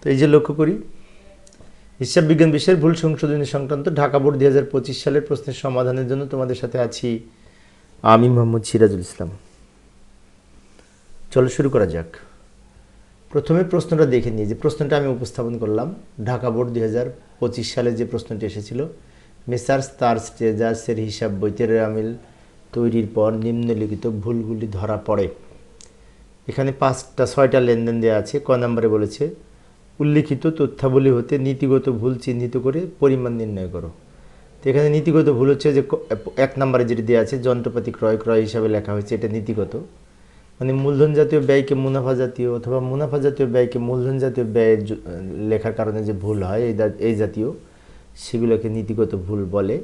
তো এই যে লক্ষ্য করি, হিসাব বিজ্ঞান বিষয়ের ভুল সংশোধনী সংক্রান্ত ঢাকা বোর্ড 2025 সালের প্রশ্নের সমাধানের জন্য তোমাদের সাথে আছি আমি মোহাম্মদ সিরাজুল ইসলাম। চলো শুরু করা যাক। প্রথমে প্রশ্নটা দেখে নিই, যে প্রশ্নটা আমি উপস্থাপন করলাম ঢাকা বোর্ড 2025 সালে যে প্রশ্নটি এসেছিল, মেসার্স তার্স ট্রেজার্সের হিসাব বইতে আমিল তৈরির পর নিম্নলিখিত ভুলগুলি ধরা পড়ে। এখানে 6টা লেনদেন দেওয়া আছে। ক নম্বরে বলেছে উল্লিখিত তথ্যাবলী হতে নীতিগত ভুল চিহ্নিত করে পরিমাণ নির্ণয় করো। তো এখানে নীতিগত ভুল হচ্ছে যে 1 নম্বরে যেটি দেওয়া আছে যন্ত্রপাতি ক্রয় হিসাবে লেখা হয়েছে, এটা নীতিগত, মানে মূলধন জাতীয় ব্যয়কে মুনাফা জাতীয় অথবা মুনাফা জাতীয় ব্যয়কে মূলধন জাতীয় ব্যয়ে লেখার কারণে যে ভুল হয় এই জাতীয়, সেগুলোকে নীতিগত ভুল বলে।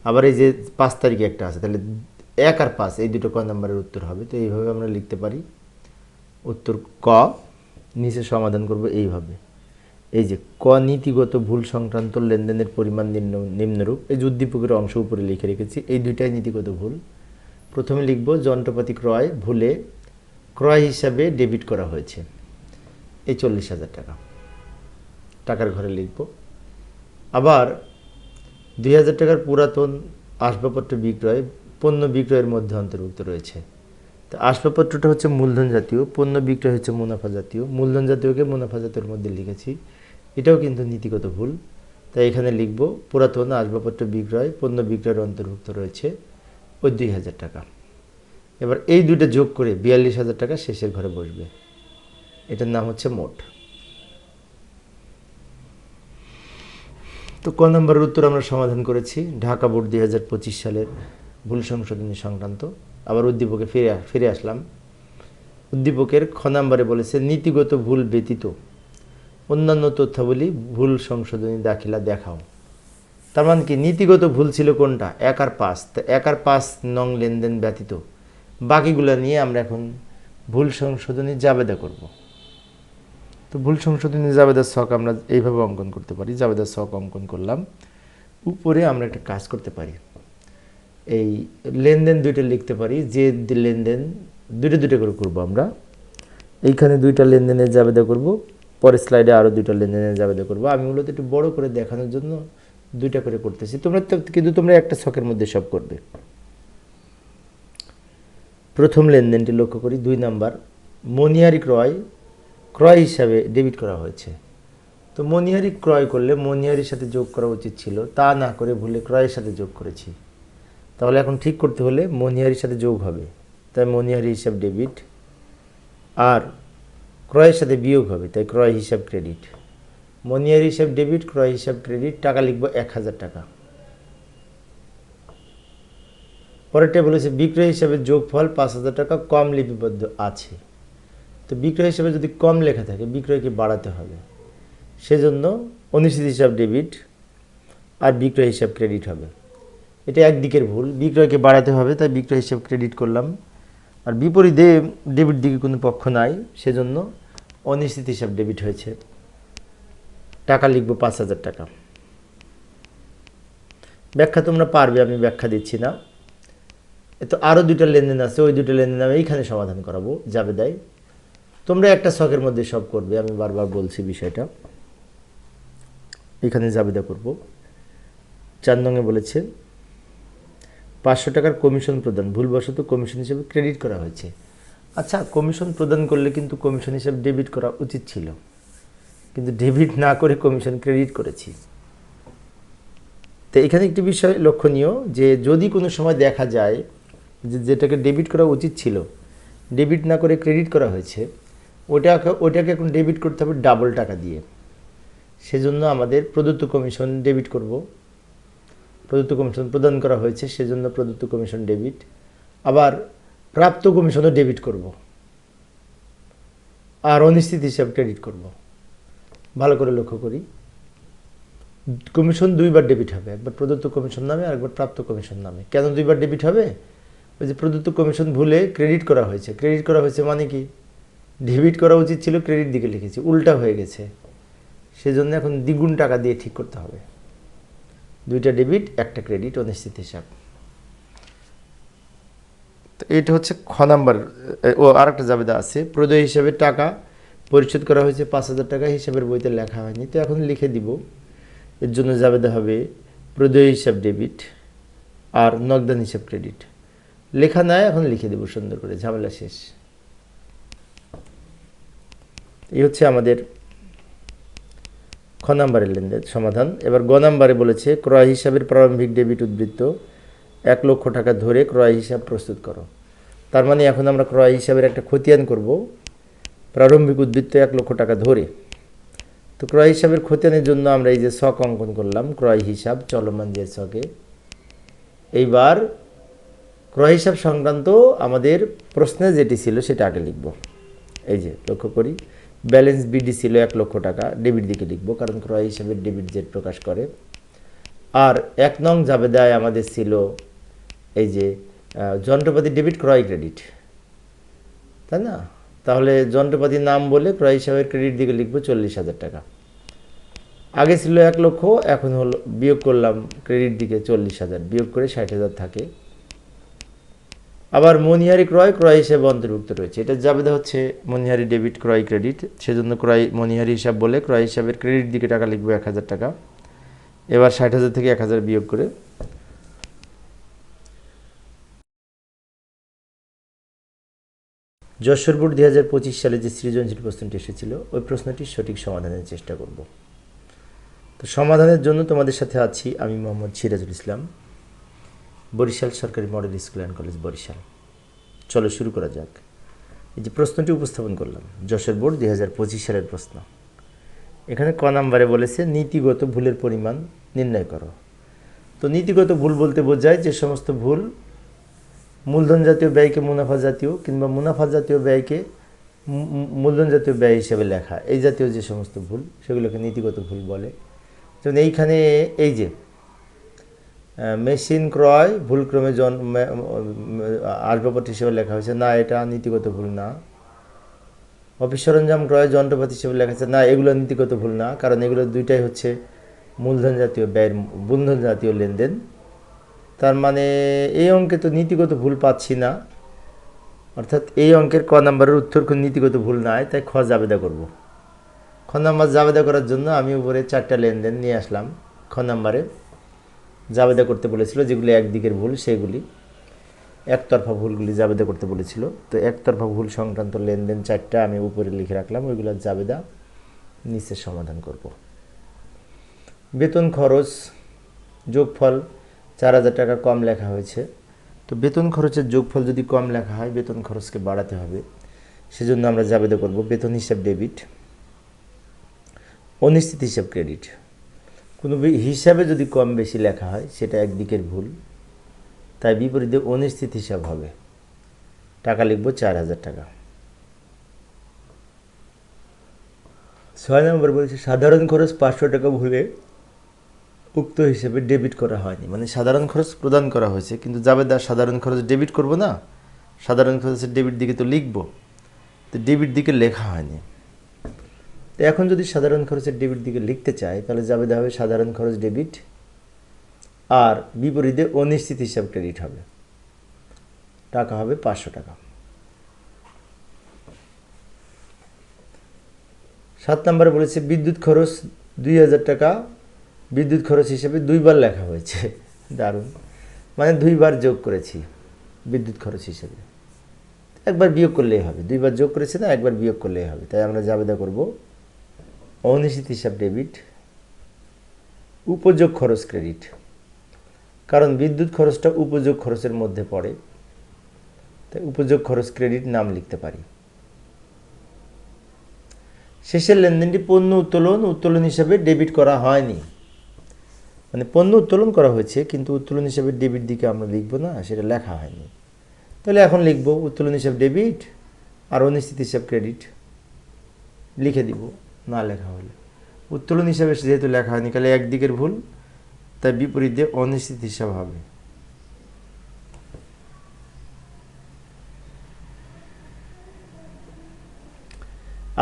আবার এই যে 5 তারিখে একটা আছে, তাহলে 1 আর 5 এই দুটো ক নম্বরের উত্তর হবে। তো এইভাবে আমরা লিখতে পারি উত্তর ক। নিচে সমাধান করব এইভাবে, এই যে ক নীতিগত ভুল সংক্রান্ত লেনদেনের পরিমাণ নিম্নরূপ। এই যে উদ্দীপকের অংশ উপরে লিখে রেখেছি, এই দুইটাই নীতিগত ভুল। প্রথমে লিখব যন্ত্রপাতি ক্রয় ভুলে ক্রয় হিসাবে ডেবিট করা হয়েছে, এই 40,000 টাকা, টাকার ঘরে লিখব। আবার 2,000 টাকার পুরাতন আসবাবপত্র বিক্রয় পণ্য বিক্রয়ের মধ্যে অন্তর্ভুক্ত রয়েছে। তো আসবাবপত্রটা হচ্ছে মূলধন জাতীয়, পণ্য বিক্রয় হচ্ছে মুনাফা জাতীয়, মূলধন জাতীয়কে মুনাফা জাতীয়র মধ্যে লিখেছি, এটাও কিন্তু নীতিগত ভুল। তাই এখানে লিখব পুরাতন আসবাবপত্র বিক্রয় পণ্য বিক্রয়ের অন্তর্ভুক্ত রয়েছে ওই 2,000 টাকা। এবার এই দুইটা যোগ করে 42,000 টাকা শেষের ঘরে বসবে, এটার নাম হচ্ছে মোট। তো ক নম্বরের উত্তর আমরা সমাধান করেছি ঢাকা বোর্ড 2025 সালের ভুল সংশোধনী সংক্রান্ত। আবার উদ্দীপকে ফিরে আসলাম। উদ্দীপকের খ নম্বরে বলেছে নীতিগত ভুল ব্যতীত অন্যান্য তথ্যাবলী ভুল সংশোধনী দাখিলা দেখাও। তার মানে কি নীতিগত ভুল ছিল কোনটা? 1 আর 5। তো 1 আর 5 নং লেনদেন ব্যতীত বাকিগুলো নিয়ে আমরা এখন ভুল সংশোধনী জাবেদা করব। তো ভুল সংশোধনী জাবেদার ছক আমরা এইভাবে অঙ্কন করতে পারি। জাবেদার ছক অঙ্কন করলাম, উপরে আমরা একটা কাজ করতে পারি, এই লেনদেন দুইটা লিখতে পারি। যে লেনদেন দুটো করে করবো আমরা, এইখানে 2টা লেনদেনের জাবেদা করব, পরের স্লাইডে আরও 2টা লেনদেনের জাবেদা করব। আমি মূলত একটু বড় করে দেখানোর জন্য 2টা করে করতেছি, কিন্তু তোমরা একটা ছকের মধ্যে সব করবে। প্রথম লেনদেনটি লক্ষ্য করি, 2 নাম্বার, মনিহারি ক্রয় হিসাবে ডেবিট করা হয়েছে। তো মনিহারি ক্রয় করলে মনিহারির সাথে যোগ করা উচিত ছিল, তা না করে ভুলে ক্রয়ের সাথে যোগ করেছি। তাহলে এখন ঠিক করতে হলে মনিহারির সাথে যোগ হবে, তাই মনিহারি হিসাব ডেবিট, আর ক্রয়ের সাথে বিয়োগ হবে, তাই ক্রয় হিসাব ক্রেডিট। মনিহারি হিসাব ডেবিট, ক্রয় হিসাব ক্রেডিট, টাকা লিখব 1,000 টাকা। পরেরটা বলেছে বিক্রয় হিসাবে যোগফল 5,000 টাকা কম লিপিবদ্ধ আছে। তো বিক্রয় হিসাবে যদি কম লেখা থাকে, বিক্রয়কে বাড়াতে হবে, সেজন্য অনিশ্চিত হিসাব ডেবিট আর বিক্রয় হিসাব ক্রেডিট হবে। এটা একদিকের ভুল, বিক্রয়কে বাড়াতে হবে, তাই বিক্রয় হিসাব ক্রেডিট করলাম। আর বিপরীতে ডেবিট দিকে কোনো পক্ষ নাই, সেজন্য অনিশ্চিত হিসাব ডেবিট হয়েছে। টাকা লিখব 5,000 টাকা। ব্যাখ্যা তোমরা পারবে, আমি ব্যাখ্যা দিচ্ছি না। তো আরও 2টা লেনদেন আছে, ওই 2টা লেনদেন আমি এইখানে সমাধান করাবো জাবেদায়। তোমরা একটা ছকের মধ্যে সব করবে, আমি বারবার বলছি বিষয়টা। এখানে জাবেদা করব। 4 নঙে বলেছে 500 টাকার কমিশন প্রদান ভুলবশত কমিশন হিসেবে ক্রেডিট করা হয়েছে। আচ্ছা, কমিশন প্রদান করলে কিন্তু কমিশন হিসেবে ডেবিট করা উচিত ছিল, কিন্তু ডেবিট না করে কমিশন ক্রেডিট করেছি। তো এখানে একটি বিষয় লক্ষণীয়, যে যদি কোনো সময় দেখা যায় যে যেটাকে ডেবিট করা উচিত ছিল ডেবিট না করে ক্রেডিট করা হয়েছে, ওটাকে এখন ডেবিট করতে হবে ডাবল টাকা দিয়ে। সেজন্য আমাদের প্রদত্ত কমিশন ডেবিট করব। প্রদত্ত কমিশন প্রদান করা হয়েছে, সেজন্য প্রদত্ত কমিশন ডেবিট। আবার প্রাপ্ত কমিশনও ডেবিট করব, আর অনিশ্চিত হিসাব ক্রেডিট করব। ভালো করে লক্ষ্য করি, কমিশন 2বার ডেবিট হবে, একবার প্রদত্ত কমিশন নামে আর একবার প্রাপ্ত কমিশন নামে। কেন 2বার ডেবিট হবে? ওই যে প্রদত্ত কমিশন ভুলে ক্রেডিট করা হয়েছে। ক্রেডিট করা হয়েছে মানে কি, ডেবিট করা উচিত ছিল, ক্রেডিট দিকে লিখেছি, উল্টা হয়ে গেছে। সেজন্য এখন দ্বিগুণ টাকা দিয়ে ঠিক করতে হবে। 2টা ডেবিট, 1টা ক্রেডিট, অনিশ্চিত হিসাব। তো এটা হচ্ছে খ নাম্বার। ও আরেকটা জাবেদা আছে, প্রদেয় হিসাবে টাকা পরিশোধ করা হয়েছে 5,000 টাকা, হিসাবের বইতে লেখা হয়নি, তো এখন লিখে দিব। এর জন্য জাবেদা হবে প্রদেয় হিসাব ডেবিট আর নগদান হিসাব ক্রেডিট। লেখা নাই, এখন লিখে দেব সুন্দর করে, ঝামেলা শেষ। এই হচ্ছে আমাদের খ নাম্বারের লেনদেন সমাধান। এবার গ নাম্বারে বলেছে ক্রয় হিসাবের প্রারম্ভিক ডেবিট উদ্বৃত্ত 1 লক্ষ টাকা ধরে ক্রয় হিসাব প্রস্তুত করো। তার মানে এখন আমরা ক্রয় হিসাবের একটা খতিয়ান করব, প্রারম্ভিক উদ্বৃত্ত 1 লক্ষ টাকা ধরে। তো ক্রয় হিসাবের খতিয়ানের জন্য আমরা এই যে ছক অঙ্কন করলাম, ক্রয় হিসাব চলমান যে ছকে। এইবার ক্রয় হিসাব সংক্রান্ত আমাদের প্রশ্নে যেটি ছিল সেটা আগে লিখব। এই যে লক্ষ্য করি, ব্যালেন্স বিডি ছিল 1 লক্ষ টাকা, ডেবিট দিকে লিখব, কারণ ক্রয় হিসাবের ডেবিট জেড প্রকাশ করে। আর 1 নং জাবেদায় আমাদের ছিল এই যে যন্ত্রপাতি ডেবিট ক্রয় ক্রেডিট, তাই না? তাহলে যন্ত্রপাতির নাম বলে ক্রয় হিসাবের ক্রেডিট দিকে লিখব 40,000 টাকা। আগে ছিল 1 লক্ষ, এখন হলো বিয়োগ করলাম ক্রেডিট দিকে 40,000, বিয়োগ করে 60,000 থাকে। আবার মনিহারি ক্রয় ক্রয় হিসাবে অন্তর্ভুক্ত রয়েছে, এটা জাবেদা হচ্ছে মনিহারি ডেবিট ক্রয় ক্রেডিট, সেজন্য ক্রয় মনিহারি হিসাব বলে ক্রয় হিসাবের ক্রেডিট দিকে টাকা লিখবো 1,000 টাকা। এবার 60,000 থেকে 1,000 বিয়োগ করে যশোর বোর্ড 2025 সালে যে সৃজনশীল প্রশ্নটি এসেছিল ওই প্রশ্নটির সঠিক সমাধানের চেষ্টা করব। তো সমাধানের জন্য তোমাদের সাথে আছি আমি মোহাম্মদ সিরাজুল ইসলাম, বরিশাল সরকারি model school and college Barishal. চলো শুরু করা যাক। এই যে প্রশ্নটি উপস্থাপন করলাম, যশোর বোর্ড 2025 সালের প্রশ্ন। এখানে ক নাম্বারে বলেছে নীতিগত ভুলের পরিমাণ নির্ণয় করো। তো নীতিগত ভুল বলতে বোঝায় যে সমস্ত ভুল মূলধন জাতীয় ব্যয়কে মুনাফা জাতীয় কিংবা মুনাফা জাতীয় ব্যয়কে মূলধন জাতীয় ব্যয় হিসেবে লেখা, এই জাতীয় যে সমস্ত ভুল সেগুলোকে নীতিগত ভুল বলে। যেমন এইখানে এই যে মেশিন ক্রয় ভুলক্রমে আসবাবপত্র হিসেবে লেখা হয়েছে, না এটা নীতিগত ভুল না। অফিস সরঞ্জাম ক্রয় যন্ত্রপাতি হিসেবে লেখা হয়েছে, না এগুলো নীতিগত ভুল না, কারণ এগুলো দুইটাই হচ্ছে মূলধন জাতীয় ব্যয়ের মূলধন জাতীয় লেনদেন। তার মানে এই অঙ্কে তো নীতিগত ভুল পাচ্ছি না, অর্থাৎ এই অঙ্কের ক নাম্বারের উত্তর কোন নীতিগত ভুল নাই, তাই খ জাবেদা করব। খ নাম্বার জাবেদা করার জন্য আমি উপরে 4টা লেনদেন নিয়ে আসলাম। খ নাম্বারে জাবেদা করতে বলেছিল যেগুলি একদিকের ভুল, সেগুলি একতরফা ভুলগুলি জাবেদা করতে বলেছিল। তো একতরফা ভুল সংক্রান্ত লেনদেন 4টা আমি উপরে লিখে রাখলাম, ওইগুলোর জাবেদা নিচে সমাধান করব। বেতন খরচ যোগফল 4,000 টাকা কম লেখা হয়েছে। তো বেতন খরচের যোগফল যদি কম লেখা হয় বেতন খরচকে বাড়াতে হবে, সেজন্য আমরা জাবেদা করব বেতন হিসাব ডেবিট, অনিশ্চিত হিসাব ক্রেডিট। কোনো হিসাবে যদি কম বেশি লেখা হয় সেটা একদিকের ভুল, তাই বিপরীতে অনিশ্চিত হিসাব হবে। টাকা লিখব 4,000 টাকা। 6 নম্বর বলেছে সাধারণ খরচ 500 টাকা ভুলে উক্ত হিসেবে ডেবিট করা হয়নি। মানে সাধারণ খরচ প্রদান করা হয়েছে কিন্তু জাবেদা সাধারণ খরচ ডেবিট করব না, সাধারণ খরচের ডেবিট দিকে তো লিখব, তো ডেবিট দিকে লেখা হয়নি। তো এখন যদি সাধারণ খরচের ডেবিট দিকে লিখতে চাই তাহলে জাবেদা হবে সাধারণ খরচ ডেবিট আর বিপরীতে অনিশ্চিত হিসাব ক্রেডিট হবে, টাকা হবে 500 টাকা। 7 নম্বরে বলেছে বিদ্যুৎ খরচ 2,000 টাকা বিদ্যুৎ খরচ হিসেবে 2বার লেখা হয়েছে। দারুণ, মানে 2বার যোগ করেছি বিদ্যুৎ খরচ হিসেবে, একবার বিয়োগ করলেই হবে। 2বার যোগ করেছে না, একবার বিয়োগ করলেই হবে, তাই আমরা জাবেদা করব অনিশ্চিত হিসাব ডেবিট উপযোগ খরচ ক্রেডিট, কারণ বিদ্যুৎ খরচটা উপযোগ খরচের মধ্যে পড়ে, তাই উপযোগ খরচ ক্রেডিট নাম লিখতে পারি। শেষের লেনদেনটি পণ্য উত্তোলন হিসাবে ডেবিট করা হয়নি, মানে পণ্য উত্তোলন করা হয়েছে কিন্তু উত্তোলন হিসাবে ডেবিট দিকে আমরা লিখব না, সেটা লেখা হয়নি। তাহলে এখন লিখব উত্তোলন হিসাব ডেবিট আর অনিশ্চিত হিসাব ক্রেডিট লিখে দিব, না লেখা হলে। উত্তোলন হিসাবে যেহেতু লেখা হয়নি তাহলে একদিকের ভুল, তাই বিপরীতে অনিশ্চিত হিসাব হবে।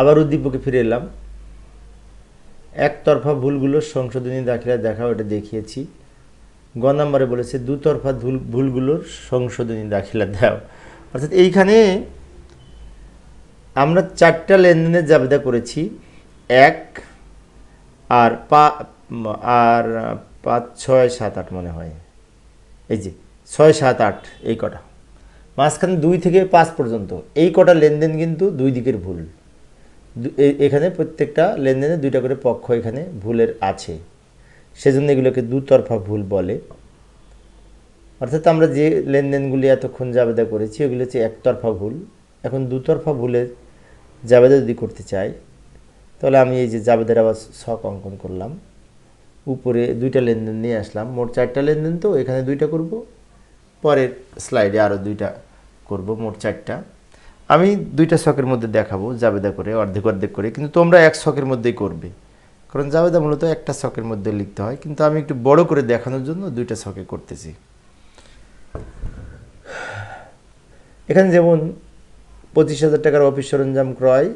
আবার উদ্দীপকে ফিরে এলাম। একতরফা ভুলগুলোর সংশোধনী দাখিলা দেখাও, এটা দেখিয়েছি। গ নম্বরে বলেছে দুতরফা ভুলগুলোর সংশোধনী দাখিলা দাও, অর্থাৎ এইখানে আমরা 4টা লেনদেনের জাবেদা করেছি, 1 আর 5 6 7 8 মনে হয়, এই যে 6 7 8 এই কটা, মাঝখানে 2 থেকে 5 পর্যন্ত এই কটা লেনদেন কিন্তু দুই দিকের ভুল। এখানে প্রত্যেকটা লেনদেনে 2টা করে পক্ষ এখানে ভুলের আছে, সেজন্য এগুলোকে দুতরফা ভুল বলে। অর্থাৎ আমরা যে লেনদেনগুলি এতক্ষণ জাবেদা করেছি ওগুলো হচ্ছে একতরফা ভুল। এখন দুতরফা ভুলের জাবেদা যদি করতে চাই তাহলে আমি এই যে জাবেদার আবার ছক অঙ্কন করলাম, উপরে 2টা লেনদেন নিয়ে আসলাম, মোট 4টা লেনদেন, তো এখানে 2টা করব, পরের স্লাইডে আরও 2টা করব, মোট 4টা। আমি 2টা ছকের মধ্যে দেখাবো জাবেদা করে অর্ধেক অর্ধেক করে, কিন্তু তোমরা এক ছকের মধ্যেই করবে, কারণ জাবেদা মূলত একটা ছকের মধ্যে লিখতে হয়, কিন্তু আমি একটু বড় করে দেখানোর জন্য 2টা ছকে করতেছি। এখানে যেমন 25,000 টাকার অফিস সরঞ্জাম ক্রয়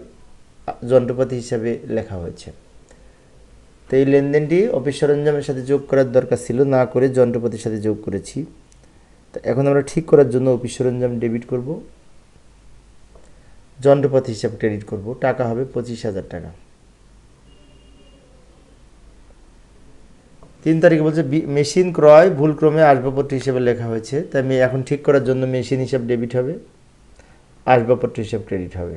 যন্ত্রপাতি হিসাবে লেখা হয়েছে, তো এই লেনদেনটি অফিস সরঞ্জামের সাথে যোগ করার দরকার ছিল, না করে যন্ত্রপাতির সাথে যোগ করেছি। তো এখন আমরা ঠিক করার জন্য অফিস সরঞ্জাম ডেবিট করব, যন্ত্রপাতি হিসাবে ক্রেডিট করব, টাকা হবে 25,000 টাকা। 3 তারিখে বলছে মেশিন ক্রয় ভুলক্রমে আসবাবপত্র হিসেবে লেখা হয়েছে, তাই আমি এখন ঠিক করার জন্য মেশিন হিসাব ডেবিট হবে, আসবাবপত্র হিসাব ক্রেডিট হবে।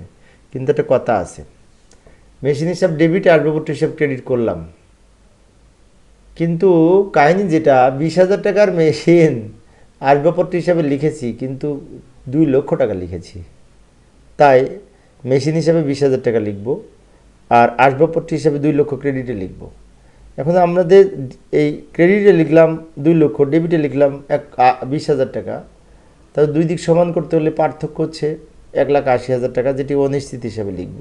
কিন্তু একটা কথা আছে, মেশিন হিসাব ডেবিট, আসবাবপত্র হিসাব ক্রেডিট করলাম, কিন্তু কাহিনী যেটা 20,000 টাকার মেশিন আসবাবপত্র হিসাবে লিখেছি, কিন্তু 2 লক্ষ টাকা লিখেছি, তাই মেশিন হিসাবে 20,000 টাকা লিখব, আর আসবাবপত্র হিসাবে 2 লক্ষ ক্রেডিটে লিখব। এখন আমাদের এই ক্রেডিটে লিখলাম 2 লক্ষ, ডেবিটে লিখলাম 20,000 টাকা, তাহলে 2 দিক সমান করতে হলে পার্থক্য হচ্ছে 1,80,000 টাকা, যেটি অনিশ্চিত হিসাবে লিখব।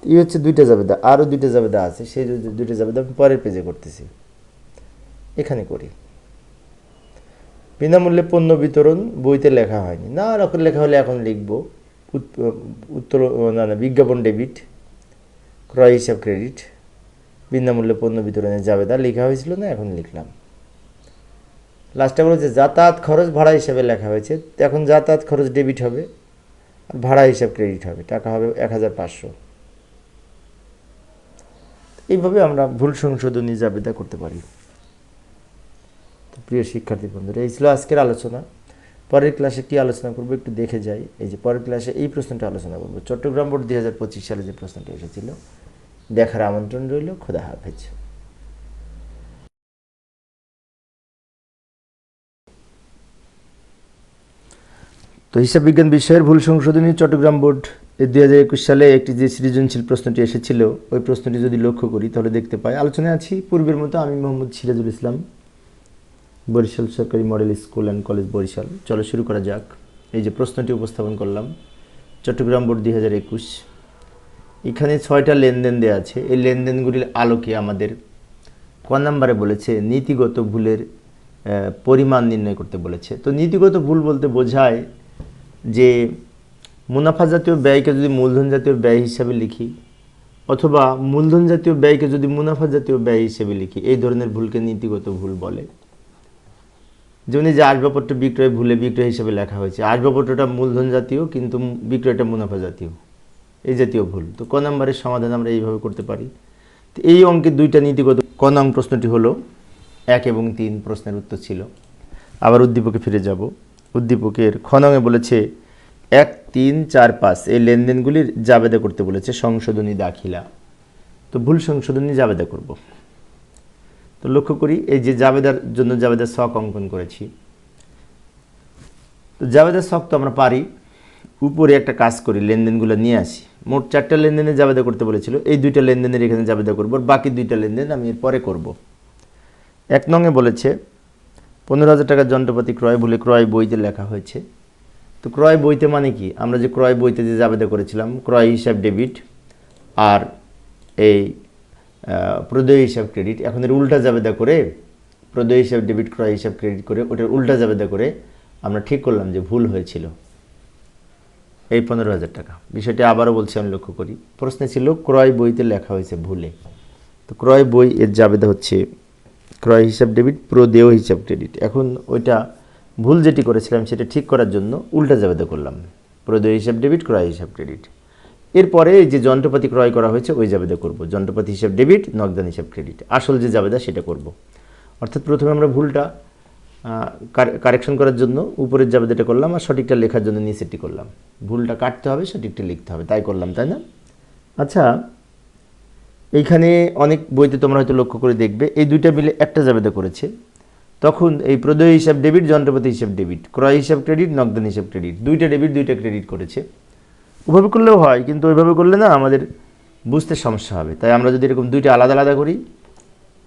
এই হচ্ছে 2টা জাবেদা, আরও 2টা জাবেদা আছে, সেই 2টা জাবেদা আমি পরের পেজে করতেছি, এখানে করি। বিনামূল্যে পণ্য বিতরণ বইতে লেখা হয়নি, না রকম লেখা হলে এখন লিখব উত্তর বিজ্ঞাপন ডেবিট, ক্রয় হিসাব ক্রেডিট, বিনামূল্যে পণ্য বিতরণের জাবেদা লেখা হয়েছিল না, এখন লিখলাম। লাস্টে বলেছে যাতায়াত খরচ ভাড়া হিসাবে লেখা হয়েছে, এখন যাতায়াত খরচ ডেবিট হবে আর ভাড়া হিসাব ক্রেডিট হবে, টাকা হবে 1,500। এইভাবে আমরা ভুল সংশোধনী জাবেদা করতে পারি। তো প্রিয় শিক্ষার্থী বন্ধুরা, এই ছিল আজকের আলোচনা। পরের ক্লাসে কি আলোচনা করবো একটু দেখে যাই। এই যে পরের ক্লাসে এই প্রশ্নটা আলোচনা করবো, চট্টগ্রাম বোর্ড 2025 সালে যে প্রশ্নটা এসেছিল। দেখার আমন্ত্রণ রইল। খোদা হাফেজ। তো হিসাব বিজ্ঞান বিষয়ের ভুল সংশোধনী চট্টগ্রাম বোর্ড 2021 সালে একটি যে সৃজনশীল প্রশ্নটি এসেছিল, ওই প্রশ্নটি যদি লক্ষ্য করি তাহলে দেখতে পাই আলোচনায় আছি পূর্বের মতো আমি মোহাম্মদ সিরাজুল ইসলাম, বরিশাল সরকারি model school and college Barishal. চলো শুরু করা যাক। এই যে প্রশ্নটি উপস্থাপন করলাম, চট্টগ্রাম বোর্ড 2021। এখানে 6টা লেনদেন দেওয়া আছে। এই লেনদেনগুলির আলোকে আমাদের ক নাম্বারে বলেছে নীতিগত ভুলের পরিমাণ নির্ণয় করতে বলেছে। তো নীতিগত ভুল বলতে বোঝায় যে মুনাফা জাতীয় ব্যয়কে যদি মূলধন জাতীয় ব্যয় হিসাবে লিখি, অথবা মূলধন জাতীয় ব্যয়কে যদি মুনাফা জাতীয় ব্যয় হিসেবে লিখি, এই ধরনের ভুলকে নীতিগত ভুল বলে। যেমন যে আসবাবপত্র বিক্রয় ভুলে বিক্রয় হিসেবে লেখা হয়েছে, আসবাবপত্রটা মূলধন জাতীয় কিন্তু বিক্রয়টা মুনাফা জাতীয়, এই জাতীয় ভুল। তো ক নম্বরের সমাধান আমরা এইভাবে করতে পারি। তো এই অঙ্কের 2টা নীতিগত। ক নং প্রশ্নটি হলো 1 এবং 3 প্রশ্নের উত্তর ছিল। আবার উদ্দীপকে ফিরে যাব। উদ্দীপকের খ নংয়ে বলেছে 1 3 4 5 এই লেনদেনগুলির জাবেদা করতে বলেছে, সংশোধনী দাখিলা। তো ভুল সংশোধনী জাবেদা করব। তো লক্ষ্য করি এই যে জাবেদার জন্য জাবেদার ছক অঙ্কন করেছি। তো জাবেদার ছক তো আমরা পারি, উপরে একটা কাজ করি, লেনদেনগুলো নিয়ে আসি। মোট 4টা লেনদেনে জাবেদা করতে বলেছিল, এই 2টা লেনদেনের এখানে জাবেদা করব, আর বাকি 2টা লেনদেন আমি এর পরে করব। 1 নংয়ে বলেছে 15,000 টাকার যন্ত্রপাতি ক্রয় ভুলে ক্রয় বইতে লেখা হয়েছে। তো ক্রয় বইতে মানে কি, আমরা যে ক্রয় বইতে যে জাবেদা করেছিলাম ক্রয় হিসাব ডেবিট আর এই প্রদেয় হিসাব ক্রেডিট, এখন এর উল্টা জাবেদা করে প্রদেয় হিসাব ডেবিট ক্রয় হিসাব ক্রেডিট করে ওটার উল্টা জাবেদা করে আমরা ঠিক করলাম যে ভুল হয়েছিল এই 15,000 টাকা। বিষয়টি আবারও বলছি, আমি লক্ষ্য করি প্রশ্নে ছিল ক্রয় বইতে লেখা হয়েছে ভুলে। তো ক্রয় বই এর জাবেদা হচ্ছে ক্রয় হিসাব ডেবিট প্রদেয় হিসাব ক্রেডিট। এখন ওইটা ভুল যেটি করেছিলাম সেটা ঠিক করার জন্য উল্টা জাবেদা করলাম। প্রদেয় হিসাব ডেবিট, ক্রয় হিসাব ক্রেডিট। এরপরে এই যে যন্ত্রপাতি ক্রয় করা হয়েছে ওই জাবেদা করব, যন্ত্রপাতি হিসাব ডেবিট, নগদান হিসাব ক্রেডিট, আসল যে জাবেদা সেটা করব। অর্থাৎ প্রথমে আমরা ভুলটা কারেকশন করার জন্য উপরের জাবেদাটা করলাম, আর সঠিকটা লেখার জন্য নিচেরটি করলাম। ভুলটা কাটতে হবে, সঠিকটা লিখতে হবে, তাই করলাম, তাই না? আচ্ছা, এইখানে অনেক বইতে তোমরা হয়তো লক্ষ্য করে দেখবে এই দুইটা মিলে একটা জাবেদা করেছে, তখন এই প্রদেয় হিসাব ডেবিট, যন্ত্রপাতি হিসাব ডেবিট, ক্রয় হিসাব ক্রেডিট, নগদান হিসাব ক্রেডিট, দুইটা ডেবিট দুইটা ক্রেডিট করেছে। ওইভাবে করলেও হয়, কিন্তু ওইভাবে করলে না আমাদের বুঝতে সমস্যা হবে। তাই আমরা যদি এরকম দুইটা আলাদা আলাদা করি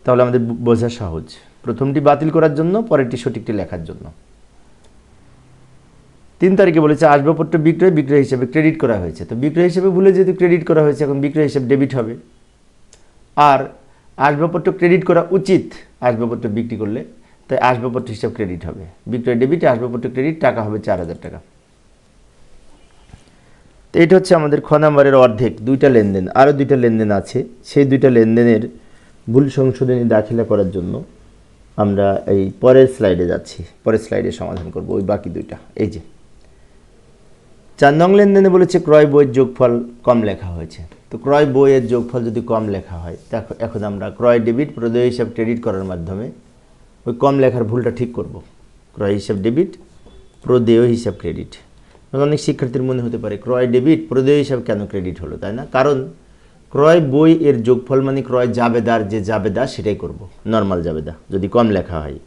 তাহলে আমাদের বোঝা সহজ। প্রথমটি বাতিল করার জন্য, পরেরটি সঠিকটি লেখার জন্য। 3 তারিখে বলেছে আসবাবপত্র বিক্রয়, বিক্রয় হিসাবে ক্রেডিট করা হয়েছে। তো বিক্রয় হিসাবে ভুলে যেহেতু ক্রেডিট করা হয়েছে, এখন বিক্রয় হিসাব ডেবিট হবে। আর আসবাবপত্র ক্রেডিট করা উচিত আসবাবপত্র বিক্রি করলে, তাই আসবাবপত্র হিসাব ক্রেডিট হবে। বিক্রয় ডেবিট, আসবাবপত্র ক্রেডিট, টাকা হবে 4000 টাকা। তো এটা হচ্ছে আমাদের খ নাম্বারের অর্ধেক, দুইটা লেনদেন। আরও দুইটা লেনদেন আছে, সেই দুইটা লেনদেনের ভুল সংশোধনী দাখিলা করার জন্য আমরা এই পরের স্লাইডে যাচ্ছি, পরের স্লাইডে সমাধান করব ওই বাকি দুইটা। এই যে 4 নং লেনদেনে বলেছে ক্রয় বইয়ের যোগফল কম লেখা হয়েছে। তো ক্রয় বইয়ের যোগফল যদি কম লেখা হয়, দেখো এখন আমরা ক্রয় ডেবিট, প্রদেয় হিসাব ক্রেডিট করার মাধ্যমে ওই কম লেখার ভুলটা ঠিক করব। ক্রয় হিসাব ডেবিট, প্রদেয় হিসাব ক্রেডিট। অনেক শিক্ষার্থীর মনে হতে পারে ক্রয় ডেবিট, প্রদেয় হিসাব কেন ক্রেডিট হলো, তাই না? কারণ ক্রয় বই এর যোগফল মানে ক্রয় জাবেদার যে জাবেদা সেটাই করব, নর্মাল জাবেদা, যদি কম লেখা হয়।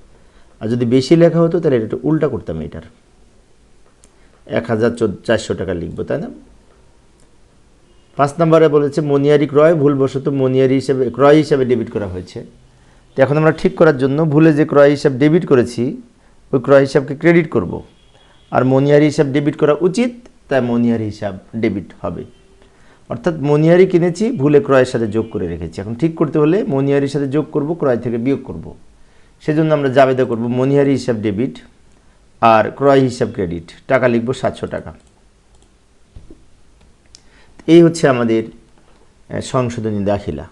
আর যদি বেশি লেখা হতো তাহলে এটা উল্টা করতাম, এটার 1400 টাকা লিখবো, তাই না? 5 নম্বরে বলেছে মনিয়ারি ক্রয়, ভুলবশত মনিয়ারি হিসাবে ক্রয় হিসাবে ডেবিট করা হয়েছে। তো এখন আমরা ঠিক করার জন্য ভুলে যে ক্রয় হিসাব ডেবিট করেছি ওই ক্রয় হিসাবকে ক্রেডিট করব। আর মনিয়ারি হিসাব ডেবিট করা উচিত, তাই মনিয়ারি হিসাব ডেবিট হবে। অর্থাৎ মনিয়ারি কিনেছি, ভুলে ক্রয়ের সাথে যোগ করে রেখেছি। এখন ঠিক করতে হলে মনিয়ারির সাথে যোগ করব, ক্রয় থেকে বিয়োগ করব। সেজন্য আমরা জাবেদা করব মনিয়ারি হিসাব ডেবিট আর ক্রয় হিসাব ক্রেডিট, টাকা লিখব 700 টাকা। এই হচ্ছে আমাদের সংশোধনী দাখিলা।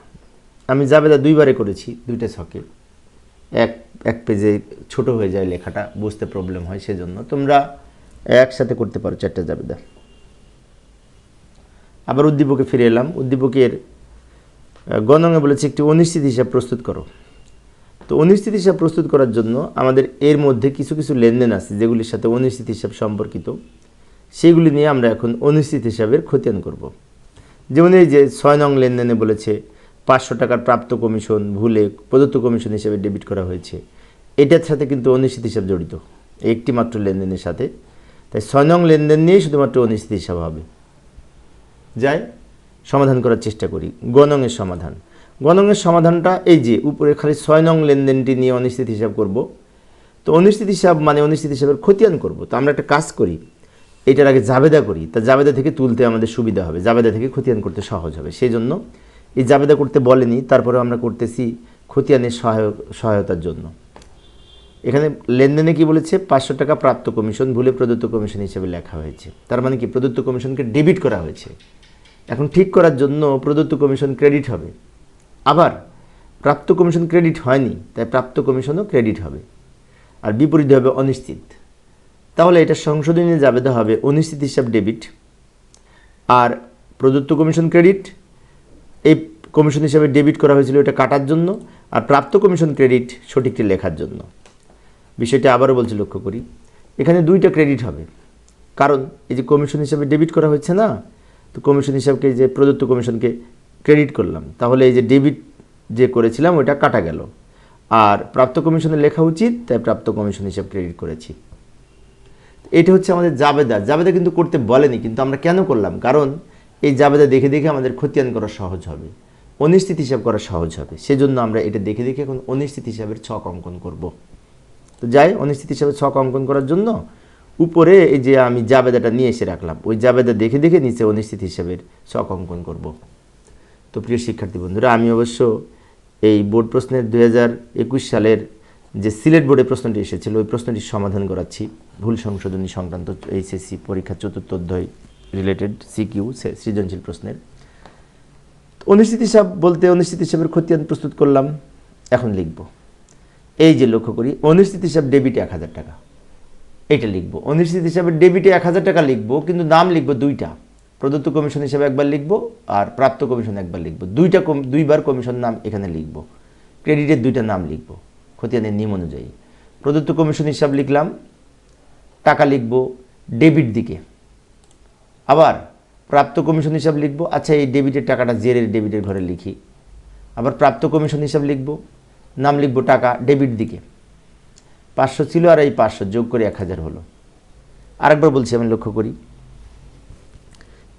আমি জাবেদা দুইবারে করেছি, দুইটা ছকে। এক পেজে ছোট হয়ে যায় লেখাটা, বুঝতে প্রবলেম হয়, সেজন্য তোমরা একসাথে করতে পারো 4টা জাবেদা। আবার উদ্দীপকে ফিরে এলাম। উদ্দীপকের গণঙে বলেছে একটি অনিশ্চিত হিসাব প্রস্তুত করো। তো অনিশ্চিত হিসাব প্রস্তুত করার জন্য আমাদের এর মধ্যে কিছু কিছু লেনদেন আছে যেগুলির সাথে অনিশ্চিত হিসাব সম্পর্কিত, সেগুলি নিয়ে আমরা এখন অনিশ্চিত হিসাবের খতিয়ান করব। যেমন এই যে 6 নং লেনদেনে বলেছে 500 টাকার প্রাপ্ত কমিশন ভুলে প্রদত্ত কমিশন হিসেবে ডেবিট করা হয়েছে। এটার সাথে কিন্তু অনিশ্চিত হিসাব জড়িত, একটি মাত্র লেনদেনের সাথে। তাই 6 নং লেনদেন নিয়েই শুধুমাত্র অনিশ্চিত হিসাব হবে। যাই সমাধান করার চেষ্টা করি। গণঙের সমাধান, গণঙের সমাধানটা এই যে উপরে খালি 6 নং লেনদেনটি নিয়ে অনিশ্চিত হিসাব করব। তো অনিশ্চিত হিসাব মানে অনিশ্চিত হিসাবের খতিয়ান করব। তো আমরা একটা কাজ করি, এটার আগে জাবেদা করি, তা জাবেদা থেকে তুলতে আমাদের সুবিধা হবে, জাবেদা থেকে খতিয়ান করতে সহজ হবে। সেই জন্য এই জাবেদা করতে বলেনি, তারপরে আমরা করতেছি খতিয়ানের সহায়তার জন্য। এখানে লেনদেনে কি বলেছে 500 টাকা প্রাপ্ত কমিশন ভুলে প্রদত্ত কমিশন হিসেবে লেখা হয়েছে। তার মানে কি প্রদত্ত কমিশনকে ডেবিট করা হয়েছে। এখন ঠিক করার জন্য প্রদত্ত কমিশন ক্রেডিট হবে, আবার প্রাপ্ত কমিশন ক্রেডিট হয়নি, তাই প্রাপ্ত কমিশনও ক্রেডিট হবে। আর বিপরীত হবে অনিশ্চিত। তাহলে এটা সংশোধনী জাবেদা হবে অনিশ্চিত হিসাব ডেবিট আর প্রদত্ত কমিশন ক্রেডিট। এই কমিশন হিসাবে ডেবিট করা হয়েছিল এটা কাটার জন্য, আর প্রাপ্ত কমিশন ক্রেডিট সঠিকটি লেখার জন্য। বিষয়টা আবারও বলছি, লক্ষ্য করি, এখানে 2টা ক্রেডিট হবে, কারণ এই যে কমিশন হিসাবে ডেবিট করা হচ্ছে না, তো কমিশন হিসাবকে যে প্রদত্ত কমিশনকে ক্রেডিট করলাম, তাহলে এই যে ডেবিট যে করেছিলাম ওটা কাটা গেল। আর প্রাপ্ত কমিশনে লেখা উচিত, তাই প্রাপ্ত কমিশন হিসাব ক্রেডিট করেছি। এটা হচ্ছে আমাদের জাবেদা। জাবেদা কিন্তু করতে বলেনি, কিন্তু আমরা কেন করলাম? কারণ এই জাবেদা দেখে দেখে আমাদের খতিয়ান করা সহজ হবে, অনিশ্চিত হিসাব করা সহজ হবে। সেজন্য আমরা এটা দেখে দেখে এখন অনিশ্চিত হিসাবের ছক অঙ্কন করব। তো যাই, অনিশ্চিত হিসাবে ছক অঙ্কন করার জন্য উপরে এই যে আমি জাবেদাটা নিয়ে এসে রাখলাম, ওই জাবেদা দেখে দেখে নিচে অনিশ্চিত হিসাবের ছক অঙ্কন করব। তো প্রিয় শিক্ষার্থী বন্ধুরা, আমি অবশ্য এই বোর্ড প্রশ্নের 2021 সালের যে সিলেট বোর্ডে প্রশ্নটি এসেছিল ওই প্রশ্নটির সমাধান করাচ্ছি, ভুল সংশোধনী সংক্রান্ত এইচএসসি পরীক্ষা 4র্থ অধ্যায় রিলেটেড সিকিউ সৃজনশীল প্রশ্নের। অনিশ্চিত হিসাব বলতে অনিশ্চিত হিসাবের খতিয়ান প্রস্তুত করলাম, এখন লিখব। এই যে লক্ষ্য করি, অনিশ্চিত হিসাব ডেবিট 1000 টাকা, এটা লিখবো। অনিশ্চিত হিসাবে ডেবিটে 1000 টাকা লিখবো, কিন্তু নাম লিখবো দুইটা, প্রদত্ত কমিশন হিসাবে একবার লিখবো আর প্রাপ্ত কমিশন একবার লিখবো, দুইবার কমিশন নাম এখানে লিখবো। ক্রেডিটের দুইটা নাম লিখবো খতিয়ানের নিয়ম অনুযায়ী। প্রদত্ত কমিশন হিসাব লিখলাম, টাকা লিখবো ডেবিট দিকে, আবার প্রাপ্ত কমিশন হিসাব লিখবো। আচ্ছা, এই ডেবিটের টাকাটা জেরের ডেবিটের ঘরে লিখি, আবার প্রাপ্ত কমিশন হিসাব লিখবো, নাম লিখবো টাকা ডেবিট দিকে। 500 ছিল আর এই 500 যোগ করে 1000 হলো। আরেকবার বলছি, আমি লক্ষ্য করি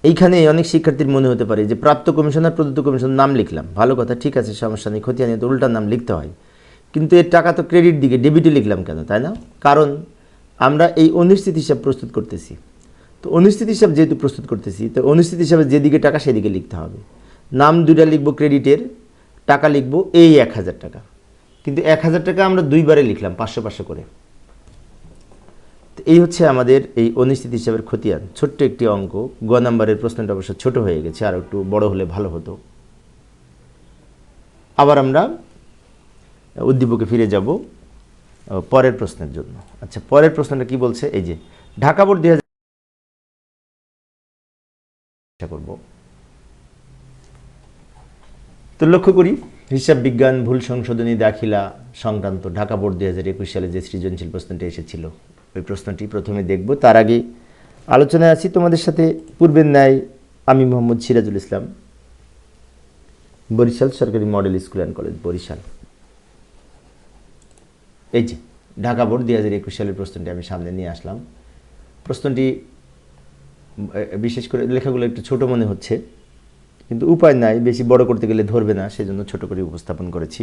এইখানে অনেক শিক্ষার্থীর মনে হতে পারে যে প্রাপ্ত কমিশন আর প্রদত্ত কমিশন নাম লিখলাম, ভালো কথা, ঠিক আছে, সমস্যা নেই, খতিয়ানে তো উল্টা নাম লিখতে হয়, কিন্তু এর টাকা তো ক্রেডিট দিকে ডেবিটে লিখলাম কেন, তাই না? কারণ আমরা এই অনিশ্চিত হিসাব প্রস্তুত করতেছি। তো অনিশ্চিত হিসাব যেহেতু প্রস্তুত করতেছি, তো অনিশ্চিত হিসাবে যেদিকে টাকা সেদিকে লিখতে হবে। নাম দুইটা লিখবো ক্রেডিটের, টাকা লিখবো এই 1000 টাকা, কিন্তু 1000 টাকা আমরা দুইবারে লিখলাম 500 500 করে। তো এই হচ্ছে আমাদের এই অনিশ্চিত হিসাবের খতিয়ান। ছোট্ট একটি অঙ্ক, গ নাম্বারের প্রশ্নটা অবশ্য ছোট হয়ে গেছে, আর একটু বড় হলে ভালো হতো। আবার আমরা উদ্দীপকে ফিরে যাব পরের প্রশ্নের জন্য। আচ্ছা, পরের প্রশ্নটা কি বলছে? এই যে ঢাকা বোর্ড 2000 করব। তো লক্ষ্য করি, হিসাব বিজ্ঞান ভুল সংশোধনী দাখিলা সংক্রান্ত ঢাকা বোর্ড 2021 সালে যে সৃজনশীল প্রশ্নটি এসেছিল, ওই প্রশ্নটি প্রথমে দেখব। তার আগে আলোচনায় আছি তোমাদের সাথে পূর্বের ন্যায় আমি মোহাম্মদ সিরাজুল ইসলাম, বরিশাল সরকারি model school and college, Barishal. এই যে ঢাকা বোর্ড 2021 সালের প্রশ্নটি আমি সামনে নিয়ে আসলাম। প্রশ্নটি বিশেষ করে লেখাগুলো একটু ছোট মনে হচ্ছে, কিন্তু উপায় নাই, বেশি বড় করতে গেলে ধরবে না, সেজন্য ছোট করে উপস্থাপন করেছি।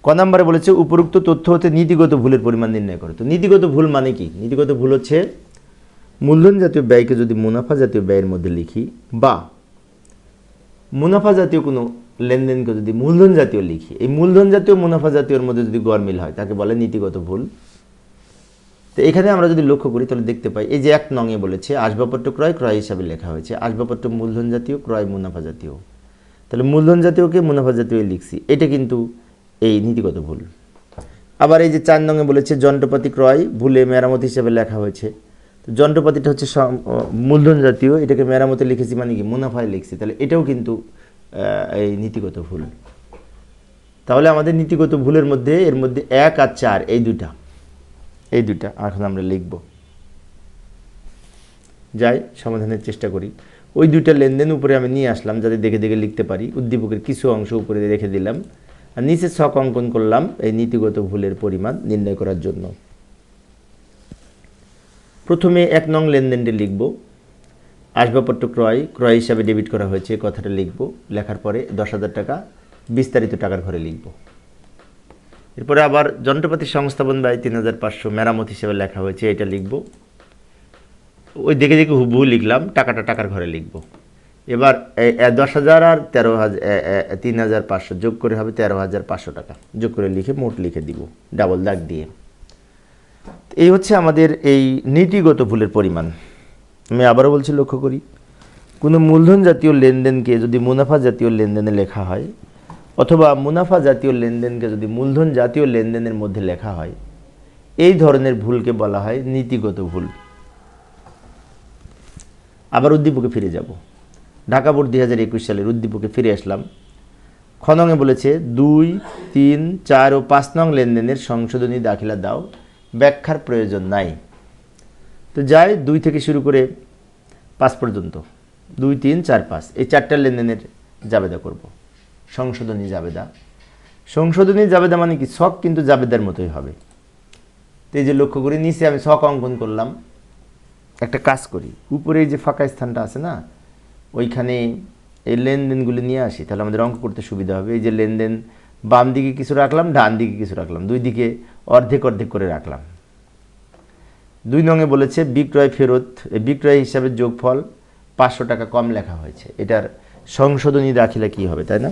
ক নম্বরে বলেছে উপরোক্ত তথ্য হতে নীতিগত ভুলের পরিমাণ নির্ণয় করো। তো নীতিগত ভুল মানে কি? নীতিগত ভুল হচ্ছে মূলধন জাতীয় ব্যয়কে যদি মুনাফা জাতীয় ব্যয়ের মধ্যে লিখি, বা মুনাফা জাতীয় কোনো লেনদেনকে যদি মূলধন জাতীয় লিখি, এই মূলধন জাতীয় মুনাফা জাতীয়র মধ্যে যদি গড়মিল হয়, তাকে বলে নীতিগত ভুল। তো এখানে আমরা যদি লক্ষ্য করি তাহলে দেখতে পাই, এই যে 1 নং এ বলেছে আসবাবপত্র ক্রয় ক্রয় হিসাবে লেখা হয়েছে, আসবাবপত্র মূলধন জাতীয়, ক্রয় মুনাফা জাতীয়। তাহলে মূলধন জাতীয়কে মুনাফা জাতীয় লিখছি, এটা কিন্তু এই নীতিগত ভুল। আবার এই যে 4 নং এ বলেছে যন্ত্রপাতি ক্রয় ভুলে মেরামত হিসাবে লেখা হয়েছে। তো যন্ত্রপাতিটা হচ্ছে মূলধন জাতীয়, এটাকে মেরামতে লিখেছি মানে কি মুনাফায় লিখছি, তাহলে এটাও কিন্তু এই নীতিগত ভুল। তাহলে আমাদের নীতিগত ভুলের মধ্যে এর মধ্যে 1 আর 4 এই দুইটা এখন আমরা লিখব। যাই সমাধানের চেষ্টা করি। ওই দুইটা লেনদেন উপরে আমি নিয়ে আসলাম যাতে দেখে দেখে লিখতে পারি। উদ্দীপকের কিছু অংশ উপরে রেখে দিলাম আর নিচে ছক অঙ্কন করলাম এই নীতিগত ভুলের পরিমাণ নির্ণয় করার জন্য। প্রথমে 1 নং লেনদেনটি লিখব। আসবাবপত্র ক্রয় ক্রয় হিসাবে ডেবিট করা হয়েছে কথাটা লিখব। লেখার পরে 10,000 টাকা বিস্তারিত টাকার ঘরে লিখব। এরপরে আবার যন্ত্রপাতি সংস্থাপন ব্যয় 3,500 মেরামত হিসেবে লেখা হয়েছে, এটা লিখব। ওই দেখে দেখে হুবহু লিখলাম, টাকাটা টাকার ঘরে লিখব। এবার 10,000 আর 3,500 যোগ করে হবে 13,500 টাকা, যোগ করে লিখে মোট লিখে দিব ডাবল দাগ দিয়ে। এই হচ্ছে আমাদের এই নীতিগত ভুলের পরিমাণ। আমি আবারও বলছি, লক্ষ্য করি, কোনো মূলধন জাতীয় লেনদেনকে যদি মুনাফা জাতীয় লেনদেনে লেখা হয়, অথবা মুনাফা জাতীয় লেনদেনকে যদি মূলধন জাতীয় লেনদেনের মধ্যে লেখা হয়, এই ধরনের ভুলকে বলা হয় নীতিগত ভুল। আবার উদ্দীপকে ফিরে যাব। ঢাকা বোর্ড 2021 সালের উদ্দীপকে ফিরে আসলাম। খ নং এ বলেছে 2, 3, 4 ও 5 নং লেনদেনের সংশোধনী দাখিলা দাও, ব্যাখ্যার প্রয়োজন নাই। তো যাই 2 থেকে শুরু করে 5 পর্যন্ত, 2, 3, 4, 5 এই 4টা লেনদেনের জাবেদা করব। সংশোধনী জাবেদা। সংশোধনী জাবেদা মানে কি? ছক কিন্তু জাবেদার মতোই হবে। তো এই যে লক্ষ্য করি, নিচে আমি ছক অঙ্কন করলাম। একটা কাজ করি, উপরে এই যে ফাঁকা স্থানটা আছে না, ওইখানে এই লেনদেনগুলি নিয়ে আসি, তাহলে আমাদের অঙ্ক করতে সুবিধা হবে। এই যে লেনদেন বাম দিকে কিছু রাখলাম, ডান দিকে কিছু রাখলাম, দুই দিকে অর্ধেক অর্ধেক করে রাখলাম। 2 নং এ বলেছে বিক্রয় ফেরত, এই বিক্রয় হিসাবে যোগফল 500 টাকা কম লেখা হয়েছে, এটার সংশোধনী দাখিলা কি হবে, তাই না?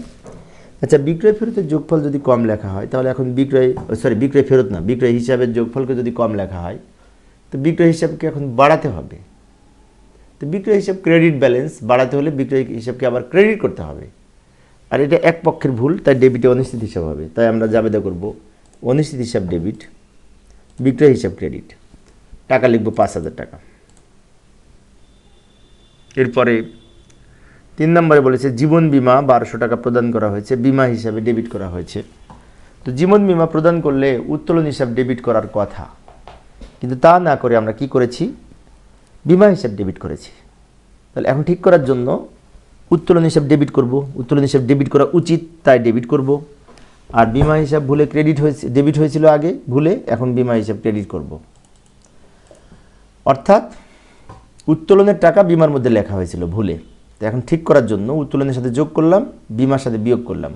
আচ্ছা, বিক্রয় ফেরতের যোগফল যদি কম লেখা হয়, তাহলে এখন বিক্রয় ফেরত না, বিক্রয় হিসাবের যোগফলকে যদি কম লেখা হয়, তো বিক্রয় হিসাবকে এখন বাড়াতে হবে। তো বিক্রয় হিসাব ক্রেডিট ব্যালেন্স বাড়াতে হলে বিক্রয় হিসাবকে আবার ক্রেডিট করতে হবে, আর এটা এক পক্ষের ভুল, তাই ডেবিটে অনিশ্চিত হিসাব হবে। তাই আমরা জাবেদা করব অনিশ্চিত হিসাব ডেবিট, বিক্রয় হিসাব ক্রেডিট। টাকা লিখব 5,000 টাকা। এরপরে 3 নম্বরে বলেছে জীবন বিমা 1200 টাকা প্রদান করা হয়েছে, বিমা হিসাবে ডেবিট করা হয়েছে। তো জীবন বিমা প্রদান করলে উত্তোলন হিসাব ডেবিট করার কথা, কিন্তু তা না করে আমরা কি করেছি, বিমা হিসাব ডেবিট করেছি। তাহলে এখন ঠিক করার জন্য উত্তোলন হিসাব ডেবিট করব, উত্তোলন হিসাব ডেবিট করা উচিত তাই ডেবিট করব। আর বিমা হিসাব ভুলে ক্রেডিট হয়েছে, ডেবিট হয়েছিল আগে ভুলে, এখন বিমা হিসাব ক্রেডিট করব। অর্থাৎ উত্তোলনের টাকা বিমার মধ্যে লেখা হয়েছিল ভুলে, তো এখন ঠিক করার জন্য উত্তোলনের সাথে যোগ করলাম, বিমার সাথে বিয়োগ করলাম।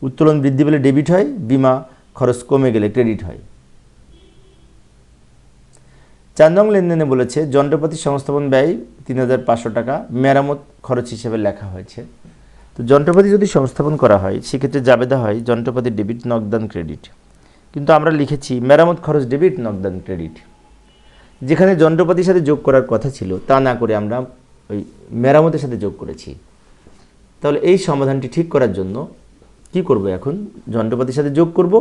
উত্তোলন বৃদ্ধি পেলে ডেবিট হয়, বিমা খরচ কমে গেলে ক্রেডিট হয়। 4 নং লেনদেনে বলেছে যন্ত্রপাতি সংস্থাপন ব্যয় 3,500 টাকা মেরামত খরচ হিসেবে লেখা হয়েছে। তো যন্ত্রপাতি যদি সংস্থাপন করা হয় সেক্ষেত্রে জাবেদা হয় যন্ত্রপাতি ডেবিট নগদান ক্রেডিট, কিন্তু আমরা লিখেছি মেরামত খরচ ডেবিট নগদান ক্রেডিট। যেখানে যন্ত্রপাতির সাথে যোগ করার কথা ছিল তা না করে আমরা ওই মেরামতের সাথে যোগ করেছি। তাহলে এই সমাধানটি ঠিক করার জন্য কি করব, এখন যন্ত্রপাতির সাথে যোগ করব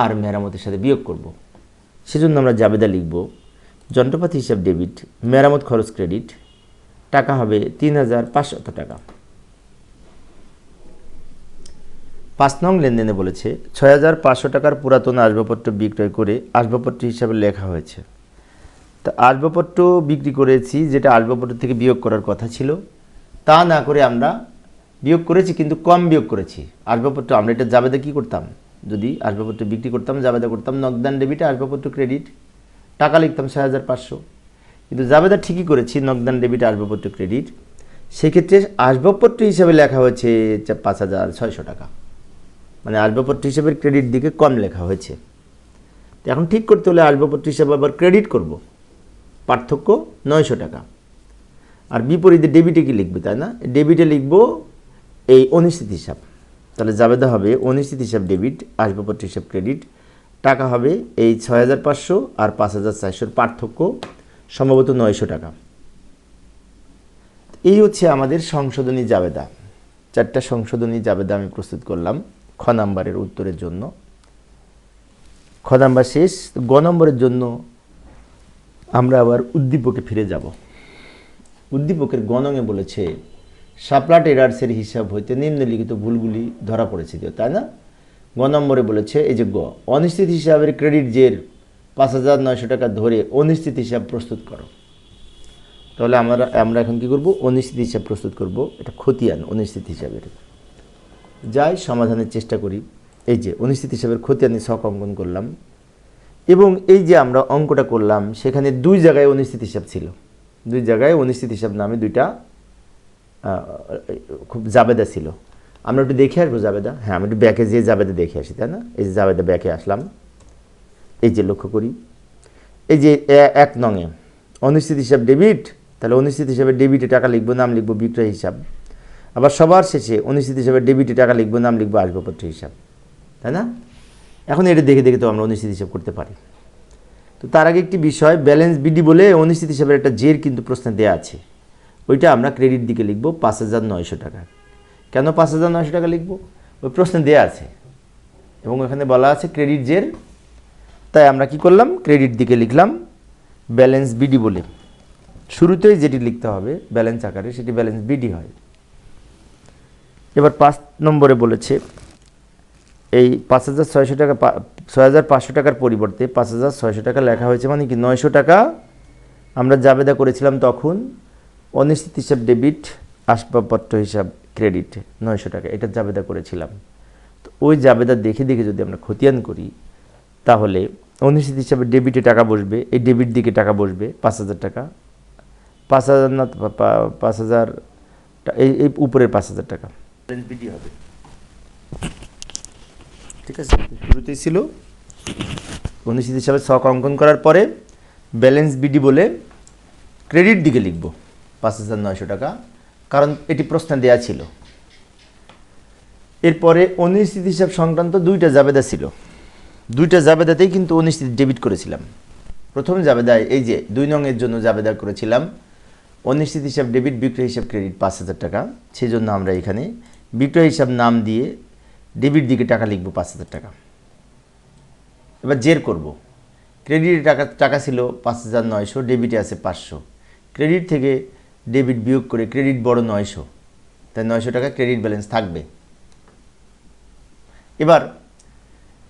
আর মেরামতের সাথে বিয়োগ করব। সেজন্য আমরা জাবেদা লিখব যন্ত্রপাতি হিসাব ডেবিট, মেরামত খরচ ক্রেডিট, টাকা হবে 3,500 টাকা। 5 নং লেনদেনে বলেছে 6,500 টাকার পুরাতন আসবাবপত্র বিক্রয় করে আসবাবপত্র হিসাবে লেখা হয়েছে। তা আসবাবপত্র বিক্রি করেছি যেটা আসবাবপত্র থেকে বিয়োগ করার কথা ছিল, তা না করে আমরা বিয়োগ করেছি, কিন্তু কম বিয়োগ করেছি। আসবাবপত্র আমরা এটা জাবেদা কি করতাম, যদি আসবাবপত্র বিক্রি করতাম জাবেদা করতাম নগদান ডেবিটে আসবাবপত্র ক্রেডিট, টাকা লিখতাম 6,500, কিন্তু জাবেদা ঠিকই করেছি নগদান ডেবিটে আসবাবপত্র ক্রেডিট। সেক্ষেত্রে আসবাবপত্র হিসাবে লেখা হয়েছে 5,600 টাকা, মানে আসবাবপত্র হিসাবে ক্রেডিট দিকে কম লেখা হয়েছে। তো এখন ঠিক করতে হলে আসবাবপত্র হিসাবে আবার ক্রেডিট করব, পার্থক্য 900 টাকা। আর বিপরীতে ডেবিটে কি লিখবে, তাই না, ডেবিটে লিখব এই অনিশ্চিত হিসাব। তাহলে জাবেদা হবে অনিশ্চিত হিসাব ডেবিট, আসবাবপত্র হিসাব ক্রেডিট, টাকা হবে এই 6,500 আর 5,400 পার্থক্য সম্ভবত 900 টাকা। এই হচ্ছে আমাদের সংশোধনী জাবেদা। 4টা সংশোধনী জাবেদা আমি প্রস্তুত করলাম খ নাম্বারের উত্তরের জন্য। খ নাম্বার শেষ। গ নম্বরের জন্য আমরা আবার উদ্দীপকে ফিরে যাব। উদ্দীপকের গ নংয়ে বলেছে সাপ্লাট এরার্সের হিসাব হইতে নিম্নলিখিত ভুলগুলি ধরা পড়েছে, তাই না। গ নম্বরে বলেছে এই যে গ, অনিশ্চিত হিসাবের ক্রেডিট জের 5,900 টাকা ধরে অনিশ্চিত হিসাব প্রস্তুত করো। তাহলে আমরা এখন কি করব, অনিশ্চিত হিসাব প্রস্তুত করব। এটা খতিয়ান অনিশ্চিত হিসাবের। যাই সমাধানের চেষ্টা করি। এই যে অনিশ্চিত হিসাবের খতিয়ানে ছক অঙ্কন করলাম, এবং এই যে আমরা অঙ্কটা করলাম সেখানে 2 জায়গায় অনিশ্চিত হিসাব ছিল। 2 জায়গায় অনিশ্চিত হিসাব নামে 2টা খুব জাবেদা ছিল। আমরা একটু দেখে আসবো জাবেদা। হ্যাঁ, আমি একটু ব্যাকে যেয়ে জাবেদা দেখে আসি, তাই না। এই যে জাবেদা ব্যাকে আসলাম, এই যে লক্ষ্য করি, এই যে 1 নংয়ে অনিশ্চিত হিসাব ডেবিট, তাহলে অনিশ্চিত হিসাবে ডেবিটে টাকা লিখবো, নাম লিখবো বিক্রয় হিসাব। আবার সবার শেষে অনিশ্চিত হিসাবে ডেবিটে টাকা লিখবো, নাম লিখবো আসবাবপত্র হিসাব, তাই না। এখন এটা দেখে দেখে তো আমরা অনিশ্চিত হিসাব করতে পারি। তো তার আগে একটি বিষয়, ব্যালেন্স বিডি বলে অনিশ্চিত হিসাবের একটা জের কিন্তু প্রশ্নে দেওয়া আছে, ওইটা আমরা ক্রেডিট দিকে লিখব 5,900 টাকা। কেন 5,900 টাকা লিখব, ওই প্রশ্নে দেওয়া আছে এবং ওখানে বলা আছে ক্রেডিট জের, তাই আমরা কি করলাম, ক্রেডিট দিকে লিখলাম ব্যালেন্স বিডি বলে। শুরুতেই যেটি লিখতে হবে ব্যালেন্স আকারে সেটি ব্যালেন্স বিডি হয়। এবার 5 নম্বরে বলেছে এই 5,600 টাকা 6,500 টাকার পরিবর্তে 5,600 টাকা লেখা হয়েছে, মানে কি 900 টাকা আমরা জাবেদা করেছিলাম তখন অনিশ্চিত হিসাব ডেবিট, আসবাবপত্র হিসাব ক্রেডিট 900 টাকা, এটা জাবেদা করেছিলাম। তো ওই জাবেদা দেখে দেখে যদি আমরা খতিয়ান করি তাহলে অনিশ্চিত হিসাবে ডেবিটে টাকা বসবে, এই ডেবিট দিকে টাকা বসবে 5,000 টাকা, 5,000 না 5,000, এই উপরের 5,000 টাকা বিডি হবে। ঠিক আছে, শুরুতেই ছিল অনিশ্চিত হিসাবে ছক অঙ্কন করার পরে ব্যালেন্স বিডি বলে ক্রেডিট দিকে লিখব 5,900 টাকা, কারণ এটি প্রশ্নে দেয়া ছিল। এরপরে অনিশ্চিত হিসাব সংক্রান্ত 2টা জাবেদা ছিল, 2টা জাবেদাতেই কিন্তু অনিশ্চিত ডেবিট করেছিলাম। প্রথম জাবেদায় এই যে 2 নংয়ের জন্য জাবেদা করেছিলাম অনিশ্চিত হিসাব ডেবিট, বিক্রয় হিসাব ক্রেডিট 5,000 টাকা, সেই জন্য আমরা এখানে বিক্রয় হিসাব নাম দিয়ে ডেবিট দিকে টাকা লিখব 5,000 টাকা। এবার জের করব, ক্রেডিটে টাকা টাকা ছিল 5,900, ডেবিটে আছে 500। ক্রেডিট থেকে ডেবিট বিয়োগ করে ক্রেডিট বড় 900, তাই 900 টাকা ক্রেডিট ব্যালেন্স থাকবে। এবার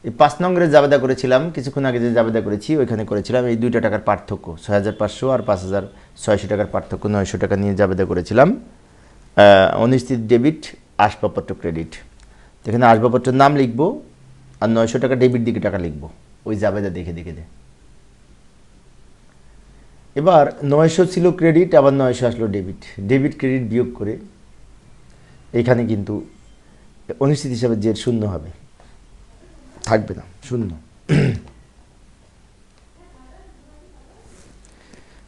এই 5 নম্বরে জাবেদা করেছিলাম, কিছুক্ষণ আগে যে জাবেদা করেছি ওইখানে করেছিলাম এই 2টা টাকার পার্থক্য, 6,500 আর 5,600 টাকার পার্থক্য, 900 টাকা নিয়ে জাবেদা করেছিলাম। অনিশ্চিত ডেবিট, আসবাবপত্র ক্রেডিট। এখানে আসবাবপত্রের নাম লিখবো আর 900 টাকা ডেবিট দিকে টাকা লিখবো ওই জাবেদা দেখে দেখে দে। এবার 900 ছিল ক্রেডিট, আবার 900 আসলো ডেবিট। ডেবিট ক্রেডিট বিয়োগ করে এখানে কিন্তু অনিশ্চিত হিসাবে জের শূন্য হবে, থাকবে না, শূন্য।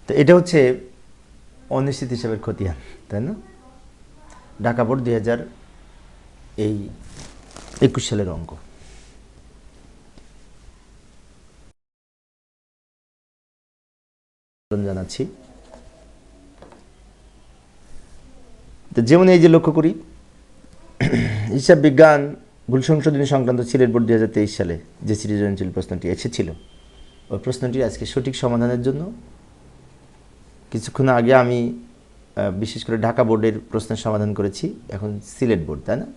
তো এটা হচ্ছে অনিশ্চিত হিসাবের খতিয়ান, তাই না? ঢাকা বোর্ড 2021 সালের অঙ্ক। জানাচ্ছি তো, যেমন এই যে লক্ষ্য করি, হিসাব বিজ্ঞান ভুল সংশোধনী সংক্রান্ত সিলেট বোর্ড 2023 সালে যে সৃজনশীল প্রশ্নটি এসেছিল, ওই প্রশ্নটির আজকে সঠিক সমাধানের জন্য কিছুক্ষণ আগে আমি বিশেষ করে ঢাকা বোর্ডের প্রশ্নের সমাধান করেছি, এখন সিলেট বোর্ড, তাই না?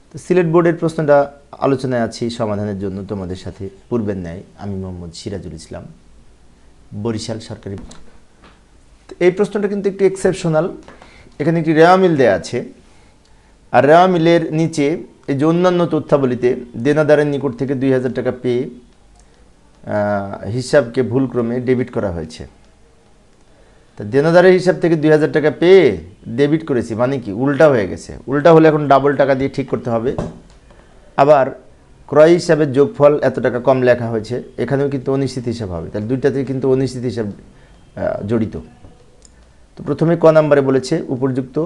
তো সিলেট বোর্ডের প্রশ্নটা আলোচনায় আছি সমাধানের জন্য তোমাদের সাথে পূর্বের ন্যায়। আমি মোহাম্মদ সিরাজুল ইসলাম, বরিশাল সরকারি। এই প্রশ্নটা কিন্তু একটু এক্সেপশনাল। এখানে একটি রেওয়া মিল দেওয়া আছে, আর রেওয়া মিলের নিচে এই যে অন্যান্য তথ্যাবলিতে দেনাদারের নিকট থেকে 2,000 টাকা পেয়ে হিসাবকে ভুলক্রমে ডেবিট করা হয়েছে। তা দেনাদারের হিসাব থেকে 2,000 টাকা পেয়ে ডেবিট করেছি, মানে কি উল্টা হয়ে গেছে। উল্টা হলে এখন ডাবল টাকা দিয়ে ঠিক করতে হবে। আবার ক্রয় হিসাবের যোগফল এত টাকা কম লেখা হয়েছে, এখানেও কিন্তু অনিশ্চিত হিসাব হবে। তাহলে দুইটাতে কিন্তু অনিশ্চিত হিসাব জড়িত। তো প্রথমে ক নাম্বারে বলেছে উপযুক্ত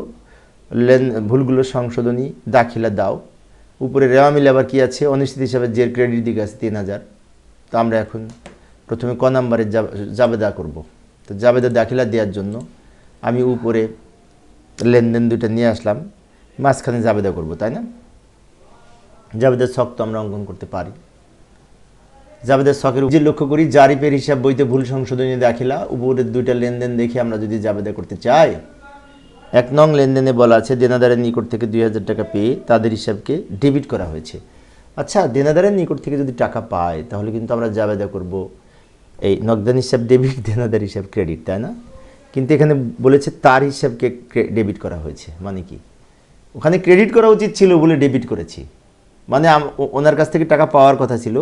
ভুলগুলো সংশোধনী দাখিলা দাও। উপরে রেওয়া মিলে আবার কি আছে, অনিশ্চিত হিসাবে জের ক্রেডিট দিকে আছে 3,000। তো আমরা এখন প্রথমে ক নাম্বারে জাবেদা করব। তো জাবেদা দাখিলা দেওয়ার জন্য আমি উপরে লেনদেন দুইটা নিয়ে আসলাম, মাঝখানে জাবেদা করব, তাই না? জাবেদার ছক তো আমরা অঙ্কন করতে পারি। জাবেদার ছকের যে লক্ষ্য করি, জারিপের হিসাব বইতে ভুল সংশোধনী দাখিলা, উপরের দুইটা লেনদেন দেখে আমরা যদি জাবেদা করতে চাই, 1 নং লেনদেনে বলা আছে দেনাদারের নিকট থেকে 2,000 টাকা পেয়ে তাদের হিসাবকে ডেবিট করা হয়েছে। আচ্ছা, দেনাদারের নিকট থেকে যদি টাকা পায় তাহলে কিন্তু আমরা জাবেদা করব এই নগদান হিসাব ডেবিট, দেনাদার হিসাব ক্রেডিট, তাই না? কিন্তু এখানে বলেছে তার হিসাবকে ডেবিট করা হয়েছে, মানে কি ওখানে ক্রেডিট করা উচিত ছিল বলে ডেবিট করেছি, মানে ওনার কাছ থেকে টাকা পাওয়ার কথা ছিল,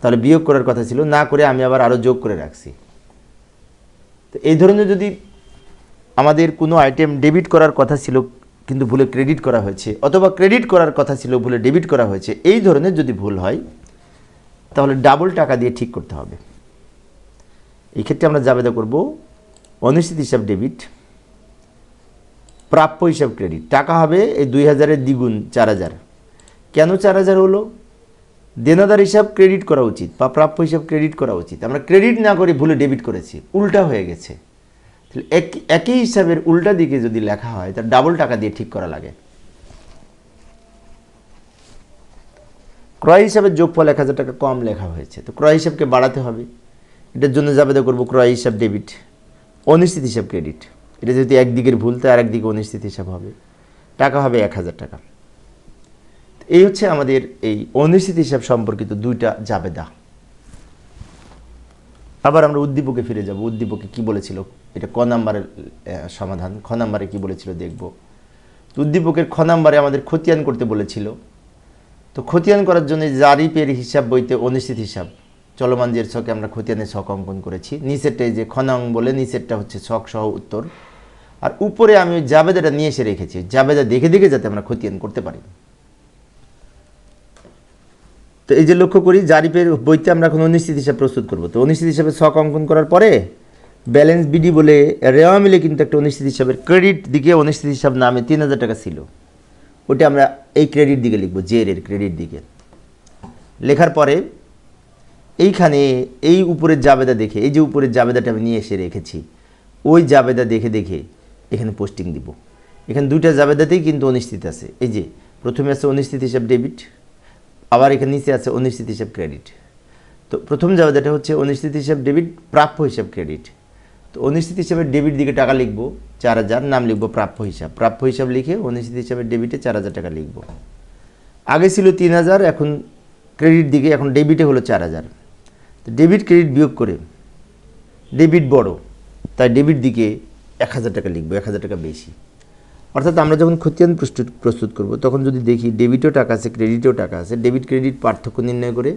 তাহলে বিয়োগ করার কথা ছিল, না করে আমি আবার আরও যোগ করে রাখছি। তো এই ধরনের যদি আমাদের কোনো আইটেম ডেবিট করার কথা ছিল কিন্তু ভুলে ক্রেডিট করা হয়েছে, অথবা ক্রেডিট করার কথা ছিল ভুলে ডেবিট করা হয়েছে, এই ধরনের যদি ভুল হয় তাহলে ডাবল টাকা দিয়ে ঠিক করতে হবে। এই ক্ষেত্রে আমরা জাবেদা করব অনিশ্চিত হিসাব ডেবিট, প্রাপ্য হিসাব ক্রেডিট। টাকা হবে এই 2,000-এর দ্বিগুণ 4,000। কেন 4,000 হলো? দেনাদার হিসাব ক্রেডিট করা উচিত বা প্রাপ্য হিসাব ক্রেডিট করা উচিত, আমরা ক্রেডিট না করে ভুলে ডেবিট করেছি, উল্টা হয়ে গেছে। একই হিসাবের উল্টা দিকে যদি লেখা হয় তার ডাবল টাকা দিয়ে ঠিক করা লাগে। ক্রয় হিসাবের যোগফল 1,000 টাকা কম লেখা হয়েছে, তো ক্রয় হিসাবকে বাড়াতে হবে। এটার জন্য জাবেদা করব ক্রয় হিসাব ডেবিট, অনিশ্চিত হিসাব ক্রেডিট। এটা যেহেতু একদিকের ভুল, তাই আরেকদিকে অনিশ্চিত হিসাব হবে, টাকা হবে 1,000 টাকা। এই হচ্ছে আমাদের এই অনিশ্চিত হিসাব সম্পর্কিত দুইটা জাবেদা। আবার আমরা উদ্দীপকে ফিরে যাব। উদ্দীপকে কি বলেছিল, এটা ক নাম্বারের সমাধান, খ নাম্বারে কি বলেছিল দেখব। তো উদ্দীপকের খ নাম্বারে আমাদের খতিয়ান করতে বলেছিল। তো খতিয়ান করার জন্য জারিপের হিসাব বইতে অনিশ্চিত হিসাব চলমান জের ছকে আমরা খতিয়ানের ছক অঙ্কন করেছি। নিচেরটাই যে খ নং বলে, নিচেরটা হচ্ছে ছক সহ উত্তর, আর উপরে আমি ওই জাবেদাটা নিয়ে এসে রেখেছি, জাবেদা দেখে দেখে যাতে আমরা খতিয়ান করতে পারি। তো এই যে লক্ষ্য করি, জারিপের বইতে আমরা এখন অনিশ্চিত হিসাব প্রস্তুত করব। তো অনিশ্চিত হিসাবে ছক অঙ্কন করার পরে ব্যালেন্স বিডি বলে রেওয়া মিলে কিন্তু একটা অনিশ্চিত হিসাবের ক্রেডিট দিকে অনিশ্চিত হিসাব নামে 3,000 টাকা ছিল, ওটা আমরা এই ক্রেডিট দিকে লিখব, জের ক্রেডিট দিকে লেখার পরে এইখানে এই উপরের জাবেদা দেখে, এই যে উপরের জাবেদাটা আমি নিয়ে এসে রেখেছি, ওই জাবেদা দেখে দেখে এখানে পোস্টিং দিব। এখানে দুইটা জাবেদাতেই কিন্তু অনিশ্চিত আছে। এই যে প্রথমে আছে অনিশ্চিত হিসাব ডেবিট, আবার এখানে নিচে আছে অনিশ্চিত হিসাব ক্রেডিট। তো প্রথম জাবেদাটা হচ্ছে অনিশ্চিত হিসাব ডেবিট, প্রাপ্য হিসাব ক্রেডিট। তো অনিশ্চিত হিসাবের ডেবিট দিকে টাকা লিখব 4000, নাম লিখব প্রাপ্য হিসাব। প্রাপ্য হিসাব লিখে অনিশ্চিত হিসাবের ডেবিটে 4000 টাকা লিখব। আগে ছিল 3000, এখন ক্রেডিট দিকে, এখন ডেবিটে হলো 4000। তো ডেবিট ক্রেডিট বিয়োগ করে, ডেবিট বড় তাই ডেবিট দিকে 1000 টাকা লিখব, 1000 টাকা বেশি। অর্থাৎ আমরা যখন খতিয়ান প্রস্তুত করব তখন যদি দেখি ডেবিটও টাকা আছে, ক্রেডিটেও টাকা আছে, ডেবিট ক্রেডিট পার্থক্য নির্ণয় করে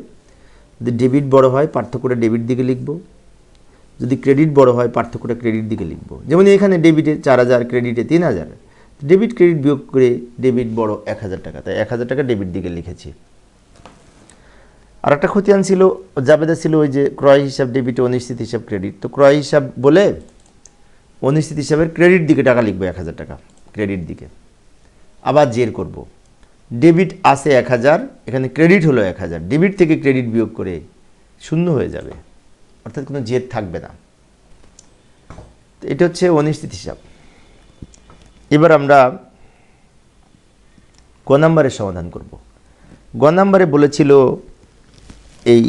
যদি ডেবিট বড় হয় পার্থক্যটা ডেবিট দিকে লিখব, যদি ক্রেডিট বড় হয় পার্থক্যটা ক্রেডিট দিকে লিখব। যেমন এখানে ডেবিটে 4000, ক্রেডিটে 3000, ডেবিট ক্রেডিট বিয়োগ করে ডেবিট বড় 1000 টাকা, তাই 1000 টাকা ডেবিট দিকে লিখেছি। আর একটা খতিয়ান ছিল, জাবেদা ছিল ওই যে ক্রয় হিসাব ডেবিটে, অনিশ্চিত হিসাব ক্রেডিট। তো ক্রয় হিসাব বলে অনিশ্চিত হিসাবের ক্রেডিট দিকে টাকা লিখবো 1000 টাকা, ক্রেডিট দিকে। আবার জের করব, ডেবিট আসে 1000, এখানে ক্রেডিট হলো 1000, ডেবিট থেকে ক্রেডিট বিয়োগ করে শূন্য হয়ে যাবে, অর্থাৎ কোনো জের থাকবে না। তো এটা হচ্ছে অনিশ্চিত হিসাব। এবার আমরা গ নাম্বারের সমাধান করব। গ নাম্বারে বলেছিল এই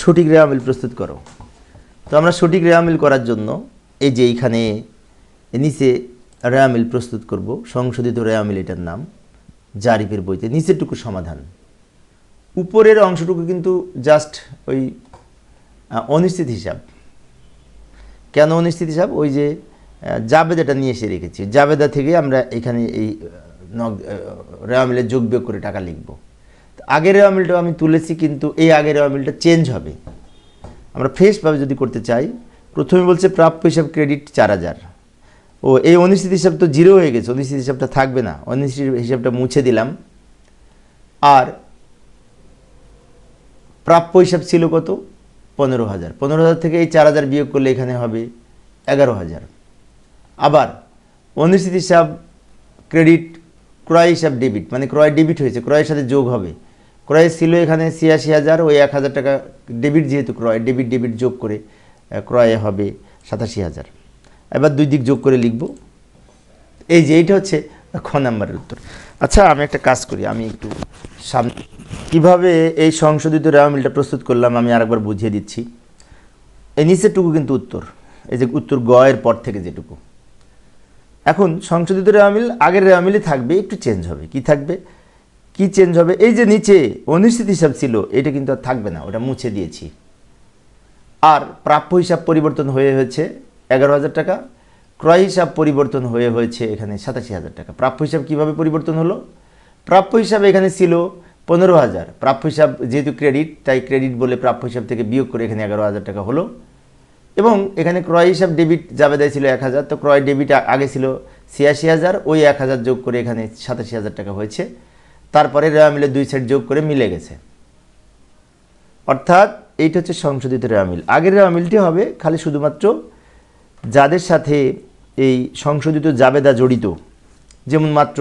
সঠিক রেওয়া মিল প্রস্তুত করো। তো আমরা সঠিক রেওয়া মিল করার জন্য এই যে এইখানে নিচে রেওয়া মিল প্রস্তুত করব, সংশোধিত রেওয়া মিল এটার নাম, জারিফের বইতে নিচেরটুকু সমাধান। উপরের অংশটুকু কিন্তু জাস্ট ওই অনিশ্চিত হিসাব। কেন অনিশ্চিত হিসাব? ওই যে জাবেদাটা নিয়ে এসে রেখেছি, জাবেদা থেকে আমরা এখানে এই রেওয়া মিলের যোগ বিয়োগ করে টাকা লিখব। আগের রেওয়া মিলটাও আমি তুলেছি, কিন্তু এই আগের রেওয়া মিলটা চেঞ্জ হবে। আমরা ফ্রেশভাবে যদি করতে চাই, প্রথমে বলছে প্রাপ্য হিসাব ক্রেডিট 4000, ও এই অনিশ্চিত হিসাব তো জিরো হয়ে গেছে, অনিশ্চিত হিসাবটা থাকবে না, অনিশ্চিত হিসাবটা মুছে দিলাম। আর প্রাপ্য হিসাব ছিল কত? 15000, 15000 থেকে এই 4000 বিয়োগ করলে এখানে হবে 11000। আবার অনিশ্চিত হিসাব ক্রেডিট, ক্রয় হিসাব ডেবিট, মানে ক্রয় ডেবিট হয়েছে, ক্রয়ের সাথে যোগ হবে। ক্রয় ছিল এখানে 86000, ওই 1000 টাকা ডেবিট, যেহেতু ক্রয় ডেবিট ডেবিট যোগ করে ক্রয়ে হবে 87000। এবার দুই দিক যোগ করে লিখব। এই যে এইটা হচ্ছে খ নাম্বারের উত্তর। আচ্ছা, আমি একটা কাজ করি, আমি একটু সামনে কীভাবে এই সংশোধিত রেওয়া মিলটা প্রস্তুত করলাম আমি আরেকবার বুঝিয়ে দিচ্ছি। এই নিচেরটুকু কিন্তু উত্তর, এই যে উত্তর গ এর পর থেকে যেটুকু। এখন সংশোধিত রেওয়া মিল আগের রেওয়া মিলই থাকবে, একটু চেঞ্জ হবে। কি থাকবে? কি চেঞ্জ হবে? এই যে নিচে অনিশ্চিত হিসাব ছিল, এটা কিন্তু আর থাকবে না, ওটা মুছে দিয়েছি। আর প্রাপ্য হিসাব পরিবর্তন হয়েছে 11000 টাকা, ক্রয় হিসাব পরিবর্তন হয়েছে এখানে 87000 টাকা। প্রাপ্য হিসাব কীভাবে পরিবর্তন হলো? প্রাপ্য হিসাব এখানে ছিল 15000, প্রাপ্য হিসাব যেহেতু ক্রেডিট, তাই ক্রেডিট বলে প্রাপ্য হিসাব থেকে বিয়োগ করে এখানে 11000 টাকা হলো। এবং এখানে ক্রয় হিসাব ডেবিট জাবেদায় ছিল 1000, তো ক্রয় ডেবিট আগে ছিল 86000, ওই 1000 যোগ করে এখানে 87000 টাকা হয়েছে। তারপরে রেওয়া মিলে দুই সাইড যোগ করে মিলে গেছে। অর্থাৎ এইটা হচ্ছে সংশোধিত রেওয়া মিল। আগের রেওয়া মিলটি হবে খালি শুধুমাত্র যাদের সাথে এই সংশোধিত জাবেদা জড়িত, যেমন মাত্র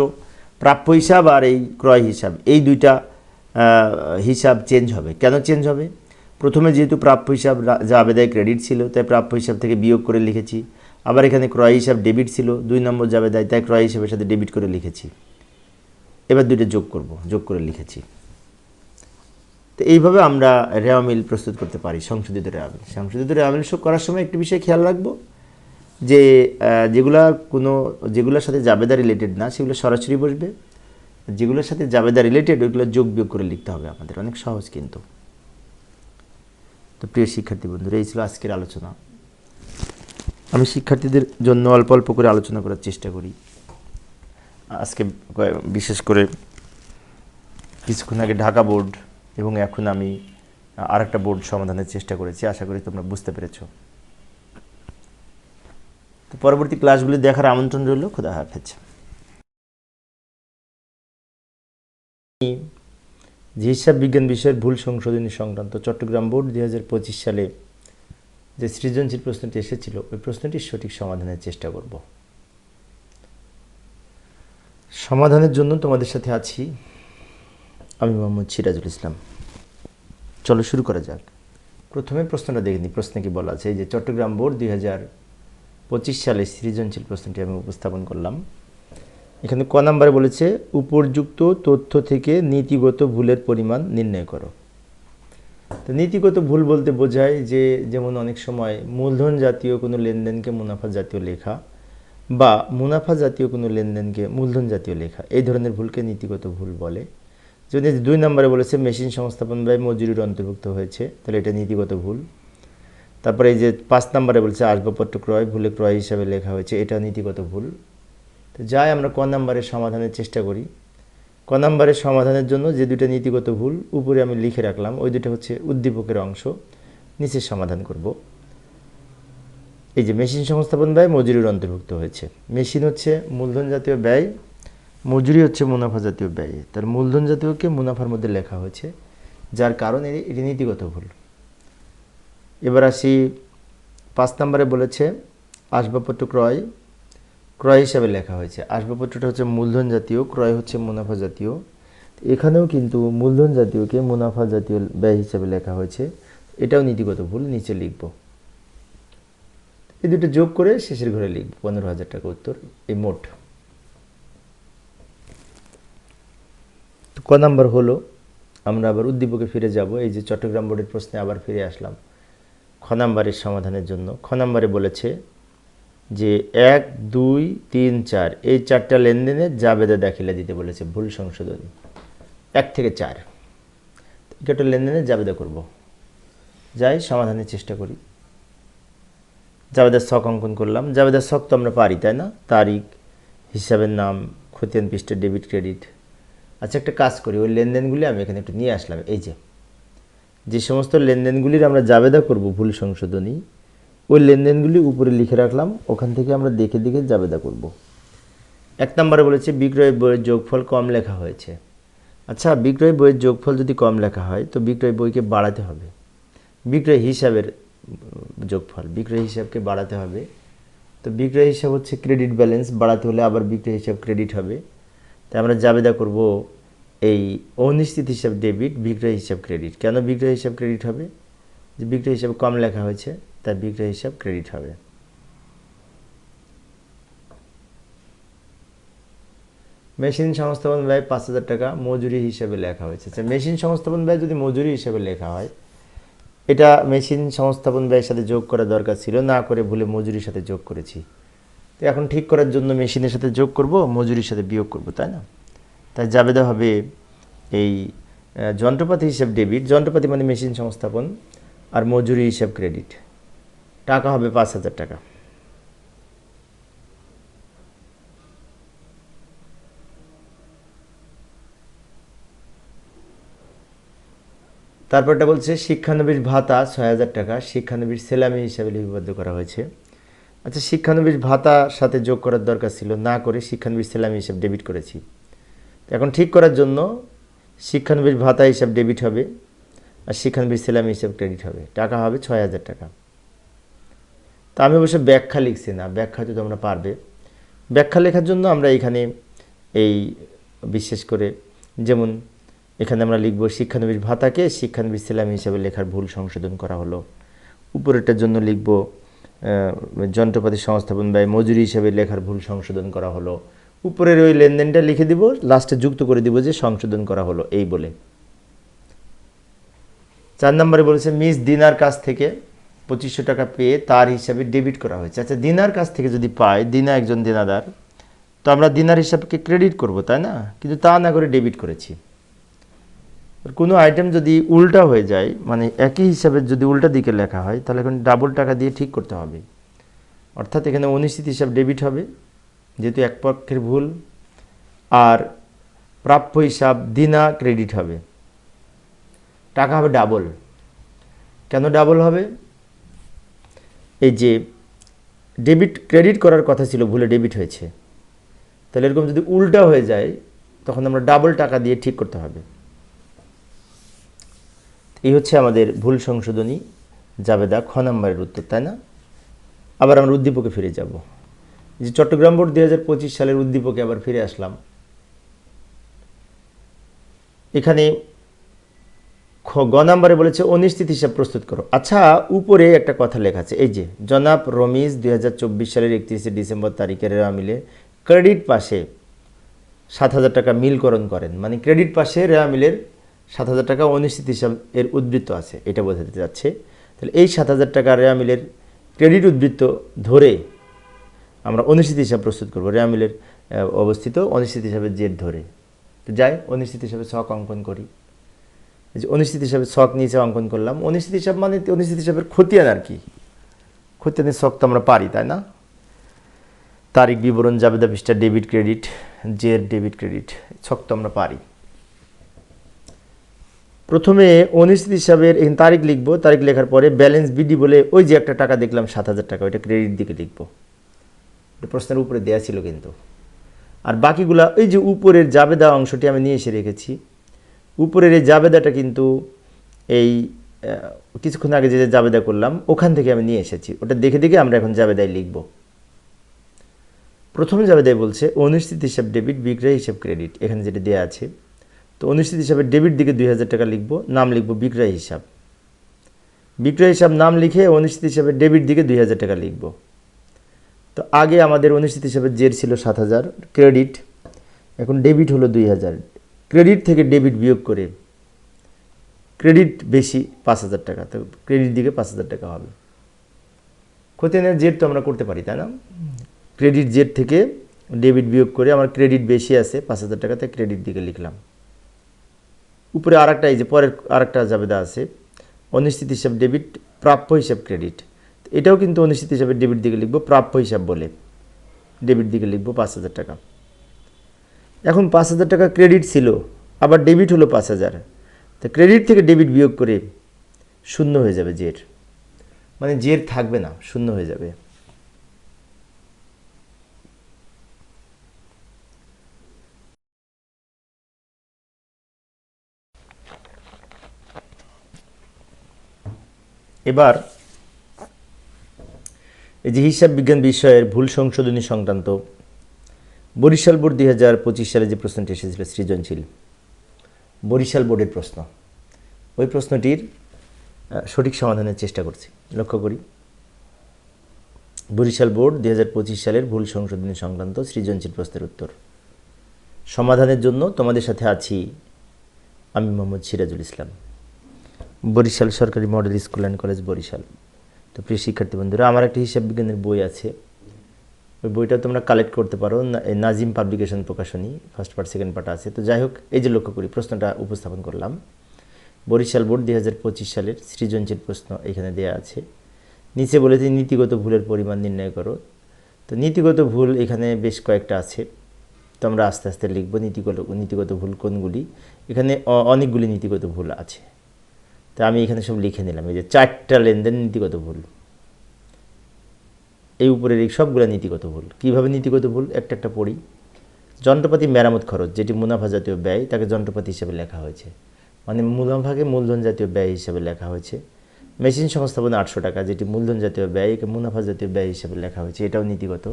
প্রাপ্য হিসাব আর এই ক্রয় হিসাব, এই দুইটা হিসাব চেঞ্জ হবে। কেন চেঞ্জ হবে? প্রথমে যেহেতু প্রাপ্য হিসাব জাবেদায় ক্রেডিট ছিল, তাই প্রাপ্য হিসাব থেকে বিয়োগ করে লিখেছি। আবার এখানে ক্রয় হিসাব ডেবিট ছিল 2 নম্বর জাবেদায়, তাই ক্রয় হিসাবের সাথে ডেবিট করে লিখেছি। এবার দুইটা যোগ করব, যোগ করে লিখেছি। তো এইভাবে আমরা রেওয়া মিল প্রস্তুত করতে পারি, সংশোধিত রেওয়া মিল। সংশোধিত রেওয়া মিল করার সময় একটি বিষয় খেয়াল রাখবো, যে যেগুলোর সাথে জাবেদা রিলেটেড না সেগুলো সরাসরি বসবে, যেগুলোর সাথে জাবেদা রিলেটেড ওইগুলো যোগ বিয়োগ করে লিখতে হবে আমাদের। অনেক সহজ কিন্তু। তো প্রিয় শিক্ষার্থী বন্ধুরা, এই ছিল আজকের আলোচনা। আমি শিক্ষার্থীদের জন্য অল্প অল্প করে আলোচনা করার চেষ্টা করি। আজকে বিশেষ করে কিছুক্ষণ আগে ঢাকা বোর্ড এবং এখন আমি আরেকটা বোর্ড সমাধানের চেষ্টা করেছি। আশা করি তোমরা বুঝতে পেরেছো। তো পরবর্তী ক্লাসগুলি দেখার আমন্ত্রণ রইল। খোদা হাফেজ। যে হিসাব বিজ্ঞান বিষয়ের ভুল সংশোধনী সংক্রান্ত চট্টগ্রাম বোর্ড 2025 সালে যে সৃজনশীল প্রশ্নটি এসেছিল, ওই প্রশ্নটির সঠিক সমাধানের চেষ্টা করব। সমাধানের জন্য তোমাদের সাথে আছি আমি মোহাম্মদ সিরাজুল ইসলাম। চলো শুরু করা যাক। প্রথমে প্রশ্নটা দেখে নিই। প্রশ্নে কি বলা আছে? এই যে চট্টগ্রাম বোর্ড 2025 সালে সৃজনশীল প্রশ্নটি আমি উপস্থাপন করলাম। এখানে ক নম্বরে বলেছে উপর্যুক্ত তথ্য থেকে নীতিগত ভুলের পরিমাণ নির্ণয় করো। তো নীতিগত ভুল বলতে বোঝায় যে যেমন অনেক সময় মূলধন জাতীয় কোনো লেনদেনকে মুনাফা জাতীয় লেখা বা মুনাফা জাতীয় কোনো লেনদেনকে মূলধন জাতীয় লেখা, এই ধরনের ভুলকে নীতিগত ভুল বলে। যদি 2 নম্বরে বলেছে মেশিন সংস্থাপন ব্যয় মজুরির অন্তর্ভুক্ত হয়েছে, তাহলে এটা নীতিগত ভুল। তারপরে এই যে 5 নম্বরে বলেছে আসবাবপত্র ক্রয় ভুলে ক্রয় হিসাবে লেখা হয়েছে, এটা নীতিগত ভুল। তো যাই আমরা ক নম্বরের সমাধানের চেষ্টা করি। ক নম্বরের সমাধানের জন্য যে দুটো নীতিগত ভুল উপরে আমি লিখে রাখলাম, ওই দুটো হচ্ছে উদ্দীপকের অংশ, নিচে সমাধান করব। এই যে মেশিন সংস্থাপন ব্যয় মজুরির অন্তর্ভুক্ত হয়েছে, মেশিন হচ্ছে মূলধন জাতীয় ব্যয়, মজুরি হচ্ছে মুনাফা জাতীয় ব্যয়, তার মূলধন জাতীয়কে মুনাফার মধ্যে লেখা হয়েছে, যার কারণে এটি নীতিগত ভুল। এবার আসি 5 নম্বরে বলেছে আসবাবপত্র ক্রয় ক্রয় হিসাবে লেখা হয়েছে, আসবাবপত্রটা হচ্ছে মূলধন জাতীয়, ক্রয় হচ্ছে মুনাফা জাতীয়। এখানেও কিন্তু মূলধন জাতীয়কে মুনাফা জাতীয় ব্যয় হিসাবে লেখা হয়েছে, এটাও নীতিগত ভুল, নিচে লিখব। এই দুটো যোগ করে শেষের ঘরে লিখব 15,000 টাকা উত্তর এই মোট। ক নাম্বার হলো, আমরা আবার উদ্দীপকে ফিরে যাব। এই যে চট্টগ্রাম বোর্ডের প্রশ্নে আবার ফিরে আসলাম খ নাম্বারের সমাধানের জন্য। খ নাম্বারে বলেছে যে 1, 2, 3, 4 এই 4টা লেনদেনের জাবেদা দাখিলা দিতে বলেছে, ভুল সংশোধনী 1 থেকে 4 একটা লেনদেনের জাবেদা করব। যাই সমাধানের চেষ্টা করি। জাবেদার ছক অঙ্কন করলাম, জাবেদার ছক তো আমরা পারি তাই না, তারিখ, হিসাবের নাম, খতিয়ান পৃষ্ঠা, ডেবিট ক্রেডিট। আচ্ছা একটা কাজ করি, ওই লেনদেনগুলি আমি এখানে একটু নিয়ে আসলাম। এই যে সমস্ত লেনদেনগুলির আমরা জাবেদা করব ভুল সংশোধনী, ওই লেনদেনগুলি উপরে লিখে রাখলাম, ওখান থেকে আমরা দেখে দেখে জাবেদা করব। 1 নম্বরে বলেছে বিক্রয় বইয়ের যোগফল কম লেখা হয়েছে। আচ্ছা বিক্রয় বইয়ের যোগফল যদি কম লেখা হয় তো বিক্রয় বইকে বাড়াতে হবে, বিক্রয় হিসাবের যোগফল, বিক্রয় হিসাবকে বাড়াতে হবে। তো বিক্রয় হিসাব হচ্ছে ক্রেডিট ব্যালেন্স, বাড়াতে হলে আবার বিক্রয় হিসাব ক্রেডিট হবে। তাই আমরা জাবেদা করব এই অনিশ্চিত হিসাব ডেবিট, বিক্রয় হিসাব ক্রেডিট। কেন বিক্রয় হিসাব ক্রেডিট হবে? যে বিক্রয় হিসাব কম লেখা হয়েছে, তাই বিক্রয় হিসাব ক্রেডিট হবে। মেশিন সংস্থাপন ব্যয় 5,000 টাকা মজুরি হিসাবে লেখা হয়েছে। আচ্ছা মেশিন সংস্থাপন ব্যয় যদি মজুরি হিসাবে লেখা হয়, এটা মেশিন সংস্থাপন ব্যয়ের সাথে যোগ করা দরকার ছিল, না করে ভুলে মজুরির সাথে যোগ করেছি। তো এখন ঠিক করার জন্য মেশিনের সাথে যোগ করব, মজুরির সাথে বিয়োগ করব, তাই না? তাই জাবেদা হবে এই যন্ত্রপাতি হিসাব ডেবিট, যন্ত্রপাতি মানে মেশিন সংস্থাপন, আর মজুরি হিসাব ক্রেডিট। টাকা হবে 5,000 টাকা। তারপরটা বলছে শিক্ষানবিশ ভাতা 6,000 টাকা শিক্ষানবিশ সেলামি হিসাবে লিপিবদ্ধ করা হয়েছে। আচ্ছা শিক্ষানবিশ ভাতার সাথে যোগ করার দরকার ছিল, না করে শিক্ষানবিশ সেলামি হিসাব ডেবিট করেছি। এখন ঠিক করার জন্য শিক্ষানবিশ ভাতা হিসাব ডেবিট হবে আর শিক্ষানবিশ সেলামি হিসাব ক্রেডিট হবে, টাকা হবে 6,000 টাকা। তা আমি অবশ্য ব্যাখ্যা লিখছি না, ব্যাখ্যা তো তোমরা পারবে। ব্যাখ্যা লেখার জন্য আমরা এখানে এই বিশেষ করে যেমন এখানে আমরা লিখব শিক্ষানবিশ ভাতাকে শিক্ষানবিশ সেলামি হিসাবে লেখার ভুল সংশোধন করা হলো। উপরেরটার জন্য লিখব যন্ত্রপাতি সংস্থাপন ব্যয় মজুরি হিসাবে লেখার ভুল সংশোধন করা হলো। উপরের ওই লেনদেনটা লিখে দিব, লাস্টে যুক্ত করে দিব যে সংশোধন করা হলো এই বলে। 4 নম্বরে বলেছে মিস দিনার কাছ থেকে 2500 টাকা পেয়ে তার হিসাবে ডেবিট করা হয়েছে। আচ্ছা দিনার কাছ থেকে যদি পাই, দিনা একজন দেনাদার, তো আমরা দিনার হিসাবকে ক্রেডিট করব, তাই না? কিন্তু তা না করে ডেবিট করেছি। কোনো আইটেম যদি উল্টা হয়ে যায়, মানে একই হিসাবে যদি উল্টা দিকে লেখা হয়, তাহলে এখন ডাবল টাকা দিয়ে ঠিক করতে হবে। অর্থাৎ এখানে অনিশ্চিত হিসাব ডেবিট হবে যেহেতু এক পক্ষের ভুল, আর প্রাপ্য হিসাব দিনা ক্রেডিট হবে, টাকা হবে ডাবল। কেন ডাবল হবে? এই যে ডেবিট ক্রেডিট করার কথা ছিল, ভুলে ডেবিট হয়েছে, তাহলে এরকম যদি উল্টা হয়ে যায় তখন আমরা ডাবল টাকা দিয়ে ঠিক করতে হবে। এই হচ্ছে আমাদের ভুল সংশোধনী জাবেদা খ নম্বরের উত্তর, তাই না? আবার আমরা উদ্দীপকে ফিরে যাব। যে চট্টগ্রাম বোর্ড 2025 সালের উদ্দীপকে আবার ফিরে আসলাম। এখানে গ নম্বরে বলেছে অনিশ্চিত হিসাব প্রস্তুত করো। আচ্ছা উপরে একটা কথা লেখা আছে, এই যে জনাব রমিজ 2024 সালের 31 ডিসেম্বর তারিখের রেওয়া মিলে ক্রেডিট পাশে 7,000 টাকা মিলকরণ করেন, মানে ক্রেডিট পাশে রেওয়া মিলের 7,000 টাকা অনিশ্চিত হিসাব এর উদ্বৃত্ত আছে, এটা বোঝাতে যাচ্ছে। তাহলে এই 7,000 টাকা রেওয়া মিলের ক্রেডিট উদ্বৃত্ত ধরে আমরা অনিশ্চিত হিসাব প্রস্তুত করব। রেওয়া মিলের অবস্থিত অনিশ্চিত হিসাবের জের ধরে। তো যাই অনিশ্চিত হিসাবে ছক অঙ্কন করি। এই যে অনিশ্চিত হিসাবে ছক নিচে অঙ্কন করলাম। অনিশ্চিত হিসাব মানে অনিশ্চিত হিসাবের খতিয়ান আর কি। খতিয়ানের ছক তো আমরা পারি, তাই না? তারিখ বিবরণ জাবেদা পৃষ্ঠা ডেবিট ক্রেডিট, জের ডেবিট ক্রেডিট, ছক তো আমরা পারি। প্রথমে অনিশ্চিত হিসাবের এখানে তারিখ লিখব। তারিখ লেখার পরে ব্যালেন্স বিডি বলে ওই যে একটা টাকা দেখলাম 7,000 টাকা, ওইটা ক্রেডিট দিকে লিখব। এটা প্রশ্নের উপরে দেয়া ছিল কিন্তু। আর বাকিগুলা এই যে উপরের জাবেদা অংশটি আমি নিয়ে এসে রেখেছি। উপরের এই জাবেদাটা কিন্তু এই কিছুক্ষণ আগে যে জাবেদা করলাম ওখান থেকে আমি নিয়ে এসেছি। ওটা দেখে দেখে আমরা এখন জাবেদায় লিখব। প্রথম জাবেদায় বলছে অনিশ্চিত হিসাব ডেবিট, বিক্রয় হিসাব ক্রেডিট, এখানে যেটা দেওয়া আছে। তো অনিশ্চিত হিসাবে ডেবিট দিকে 2,000 টাকা লিখব, নাম লিখব বিক্রয় হিসাব। বিক্রয় হিসাব নাম লিখে অনিশ্চিত হিসাবে ডেবিট দিকে 2,000 টাকা লিখব। তো আগে আমাদের অনিশ্চিত হিসাবের জের ছিল 7,000 ক্রেডিট, এখন ডেবিট হলো 2,000। ক্রেডিট থেকে ডেবিট বিয়োগ করে ক্রেডিট বেশি 5,000 টাকা, তো ক্রেডিট দিকে 5,000 টাকা হবে। খতিয়ানের জের তো আমরা করতে পারি, তাই না? ক্রেডিট জের থেকে ডেবিট বিয়োগ করে আমার ক্রেডিট বেশি আছে 5,000 টাকাতে, ক্রেডিট দিকে লিখলাম। উপরে আরেকটা এই যে পরের আরেকটা জাবেদা আছে অনিশ্চিত হিসাব ডেবিট, প্রাপ্য হিসাব ক্রেডিট। এটাও কিন্তু অনিশ্চিত হিসাবে ডেবিট দিকে লিখব, প্রাপ্য হিসাব বলে ডেবিট দিকে লিখব 5,000 টাকা। এখন 5,000 টাকা ক্রেডিট ছিল, আবার ডেবিট হলো 5,000। তো ক্রেডিট থেকে ডেবিট বিয়োগ করে শূন্য হয়ে যাবে জের, মানে জের থাকবে না, শূন্য হয়ে যাবে। এবার এই যে হিসাব বিজ্ঞান বিষয়ের ভুল সংশোধনী সংক্রান্ত বরিশাল বোর্ড 2025 সালে যে প্রশ্নটি এসেছিল সৃজনশীল, বরিশাল বোর্ডের প্রশ্ন, ওই প্রশ্নটির সঠিক সমাধানের চেষ্টা করছি। লক্ষ্য করি, বরিশাল বোর্ড 2025 সালের ভুল সংশোধনী সংক্রান্ত সৃজনশীল প্রশ্নের উত্তর সমাধানের জন্য তোমাদের সাথে আছি আমি মোহাম্মদ সিরাজুল ইসলাম, বরিশাল সরকারি model school and college Barishal. তো প্রিয় শিক্ষার্থী বন্ধুরা, আমার একটা হিসাব বিজ্ঞানের বই আছে, ওই বইটা তোমরা কালেক্ট করতে পারো, নাজিম পাবলিকেশন প্রকাশনী, ফার্স্ট পার্ট সেকেন্ড পার্ট আছে। তো যাই হোক, এই যে লক্ষ্য করি প্রশ্নটা উপস্থাপন করলাম, বরিশাল বোর্ড 2025 সালের সৃজনশীল প্রশ্ন এখানে দেওয়া আছে। নিচে বলেছে নীতিগত ভুলের পরিমাণ নির্ণয় করো। তো নীতিগত ভুল এখানে বেশ কয়েকটা আছে, তো আমরা আস্তে আস্তে লিখব নীতিগত ভুল কোনগুলি। এখানে অনেকগুলি নীতিগত ভুল আছে, তো আমি এখানে সব লিখে নিলাম। এই যে 4টা লেনদেন নীতিগত ভুল, এই উপরের এই সবগুলো নীতিগত ভুল। কীভাবে নীতিগত ভুল একটা একটা পড়ি। যন্ত্রপাতি মেরামত খরচ, যেটি মুনাফা জাতীয় ব্যয়, তাকে যন্ত্রপাতি হিসেবে লেখা হয়েছে, মানে মুনাফাকে মূলধন জাতীয় ব্যয় হিসেবে লেখা হয়েছে। মেশিন সংস্থাপনে 800 টাকা, যেটি মূলধন জাতীয় ব্যয়, একে মুনাফা জাতীয় ব্যয় হিসেবে লেখা হয়েছে, এটাও নীতিগত।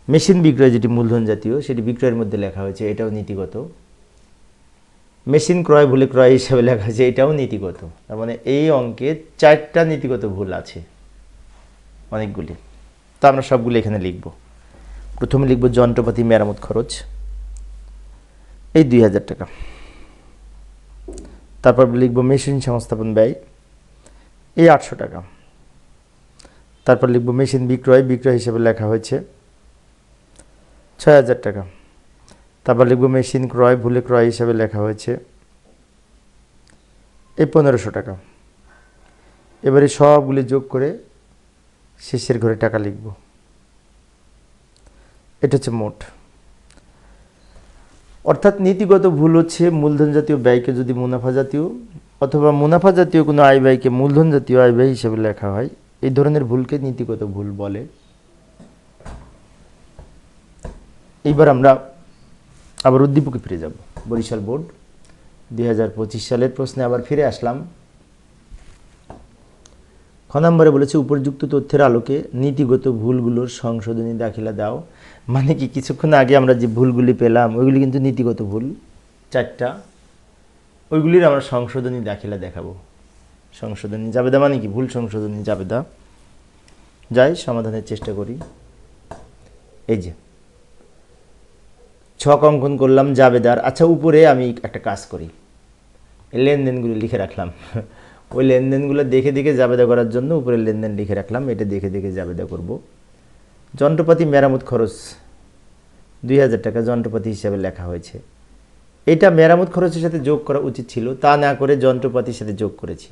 মেশিন বিক্রয়, যেটি মূলধন জাতীয়, সেটি বিক্রয়ের মধ্যে লেখা হয়েছে, এটাও নীতিগত। মেশিন ক্রয় ভুলে ক্রয় হিসেবে লেখা হয়েছে, এটাও নীতিগত। তার মানে এই অঙ্কে 4টা নীতিগত ভুল আছে, অনেকগুলি। তো আমরা সবগুলো এখানে লিখব। প্রথমে লিখব যন্ত্রপাতি মেরামত খরচ, এই 2,000 টাকা। তারপর লিখব মেশিন সংস্থাপন ব্যয়, এই 800 টাকা। তারপর লিখব মেশিন বিক্রয় হিসেবে লেখা হয়েছে 6,000 টাকা। তারপর লিখব মেশিন ক্রয় ভুলে ক্রয় হিসেবে লেখা হয়েছে এই 1,500 টাকা। এবারে সবগুলি যোগ করে শেষের ঘরে টাকা লিখব। এটা হচ্ছে মোট। অর্থাৎ নীতিগত ভুল হচ্ছে মূলধন জাতীয় ব্যয়কে যদি মুনাফা জাতীয় অথবা মুনাফা জাতীয় কোনো আয় ব্যয়কে মূলধন জাতীয় আয় ব্যয় হিসেবে লেখা হয়, এই ধরনের ভুলকে নীতিগত ভুল বলে। এইবার আমরা আবার উদ্দীপকে ফিরে যাব। বরিশাল বোর্ড 2025 সালের প্রশ্নে আবার ফিরে আসলাম। খ নম্বরে বলেছে উপযুক্ত তথ্যের আলোকে নীতিগত ভুলগুলোর সংশোধনী দাখিলা দাও। মানে কি, কিছুক্ষণ আগে আমরা যে ভুলগুলি পেলাম ওইগুলি কিন্তু নীতিগত ভুল 4টা, ওইগুলির আমরা সংশোধনী দাখিলা দেখাবো। সংশোধনী জাবেদা মানে কি, ভুল সংশোধনী জাবেদা। যাই সমাধানের চেষ্টা করি। এই যে ছক অঙ্কন করলাম জাবেদার। আচ্ছা, উপরে আমি একটা কাজ করি, এই লেনদেনগুলো লিখে রাখলাম। ওই লেনদেনগুলো দেখে দেখে জাবেদা করার জন্য উপরে লেনদেন লিখে রাখলাম, এটা দেখে দেখে জাবেদা করব। যন্ত্রপাতি মেরামত খরচ 2000 টাকা যন্ত্রপাতি হিসাবে লেখা হয়েছে। এটা মেরামত খরচের সাথে যোগ করা উচিত ছিল, তা না করে যন্ত্রপাতির সাথে যোগ করেছি।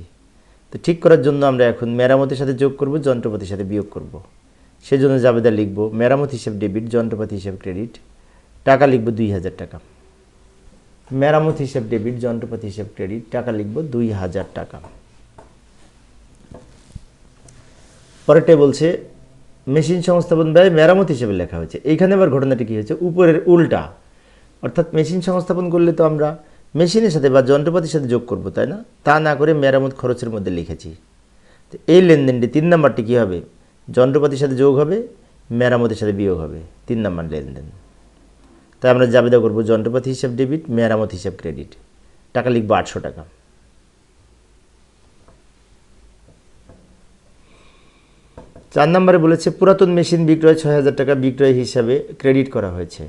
তো ঠিক করার জন্য আমরা এখন মেরামতের সাথে যোগ করব, যন্ত্রপাতির সাথে বিয়োগ করব। সেজন্য জাবেদা লিখব মেরামত হিসাব ডেবিট, যন্ত্রপাতি হিসাব ক্রেডিট। টাকা লিখব 2000 টাকা। মেরামত হিসাব ডেবিট, যন্ত্রপাতি হিসাব ক্রেডিট, টাকা লিখব 2000 টাকা। পরেরটাই বলছে মেশিন সংস্থাপন ব্যয় মেরামত হিসেবে লেখা হয়েছে। এইখানে আবার ঘটনাটি কী হয়েছে, উপরের উল্টা। অর্থাৎ মেশিন সংস্থাপন করলে তো আমরা মেশিনের সাথে বা যন্ত্রপাতির সাথে যোগ করব, তাই না? তা না করে মেরামত খরচের মধ্যে লিখেছি। তো এই লেনদেনটি 3 নাম্বারটি কী হবে, যন্ত্রপাতির সাথে যোগ হবে, মেরামতের সাথে বিয়োগ হবে, 3 নাম্বার লেনদেন। তাই আমরা জাবেদা করব যন্ত্রপাতি হিসাব ডেবিট, মেরামত হিসাব ক্রেডিট। টাকা লিখব 800 টাকা। 4 নম্বরে বলেছে পুরাতন মেশিন বিক্রয় 6000 টাকা বিক্রয় হিসাবে ক্রেডিট করা হয়েছে।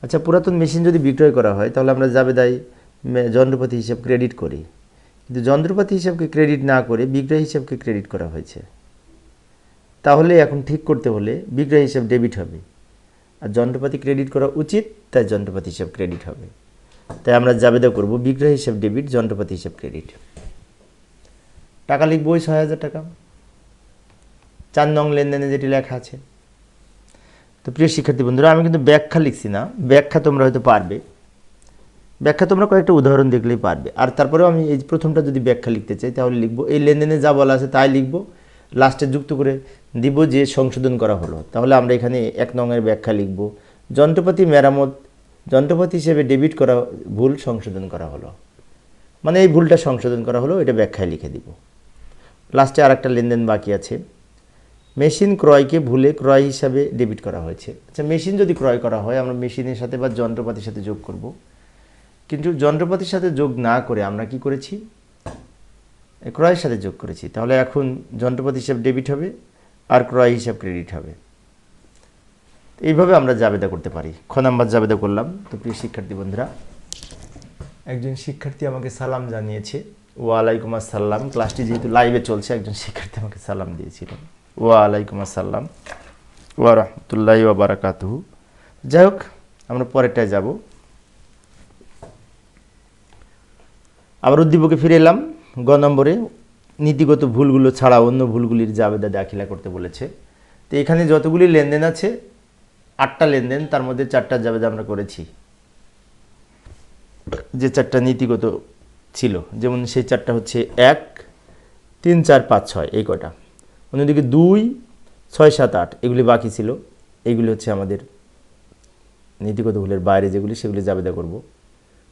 আচ্ছা, পুরাতন মেশিন যদি বিক্রয় করা হয় তাহলে আমরা জাবেদায় যন্ত্রপাতি হিসাব ক্রেডিট করি, কিন্তু যন্ত্রপাতি হিসাবকে ক্রেডিট না করে বিক্রয় হিসাবকে ক্রেডিট করা হয়েছে। তাহলে এখন ঠিক করতে হলে বিক্রয় হিসাব ডেবিট হবে, আর যন্ত্রপাতি ক্রেডিট করা উচিত, তাই যন্ত্রপাতি হিসাব ক্রেডিট হবে। তাই আমরা জাবেদা করব বিক্রয় হিসাব ডেবিট, যন্ত্রপাতি হিসাব ক্রেডিট। টাকা লিখব ওই 6000 টাকা। 4 নং লেনদেনে যেটি লেখা আছে। তো প্রিয় শিক্ষার্থী বন্ধুরা, আমি কিন্তু ব্যাখ্যা লিখছি না, ব্যাখ্যা তোমরা হয়তো পারবে, ব্যাখ্যা তোমরা কয়েকটা উদাহরণ দেখলেই পারবে। আর তারপরেও আমি এই প্রথমটা যদি ব্যাখ্যা লিখতে চাই তাহলে লিখব এই লেনদেনে যা বলা আছে তাই লিখব, লাস্টে যুক্ত করে দিব যে সংশোধন করা হলো। তাহলে আমরা এখানে 1 নংয়ের ব্যাখ্যা লিখব যন্ত্রপাতি মেরামত, যন্ত্রপাতি হিসেবে ডেবিট করা ভুল সংশোধন করা হলো, মানে এই ভুলটা সংশোধন করা হলো, এটা ব্যাখ্যায় লিখে দিব। লাস্টে আর একটা লেনদেন বাকি আছে, মেশিন ক্রয়কে ভুলে ক্রয় হিসাবে ডেবিট করা হয়েছে। আচ্ছা, মেশিন যদি ক্রয় করা হয় আমরা মেশিনের সাথে বা যন্ত্রপাতির সাথে যোগ করব, কিন্তু যন্ত্রপাতির সাথে যোগ না করে আমরা কি করেছি, ক্রয়ের সাথে যোগ করেছি। তাহলে এখন যন্ত্রপাতি হিসাব ডেবিট হবে আর ক্রয় হিসাব ক্রেডিট হবে। এইভাবে আমরা জাবেদা করতে পারি। খ নাম্বার জাবেদা করলাম। তো প্রিয় শিক্ষার্থী বন্ধুরা, একজন শিক্ষার্থী আমাকে সালাম জানিয়েছে, ওয়ালাইকুম আসসালাম। ক্লাসটি যেহেতু লাইভে চলছে, একজন শিক্ষার্থী আমাকে সালাম দিয়েছিল, ওয়ালাইকুম আসসালাম ওয়া রাহমাতুল্লাহি ওয়া বারাকাতুহু। যাই হোক, আমরা পরেরটায় যাব। আবার উদ্দীপকে ফিরে এলাম। গ নম্বরে নীতিগত ভুলগুলো ছাড়া অন্য ভুলগুলির জাবেদা দাখিলা করতে বলেছে। তো এখানে যতগুলি লেনদেন আছে 8টা লেনদেন, তার মধ্যে 4টা জাবেদা আমরা করেছি, যে 4টা নীতিগত ছিল। যেমন সেই 4টা হচ্ছে 1, 3, 4, 5, 6 এই কটা। অন্যদিকে 2, 6, 7, 8 এগুলি বাকি ছিল। এইগুলি হচ্ছে আমাদের নীতিগত ভুলের বাইরে যেগুলি, সেগুলি জাবেদা করব।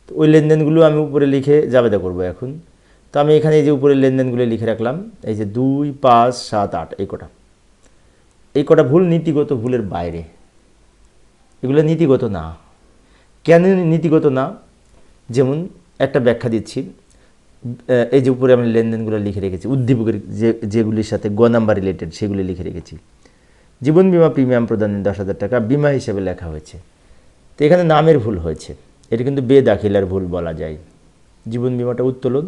তো ওই লেনদেনগুলো আমি উপরে লিখে জাবেদা করব এখন। তো আমি এখানে এই যে উপরে লেনদেনগুলো লিখে রাখলাম, এই যে 2, 5, 7, 8 এই কটা ভুল নীতিগত ভুলের বাইরে, এগুলো নীতিগত না। কেন নীতিগত না? যেমন একটা ব্যাখ্যা দিচ্ছি। এই যে উপরে আমি লেনদেনগুলো লিখে রেখেছি, উদ্দীপকের যেগুলির সাথে গ নাম্বার রিলেটেড সেগুলি লিখে রেখেছি। জীবন বিমা প্রিমিয়াম প্রদানের 10,000 টাকা বিমা হিসেবে লেখা হয়েছে। তো এখানে নামের ভুল হয়েছে, এটা কিন্তু বেদাখিলার ভুল বলা যায়। জীবন বিমাটা উত্তোলন,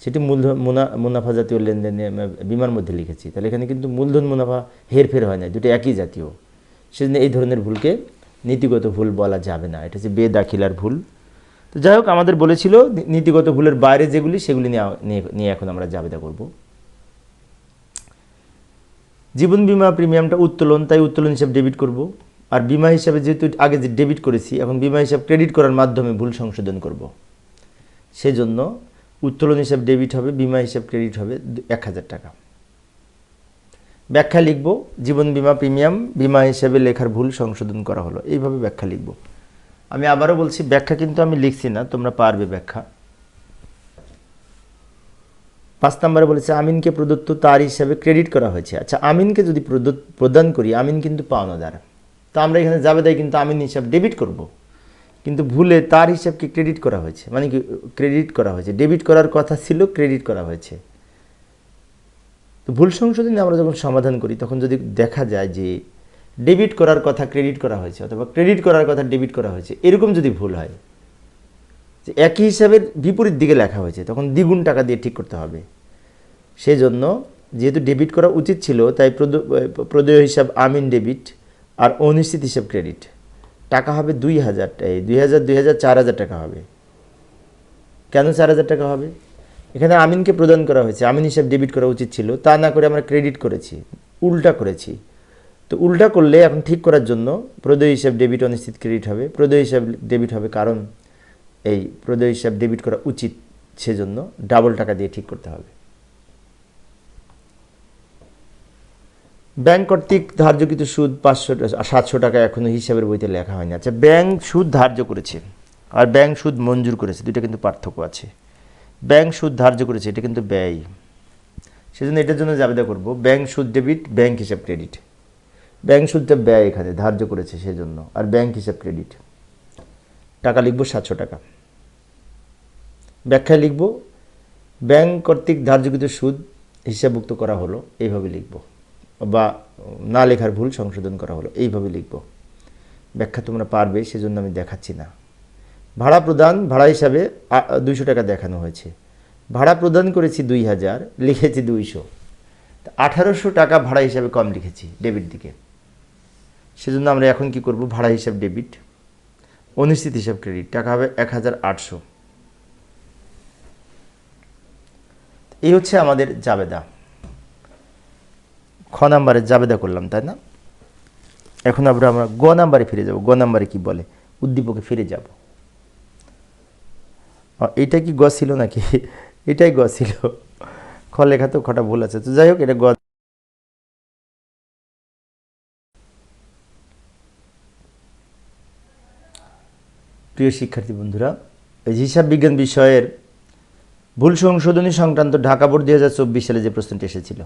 সেটি মূলধন মুনাফা জাতীয় লেনদেনে বিমার মধ্যে লিখেছি। তাহলে এখানে কিন্তু মূলধন মুনাফা হেরফের হয় না, দুটো একই জাতীয়। সেজন্য এই ধরনের ভুলকে নীতিগত ভুল বলা যাবে না, এটা হচ্ছে বেদাখিলার ভুল। তো যাই হোক, আমাদের বলেছিল নীতিগত ভুলের বাইরে যেগুলি সেগুলি নিয়ে এখন আমরা জাবেদা করব। জীবন বিমা প্রিমিয়ামটা উত্তোলন, তাই উত্তোলন হিসাব ডেবিট করব। আর বিমা হিসাবে যেহেতু আগে যে ডেবিট করেছি, এখন বিমা হিসাব ক্রেডিট করার মাধ্যমে ভুল সংশোধন করব। সেজন্য উত্তোলন হিসাব ডেবিট হবে, বিমা হিসাব ক্রেডিট হবে 1000 টাকা। ব্যাখ্যা লিখব জীবন বিমা প্রিমিয়াম বিমা হিসাবে লেখার ভুল সংশোধন করা হলো, এইভাবে ব্যাখ্যা লিখব। আমি আবারও বলছি, ব্যাখ্যা কিন্তু আমি লিখছি না, তোমরা পারবে ব্যাখ্যা। 5 নম্বরে বলেছে আমিনকে প্রদত্ত তার হিসাবে ক্রেডিট করা হয়েছে। আচ্ছা, আমিনকে যদি প্রদান করি, আমিন কিন্তু পাওনাদার। তো আমরা এখানে জাবেদায় কিন্তু আমিন হিসাব ডেবিট করব, কিন্তু ভুলে তার হিসাবকে ক্রেডিট করা হয়েছে। মানে কি ক্রেডিট করা হয়েছে, ডেবিট করার কথা ছিল, ক্রেডিট করা হয়েছে। তো ভুল সংশোধনে আমরা যখন সমাধান করি, তখন যদি দেখা যায় যে ডেবিট করার কথা ক্রেডিট করা হয়েছে, অথবা ক্রেডিট করার কথা ডেবিট করা হয়েছে, এরকম যদি ভুল হয়, যে একই হিসাবের বিপরীত দিকে লেখা হয়েছে, তখন দ্বিগুণ টাকা দিয়ে ঠিক করতে হবে। সেই জন্য যেহেতু ডেবিট করা উচিত ছিল, তাই প্রদেয় হিসাব আমিন ডেবিট আর অনিশ্চিত হিসাব ক্রেডিট। টাকা হবে 2000, 2000 4000 টাকা হবে। কেন 4000 টাকা হবে? এখানে আমিনকে প্রদান করা হয়েছে, আমিন হিসাব ডেবিট করা উচিত ছিল, তা না করে আমরা ক্রেডিট করেছি, উল্টা করেছি। তো উল্টা করলে এখন ঠিক করার জন্য প্রদেয় হিসাব ডেবিট অনিশ্চিত ক্রেডিট হবে, প্রদেয় হিসাব ডেবিট হবে, কারণ এই প্রদেয় হিসাব ডেবিট করা উচিত, সেজন্য ডাবল টাকা দিয়ে ঠিক করতে হবে। ব্যাংক কর্তৃক ধার্যকৃত সুদ 700 টাকা এখনো হিসাবের বইতে লেখা হয়নি। আচ্ছা, ব্যাংক সুদ ধার্য করেছে আর ব্যাংক সুদ মঞ্জুর করেছে, দুইটা কিন্তু পার্থক্য আছে। ব্যাংক সুদ ধার্য করেছে, এটা কিন্তু ব্যয়, সেজন্য এটার জন্য জাবেদা করব ব্যাংক সুদ ডেবিট, ব্যাংক হিসাব ক্রেডিট। ব্যাংক সুদটা ব্যয় এখানে ধার্য করেছে সেজন্য, আর ব্যাংক হিসাব ক্রেডিট। টাকা লিখব 700 টাকা। ব্যাখ্যায় লিখব ব্যাংক কর্তৃক ধার্যকৃত সুদ হিসাবভুক্ত করা হলো, এইভাবে লিখব, বা না লেখার ভুল সংশোধন করা হলো, এইভাবে লিখব। ব্যাখ্যা তোমরা পারবে, সেজন্য আমি দেখাচ্ছি না। ভাড়া প্রদান, ভাড়া হিসাবে 200 টাকা দেখানো হয়েছে। ভাড়া প্রদান করেছি 2000, লিখেছি 200, 1800 টাকা ভাড়া হিসাবে কম লিখেছি ডেবিট দিকে। সেজন্য আমরা এখন কি করব, ভাড়া হিসাব ডেবিট, অনিশ্চিত হিসাব ক্রেডিট, টাকা হবে 1800। এই হচ্ছে আমাদের জাবেদা। খ নাম্বারের জাবেদা করলাম, তাই না? এখন আমরা গ নাম্বারে ফিরে যাব। গ নাম্বারে কি বলে, উদ্দীপকে ফিরে যাব। এইটা কি গ ছিল নাকি? এটাই গ ছিল, খ লেখা তো খটা ভুল আছে, তো যাই হোক, এটা গ। প্রিয় শিক্ষার্থী বন্ধুরা, এই হিসাব বিজ্ঞান বিষয়ের ভুল সংশোধনী সংক্রান্ত ঢাকা বোর্ড 2024 সালে যে প্রশ্নটি এসেছিল,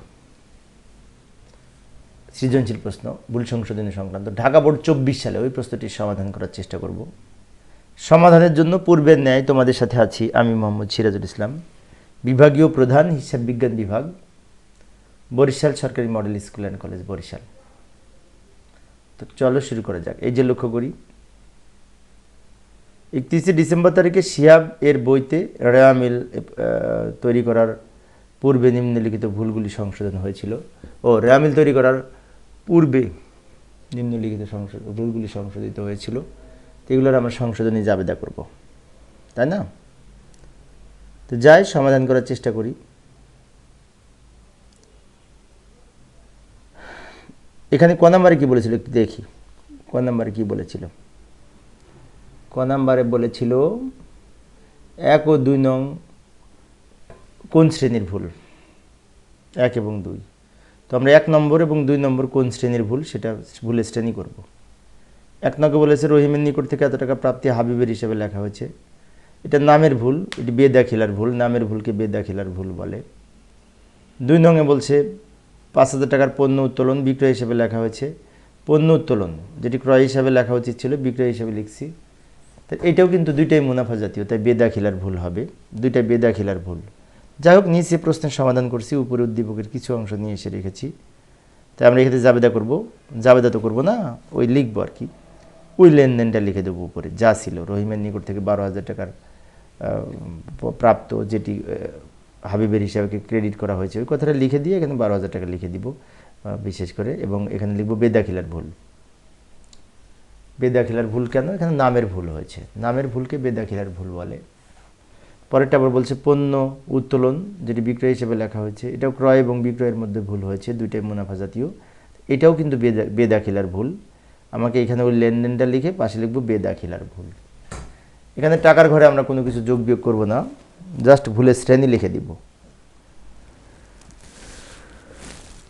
সৃজনশীল প্রশ্ন, ভুল সংশোধনী সংক্রান্ত, ঢাকা বোর্ড 24 সালে, ওই প্রশ্নটির সমাধান করার চেষ্টা করব। সমাধানের জন্য পূর্বের ন্যায় তোমাদের সাথে আছি আমি মোহাম্মদ সিরাজুল ইসলাম, বিভাগীয় প্রধান, হিসাব বিজ্ঞান বিভাগ, বরিশাল সরকারি model school and college, Barishal. তো চলো শুরু করা যাক। এই যে লক্ষ্য করি, 31 ডিসেম্বর তারিখে শিহাব এর বইতে রেওয়ামিল তৈরি করার পূর্বে নিম্নলিখিত ভুলগুলি সংশোধন হয়েছিল। ও, রেওয়ামিল তৈরি করার পূর্বে নিম্নলিখিত ভুলগুলি সংশোধিত হয়েছিল, এগুলোর আমরা সংশোধনী জাবেদা করব, তাই না? তো যাই সমাধান করার চেষ্টা করি। এখানে ক নাম্বারে কি বলেছিল একটু দেখি। ক নাম্বারে কি বলেছিল? ক নাম্বারে বলেছিল 1 ও 2 নং কোন শ্রেণীর ভুল, 1 এবং 2। তো আমরা 1 নম্বর এবং 2 নম্বর কোন শ্রেণীর ভুল, সেটা ভুলের শ্রেণী করব। 1 নঙ্গে বলেছে রহিমের নিকট থেকে এত টাকা প্রাপ্তি হাবিবের হিসেবে লেখা হয়েছে, এটা নামের ভুল, এটি বেদাখিলার ভুল, নামের ভুলকে বেদাখিলার ভুল বলে। 2 নঙ্গে বলছে 5000 টাকার পণ্য উত্তোলন বিক্রয় হিসেবে লেখা হয়েছে, পণ্য উত্তোলন যেটি ক্রয় হিসাবে লেখা উচিত ছিল, বিক্রয় হিসেবে লিখছি। তো এটাও কিন্তু দুইটাই মুনাফা জাতীয়, তাই বেদাখিলার ভুল হবে, দুইটাই বেদাখিলার ভুল। যাই হোক, নিচে প্রশ্নের সমাধান করছি, উপরে উদ্দীপকের কিছু অংশ নিয়ে এসে রেখেছি। তাই আমরা এখানে জাবেদা করব, জাবেদা তো করবো না, ওই লিখবো আর কি, ওই লেনদেনটা লিখে দেবো উপরে, যা ছিল রহিমের নিকট থেকে 12,000 টাকার প্রাপ্ত, যেটি হাবিবের হিসাবে ক্রেডিট করা হয়েছে, ওই কথাটা লিখে দিয়ে এখানে 12,000 টাকা লিখে দিব বিশেষ করে, এবং এখানে লিখবো বেদাখিলার ভুল। বেদাখিলার ভুল কেন? এখানে নামের ভুল হয়েছে, নামের ভুলকে বেদাখিলার ভুল বলে। পরেরটা আবার বলছে পণ্য উত্তোলন যেটি বিক্রয় হিসেবে লেখা হয়েছে, এটাও ক্রয় এবং বিক্রয়ের মধ্যে ভুল হয়েছে, দুইটাই মুনাফা জাতীয়, এটাও কিন্তু বেদাখিলার ভুল। আমাকে এখানে ওই লেনদেনটা লিখে পাশে লিখবো বেদাখিলার ভুল। এখানে টাকার ঘরে আমরা কোনো কিছু যোগ বিয়োগ করবো না, জাস্ট ভুলের শ্রেণী লিখে দিব।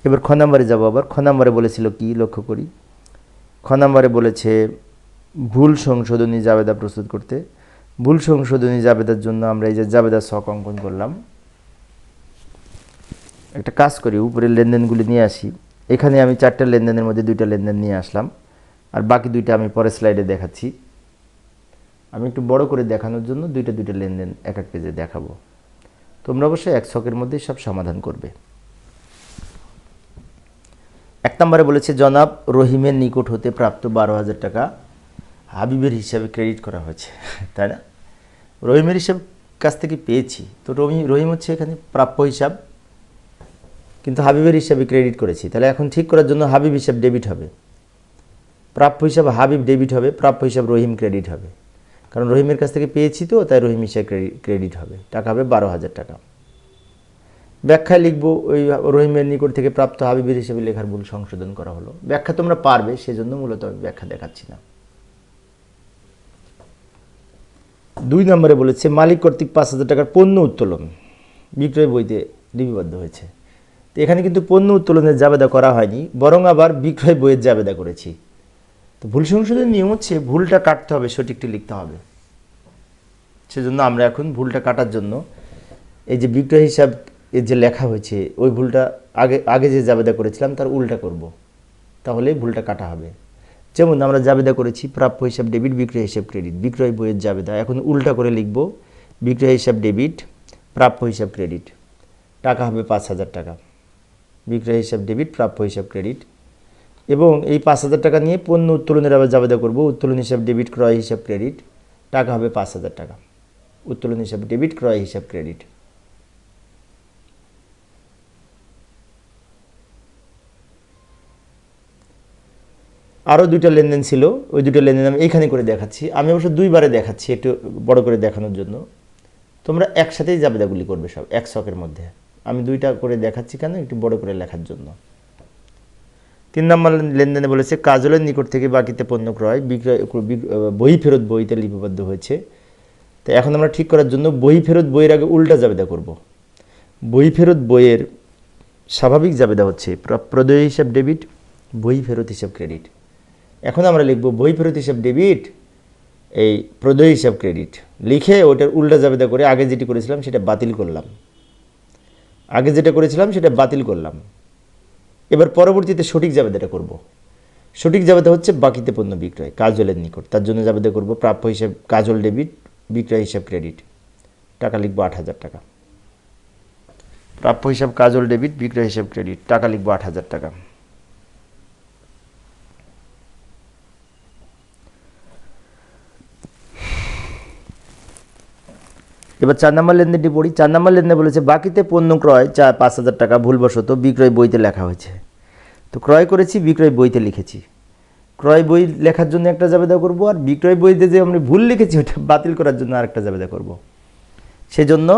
এবার খ নাম্বারে যাবো। আবার খ নাম্বারে বলেছিল কি, লক্ষ্য করি। খ নাম্বারে বলেছে ভুল সংশোধনী জাবেদা প্রস্তুত করতে। ভুল সংশোধনী জাবেদার জন্য আমরা এই যে জাবেদা ছক অঙ্কন করলাম। একটা কাজ করি, উপরের লেনদেনগুলি নিয়ে আসি। এখানে আমি 4টা লেনদেনের মধ্যে 2টা লেনদেন নিয়ে আসলাম, আর বাকি 2টা আমি পরের স্লাইডে দেখাচ্ছি। আমি একটু বড় করে দেখানোর জন্য 2টা লেনদেন এক এক পেজে দেখাবো। তোমরা অবশ্যই এক ছকের মধ্যেই সব সমাধান করবে। 1 নম্বরে বলেছে জনাব রহিমের নিকট হতে প্রাপ্ত 12,000 টাকা হাবিবের হিসাবে ক্রেডিট করা হয়েছে, তাই না? রহিমের হিসাব কাছ থেকে পেয়েছি, তো রহিম হচ্ছে এখানে প্রাপ্য হিসাব, কিন্তু হাবিবের হিসাবে ক্রেডিট করেছি। তাহলে এখন ঠিক করার জন্য হাবিব হিসাব ডেবিট হবে, প্রাপ্য হিসাব হাবিব ডেবিট হবে, প্রাপ্য হিসাব রহিম ক্রেডিট হবে। কারণ রহিমের কাছ থেকে পেয়েছি তো, তাই রহিম হিসাবে ক্রেডিট হবে, টাকা হবে 12,000 টাকা। ব্যাখ্যায় লিখবো ওই রহিমের নিকট থেকে প্রাপ্ত হাবিবের হিসেবে লেখার ভুল সংশোধন করা হলো। ব্যাখ্যা তোমরা পারবে, সেজন্য মূলত আমি ব্যাখ্যা দেখাচ্ছি না। 2 নম্বরে বলেছে মালিক কর্তৃক 5,000 টাকার পণ্য উত্তোলন বিক্রয় বইতে লিপিবদ্ধ হয়েছে। তো এখানে কিন্তু পণ্য উত্তোলনের জাবেদা করা হয়নি, বরং আবার বিক্রয় বইয়ের জাবেদা করেছি। তো ভুল সংশোধনের নিয়ম হচ্ছে ভুলটা কাটতে হবে, সঠিকটি লিখতে হবে। সেজন্য আমরা এখন ভুলটা কাটার জন্য এই যে বিক্রয় হিসাব এর যে লেখা হয়েছে ওই ভুলটা আগে যে জাবেদা করেছিলাম তার উল্টা করব, তাহলে ভুলটা কাটা হবে। যেমন আমরা জাবেদা করেছি প্রাপ্য হিসাব ডেবিট, বিক্রয় হিসাব ক্রেডিট, বিক্রয় বইয়ের জাবেদা। এখন উল্টা করে লিখব বিক্রয় হিসাব ডেবিট, প্রাপ্য হিসাব ক্রেডিট, টাকা হবে 5,000 টাকা। বিক্রয় হিসাব ডেবিট, প্রাপ্য হিসাব ক্রেডিট, এবং এই 5,000 টাকা নিয়ে পণ্য উত্তোলনের আবার জাবেদা করব। উত্তোলন হিসাব ডেবিট, ক্রয় হিসাব ক্রেডিট, টাকা হবে 5,000 টাকা। উত্তোলন হিসাব ডেবিট, ক্রয় হিসাব ক্রেডিট। আরও 2টা লেনদেন ছিল, ওই 2টা লেনদেন আমি এইখানে করে দেখাচ্ছি। আমি অবশ্য 2বারে দেখাচ্ছি একটু বড় করে দেখানোর জন্য। তোমরা একসাথেই জাবেদাগুলি করবে সব এক ছকের মধ্যে। আমি 2টা করে দেখাচ্ছি কেন, একটু বড় করে লেখার জন্য। 3 নম্বর লেনদেনে বলেছে কাজলের নিকট থেকে বাকিতে পণ্য ক্রয়, বিক্রয় বই ফেরত বইতে লিপিবদ্ধ হয়েছে। তো এখন আমরা ঠিক করার জন্য বই ফেরত বইয়ের আগে উল্টা জাবেদা করব। বই ফেরত বইয়ের স্বাভাবিক জাবেদা হচ্ছে প্রদেয় হিসাব ডেবিট, বই ফেরত হিসাব ক্রেডিট। এখন আমরা লিখব বই ফেরত হিসাব ডেবিট, এই প্রদেয় হিসাব ক্রেডিট লিখে ওটার উল্টা জাবেদা করে আগে যেটি করেছিলাম সেটা বাতিল করলাম। আগে যেটা করেছিলাম সেটা বাতিল করলাম। এবার পরবর্তীতে সঠিক জাবেদাটা করব। সঠিক জাবেদা হচ্ছে বাকিতে পণ্য বিক্রয় কাজলের নিকট, তার জন্য জাবেদা করব প্রাপ্য হিসাব কাজল ডেবিট, বিক্রয় হিসাব ক্রেডিট, টাকা লিখব 8,000 টাকা। প্রাপ্য হিসাব কাজল ডেবিট, বিক্রয় হিসাব ক্রেডিট, টাকা লিখব 8,000 টাকা। এবার 4 নম্বর লেনদেনটি পড়ি। 4 নম্বর লেনদেনে বলেছে বাকিতে পণ্য ক্রয় 5,000 টাকা ভুলবশত বিক্রয় বইতে লেখা হয়েছে। তো ক্রয় করেছি, বিক্রয় বইতে লিখেছি। ক্রয় বই লেখার জন্য একটা জাবেদা করব, আর বিক্রয় বইতে যে আমরা ভুল লিখেছি ওটা বাতিল করার জন্য আরেকটা জাবেদা করব। সেজন্য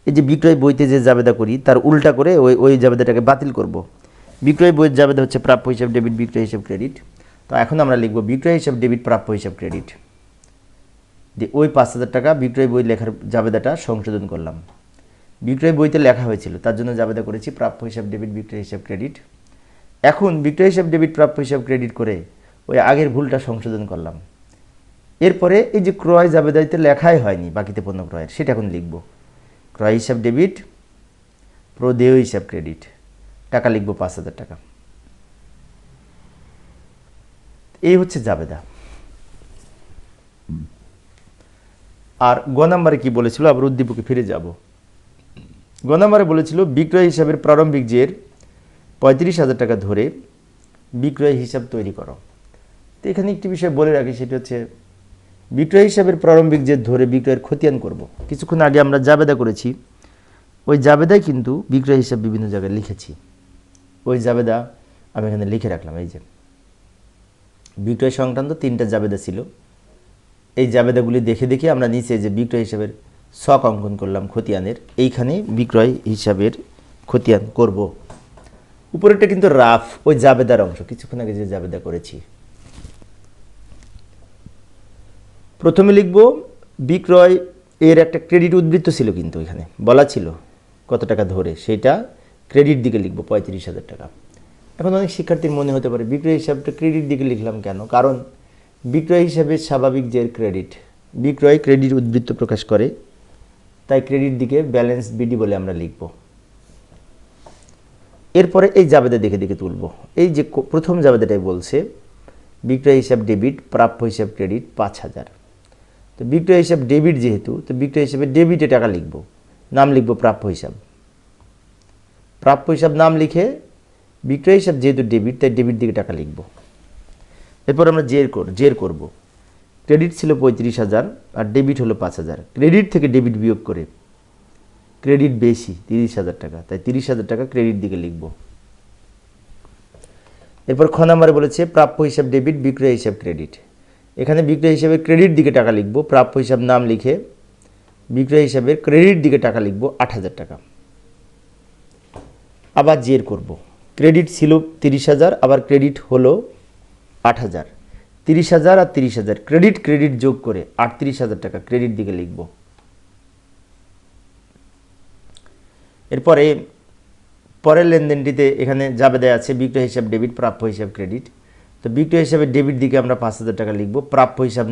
এই যে বিক্রয় বইতে যে জাবেদা করি তার উল্টা করে ওই জাবেদাটাকে বাতিল করব। বিক্রয় বইয়ের জাবেদা হচ্ছে প্রাপ্য হিসাব ডেবিট, বিক্রয় হিসাব ক্রেডিট। তো এখন আমরা লিখব বিক্রয় হিসাব ডেবিট, প্রাপ্য হিসাব ক্রেডিট দিয়ে ওই 5,000 টাকা বিক্রয় বই লেখার জাবেদাটা সংশোধন করলাম। বিক্রয় বইতে লেখা হয়েছিল তার জন্য জাবেদা করেছি প্রাপ্য হিসাব ডেবিট, বিক্রয় হিসাব ক্রেডিট। এখন বিক্রয় হিসাব ডেবিট, প্রাপ্য হিসাব ক্রেডিট করে ওই আগের ভুলটা সংশোধন করলাম। এরপরে এই যে ক্রয় জাবেদাতে লেখাই হয়নি বাকিতে পণ্য ক্রয়ের, সেটা এখন লিখব ক্রয় হিসাব ডেবিট, প্রদেয় হিসাব ক্রেডিট, টাকা লিখব 5,000 টাকা। এই হচ্ছে জাবেদা। আর গ নম্বরে কি বলেছিল, আবার উদ্দীপকে ফিরে যাব। গ নম্বরে বলেছিল বিক্রয় হিসাবের প্রারম্ভিক জের 35,000 টাকা ধরে বিক্রয় হিসাব তৈরি করো। তো এখানে একটি বিষয় বলে রাখি, সেটা হচ্ছে বিক্রয় হিসাবের প্রারম্ভিক জের ধরে বিক্রয়ের খতিয়ান করব। কিছুক্ষণ আগে আমরা জাবেদা করেছি, ওই জাবেদায় কিন্তু বিক্রয় হিসাব বিভিন্ন জায়গায় লিখেছি। ওই জাবেদা আমি এখানে লিখে রাখলাম। এই যে বিক্রয় সংক্রান্ত 3টা জাবেদা ছিল, এই জাবেদাগুলি দেখে দেখে আমরা নিচে যে বিক্রয় হিসাবের ছক অঙ্কন করলাম খতিয়ানের, এইখানে বিক্রয় হিসাবের খতিয়ান করব। উপরেরটা কিন্তু রাফ ওই জাবেদার অংশ, কিছুক্ষণ আগে যে জাবেদা করেছি। প্রথমে লিখব বিক্রয় এর একটা ক্রেডিট উদ্বৃত্ত ছিল, কিন্তু এখানে বলা ছিল কত টাকা ধরে, সেটা ক্রেডিট দিকে লিখব 35,000 টাকা। এখন অনেক শিক্ষার্থীর মনে হতে পারে বিক্রয় হিসাবটা ক্রেডিট দিকে লিখলাম কেন? কারণ বিক্রয় হিসাবে স্বাভাবিক যে ক্রেডিট, বিক্রয় ক্রেডিট উদ্বৃত্ত প্রকাশ করে, তাই ক্রেডিট দিকে ব্যালেন্স বিডি বলে আমরা লিখব। এরপরে এই জাবেদা দেখে দেখে তুলব। এই যে প্রথম জাবেদাটাই বলছে বিক্রয় হিসাব ডেবিট, প্রাপ্য হিসাব ক্রেডিট 5,000। তো বিক্রয় হিসাব ডেবিট যেহেতু, তো বিক্রয় হিসাবে ডেবিটে টাকা লিখব, নাম লিখব প্রাপ্য হিসাব। প্রাপ্য হিসাব নাম লিখে বিক্রয় হিসাব যেহেতু ডেবিট, তাই ডেবিট দিকে টাকা লিখব। এরপর আমরা জের করব। ক্রেডিট ছিল 35,000 আর ডেবিট হলো 5,000। ক্রেডিট থেকে ডেবিট বিয়োগ করে ক্রেডিট বেশি 30,000 টাকা, তাই 30,000 টাকা ক্রেডিট দিকে লিখব। এরপর খ নাম্বারে বলেছে প্রাপ্য হিসাব ডেবিট, বিক্রয় হিসাব ক্রেডিট। এখানে বিক্রয় হিসাবে ক্রেডিট দিকে টাকা লিখব, প্রাপ্য হিসাব নাম লিখে বিক্রয় হিসাবে ক্রেডিট দিকে টাকা লিখব 8,000 টাকা। আবার জের করব, ক্রেডিট ছিল 30,000 আবার ক্রেডিট হলো 8,000, 30,000 আর 30,000 ক্রেডিট যোগ করে 38,000 টাকা ক্রেডিট দিকে লিখব। এরপরে পরের লেনদেনটিতে এখানে জাবেদা আছে বিক্রয় হিসাব ডেবিট, প্রাপ্য হিসাব ক্রেডিট। তো বিক্রয় হিসাবে ডেবিট দিকে আমরা 5,000 টাকা লিখব, প্রাপ্য হিসাব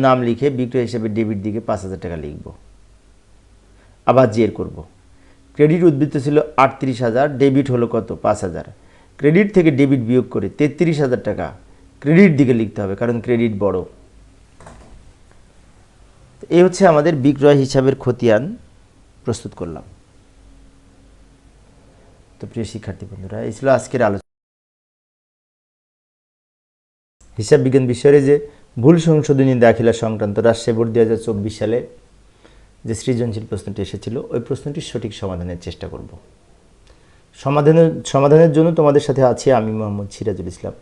নাম লিখে বিক্রয় হিসাবে ডেবিট দিকে 5,000 টাকা লিখব। আবার জের করব, ক্রেডিট উদ্বৃত্ত ছিল 38,000, ডেবিট হলো কত 5,000, ক্রেডিট থেকে ডেবিট বিয়োগ করে 33,000 টাকা ক্রেডিট দিকে লিখতে হবে, কারণ ক্রেডিট বড়। এই হচ্ছে আমাদের বিক্রয় হিসাবের খতিয়ান প্রস্তুত করলাম। তো প্রিয় শিক্ষার্থী বন্ধুরা, এই ছিল আজকের আলোচনা। হিসাব বিজ্ঞান বিষয়ের যে ভুল সংশোধনী দাখিলা সংক্রান্ত রাজশাহী বোর্ড 2024 সালে যে সৃজনশীল প্রশ্নটি এসেছিল, ওই প্রশ্নটির সঠিক সমাধানের চেষ্টা করব। সমাধানের জন্য তোমাদের সাথে আছি আমি মোহাম্মদ সিরাজুল ইসলাম,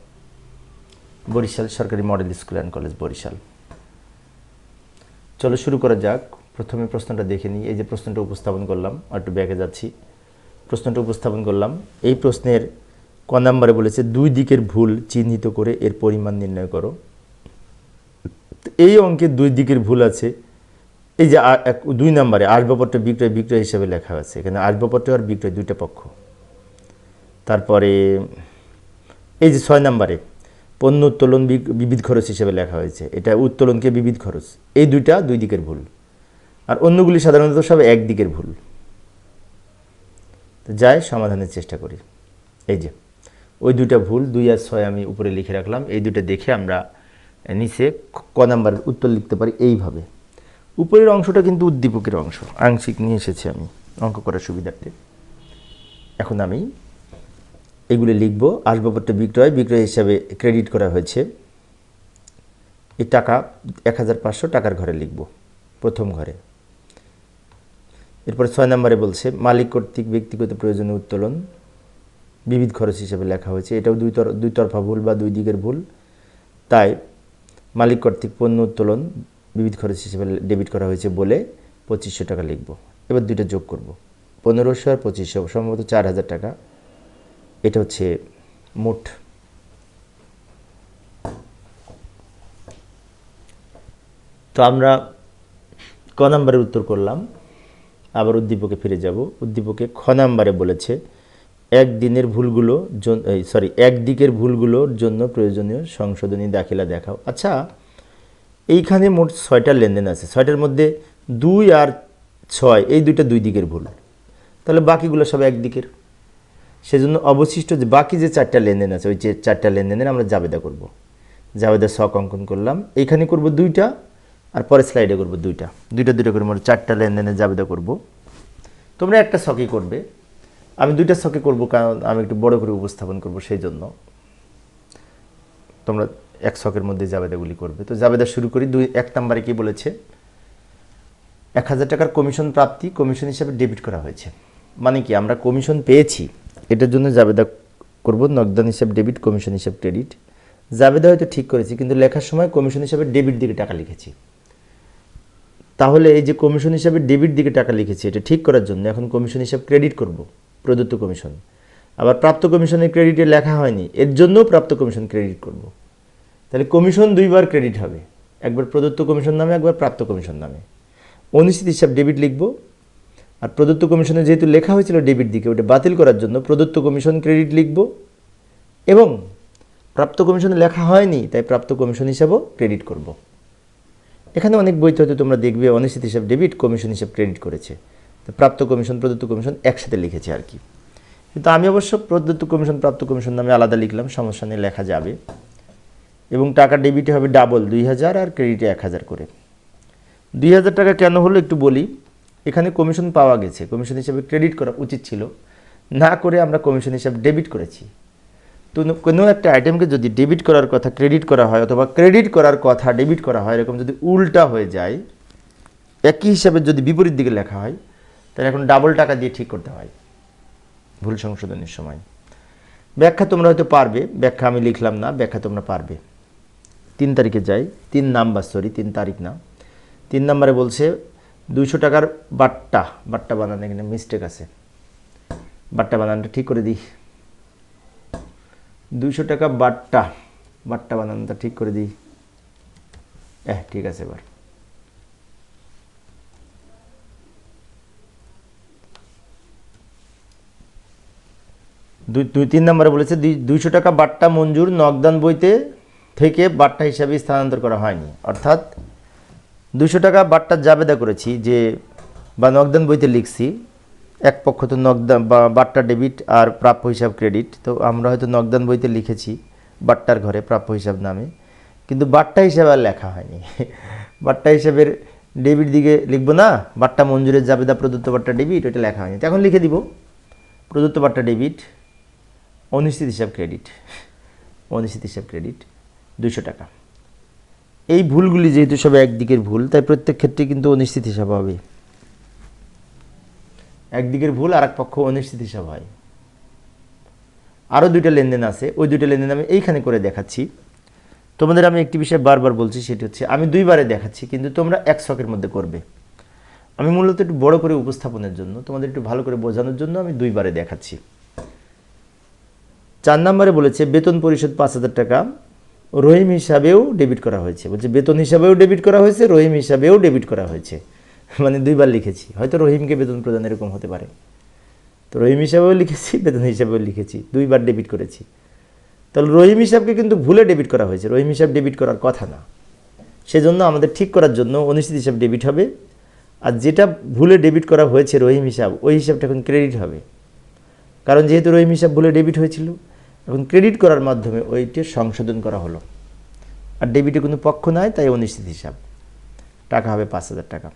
বরিশাল সরকারি model school and college Barishal. চলো শুরু করা যাক। প্রথমে প্রশ্নটা দেখে নিই। এই যে প্রশ্নটা উপস্থাপন করলাম, আর একটু ব্যাকে যাচ্ছি। প্রশ্নটা উপস্থাপন করলাম, এই প্রশ্নের ক নাম্বারে বলেছে দুই দিকের ভুল চিহ্নিত করে এর পরিমাণ নির্ণয় করো। এই অঙ্কে দুই দিকের ভুল আছে। এই যে 2 নম্বরে আসবাবপত্র বিক্রয় হিসাবে লেখা আছে, এখানে আসবাবপত্র আর বিক্রয় দুইটা পক্ষ। তারপরে এই যে 6 নম্বরে পণ্য উত্তোলন বিবিধ খরচ হিসেবে লেখা হয়েছে, এটা উত্তোলনকে বিবিধ খরচ। এই দুই দিকের ভুল, আর অন্যগুলি সাধারণত সব এক দিকের ভুল। তো যাই সমাধানের চেষ্টা করি। এই যে ওই দুইটা ভুল 2 আর 6 আমি উপরে লিখে রাখলাম। এই দুটো দেখে আমরা নিচে ক নাম্বারের উত্তর লিখতে পারি এইভাবে। উপরের অংশটা কিন্তু উদ্দীপকের অংশ, আংশিক নিয়ে এসেছি আমি অঙ্ক করার সুবিধার্থে। এখন আমি এগুলি লিখব। আসবাবপত্র বিক্রয় হিসাবে ক্রেডিট করা হয়েছে, এই টাকা 1,500 টাকার ঘরে লিখব, প্রথম ঘরে। এরপরে 6 নম্বরে বলছে মালিক কর্তৃক ব্যক্তিগত প্রয়োজনে উত্তোলন বিবিধ খরচ হিসেবে লেখা হয়েছে, এটাও দুই তরফা ভুল বা দুই দিকের ভুল। তাই মালিক কর্তৃক পণ্য উত্তোলন বিবিধ খরচ হিসেবে ডেবিট করা হয়েছে বলে 2,500 টাকা লিখব। এবার দুইটা যোগ করব, 1,500 আর 2,500 সম্ভবত 4,000 টাকা। এটা হচ্ছে মোট। তো আমরা ক নাম্বারের উত্তর করলাম। আবার উদ্দীপকে ফিরে যাব। উদ্দীপকে খ নাম্বারে বলেছে এক দিকের ভুলগুলোর জন্য প্রয়োজনীয় সংশোধনী দাখিলা দেখাও। আচ্ছা, এইখানে মোট 6টা লেনদেন আছে, 6টার মধ্যে 2 আর 6 এই দুইটা দুই দিকের ভুল, তাহলে বাকিগুলো সব এক দিকের। সেজন্য অবশিষ্ট যে বাকি যে 4টা লেনদেন আছে, ওই যে 4টা লেনদেনের আমরা জাবেদা করব। জাবেদা ছক অঙ্কন করলাম, এইখানে করব 2টা, আর পরে স্লাইডে করব 2টা করে, মানে 4টা লেনদেনের জাবেদা করব। তোমরা একটা ছকই করবে, আমি 2টা ছকে করব, কারণ আমি একটু বড় করে উপস্থাপন করব, সেই জন্য তোমরা এক ছকের মধ্যে জাবেদাগুলি করবে। তো জাবেদা শুরু করি। 1 নম্বরে কি বলেছে 1,000 টাকার কমিশন প্রাপ্তি কমিশন হিসাবে ডেবিট করা হয়েছে। মানে কি, আমরা কমিশন পেয়েছি, এটার জন্য জাবেদা করব নগদান হিসাব ডেবিট, কমিশন হিসাব ক্রেডিট। জাবেদা হয়তো ঠিক করেছি, কিন্তু লেখার সময় কমিশন হিসাবে ডেবিট দিকে টাকা লিখেছি। তাহলে এই যে কমিশন হিসাবে ডেবিট দিকে টাকা লিখেছি, এটা ঠিক করার জন্য এখন কমিশন হিসাব ক্রেডিট করব, প্রদত্ত কমিশন। আবার প্রাপ্ত কমিশনের ক্রেডিটে লেখা হয়নি, এর জন্য প্রাপ্ত কমিশন ক্রেডিট করব। তাহলে কমিশন 2বার ক্রেডিট হবে, একবার প্রদত্ত কমিশন নামে, একবার প্রাপ্ত কমিশন নামে। অনিশ্চিত হিসাব ডেবিট লিখব, আর প্রদত্ত কমিশনে যেহেতু লেখা হয়েছিল ডেবিট দিকে, ওটা বাতিল করার জন্য প্রদত্ত কমিশন ক্রেডিট লিখব, এবং প্রাপ্ত কমিশনে লেখা হয়নি তাই প্রাপ্ত কমিশন হিসাবও ক্রেডিট করব। এখানে অনেক বইতে হয়তো তোমরা দেখবে অনিশ্চিত হিসাব ডেবিট, কমিশন হিসাব ক্রেডিট করেছে, তো প্রাপ্ত কমিশন প্রদত্ত কমিশন একসাথে লিখেছে আর কি। কিন্তু আমি অবশ্য প্রদত্ত কমিশন প্রাপ্ত কমিশন নামে আলাদা লিখলাম, সমস্যা নেই, লেখা যাবে। এবং টাকা ডেবিটে হবে ডাবল 2,000 আর ক্রেডিটে 1,000 করে। 2,000 টাকা কেন হলো একটু বলি। এখানে কমিশন পাওয়া গেছে, কমিশন হিসাবে ক্রেডিট করা উচিত ছিল, না করে আমরা কমিশন হিসাবে ডেবিট করেছি। তো কোনো একটা আইটেমকে যদি ডেবিট করার কথা ক্রেডিট করা হয় অথবা ক্রেডিট করার কথা ডেবিট করা হয়, এরকম যদি উল্টা হয়ে যায়, একই হিসাবে যদি বিপরীত দিকে লেখা হয়, তাহলে এখন ডাবল টাকা দিয়ে ঠিক করতে হয় ভুল সংশোধনের সময়। ব্যাখ্যা তোমরা হয়তো পারবে, ব্যাখ্যা আমি লিখলাম না, ব্যাখ্যা তোমরা পারবে। 3 তারিখে যাই, 3 নাম্বার, সরি 3 তারিখ না, 3 নম্বরে বলছে 200 টাকার বাট্টা, বাট্টা বানানো এখানে মিস্টেক আছে, বাট্টা বানানোটা ঠিক করে দিই। 200 টাকা বাট্টা, বাট্টা বানানোটা ঠিক করে দিই। ঠিক আছে। এবার 3 নম্বরে বলেছে 200 টাকা বাট্টা মঞ্জুর নগদান বইতে থেকে বাট্টা হিসাবে স্থানান্তর করা হয়নি। অর্থাৎ 200 টাকা বাট্টার জাবেদা করেছি যে, বা নগদান বইতে লিখছি, এক পক্ষ তো নগদান বা বাট্টা ডেবিট আর প্রাপ্য হিসাব ক্রেডিট, তো আমরা হয়তো নগদান বইতে লিখেছি বাট্টার ঘরে প্রাপ্য হিসাব নামে, কিন্তু বাট্টা হিসাবে আর লেখা হয়নি। বাট্টা হিসাবের ডেবিট দিকে লিখবো না, বাট্টা মঞ্জুরের জাবেদা প্রদত্ত বাট্টা ডেবিট, ওইটা লেখা হয়নি। এখন লিখে দিব প্রদত্ত বাট্টা ডেবিট, অনিশ্চিত হিসাব ক্রেডিট, অনিশ্চিত হিসাব ক্রেডিট 200 টাকা। এই ভুলগুলি যেহেতু সব একদিকের ভুল, তাই প্রত্যেক ক্ষেত্রে কিন্তু অনিশ্চিত হিসাব হবে। একদিকের ভুল, আর এক পক্ষ অনিশ্চিত হিসাব হয়। আরও 2টা লেনদেন আছে, ওই 2টা লেনদেন আমি এইখানে করে দেখাচ্ছি। তোমাদের আমি একটি বিষয় বারবার বলছি, সেটি হচ্ছে আমি 2বারে দেখাচ্ছি, কিন্তু তোমরা এক ছকের মধ্যে করবে। আমি মূলত একটু বড় করে উপস্থাপনের জন্য, তোমাদের একটু ভালো করে বোঝানোর জন্য আমি 2বারে দেখাচ্ছি। 4 নম্বরে বলেছে বেতন পরিশোধ 5,000 টাকা রহিম হিসাবেও ডেবিট করা হয়েছে। বলছে বেতন হিসাবেও ডেবিট করা হয়েছে, রহিম হিসাবেও ডেবিট করা হয়েছে, মানে 2বার লিখেছি। হয়তো রহিমকে বেতন প্রদান এরকম হতে পারে, তো রহিম হিসাবেও লিখেছি, বেতন হিসাবেও লিখেছি, 2বার ডেবিট করেছি। তাহলে রহিম হিসাবকে কিন্তু ভুলে ডেবিট করা হয়েছে, রহিম হিসাব ডেবিট করার কথা না। সেজন্য আমাদের ঠিক করার জন্য অনিশ্চিত হিসাব ডেবিট হবে, আর যেটা ভুলে ডেবিট করা হয়েছে রহিম হিসাব, ওই হিসাবটা এখন ক্রেডিট হবে। কারণ যেহেতু রহিম হিসাব ভুলে ডেবিট হয়েছিল, এখন ক্রেডিট করার মাধ্যমে ওইটি সংশোধন করা হলো। আর ডেবিটে কোনো পক্ষ নাই, তাই অনিশ্চিত হিসাব। টাকা হবে 5,000 টাকা।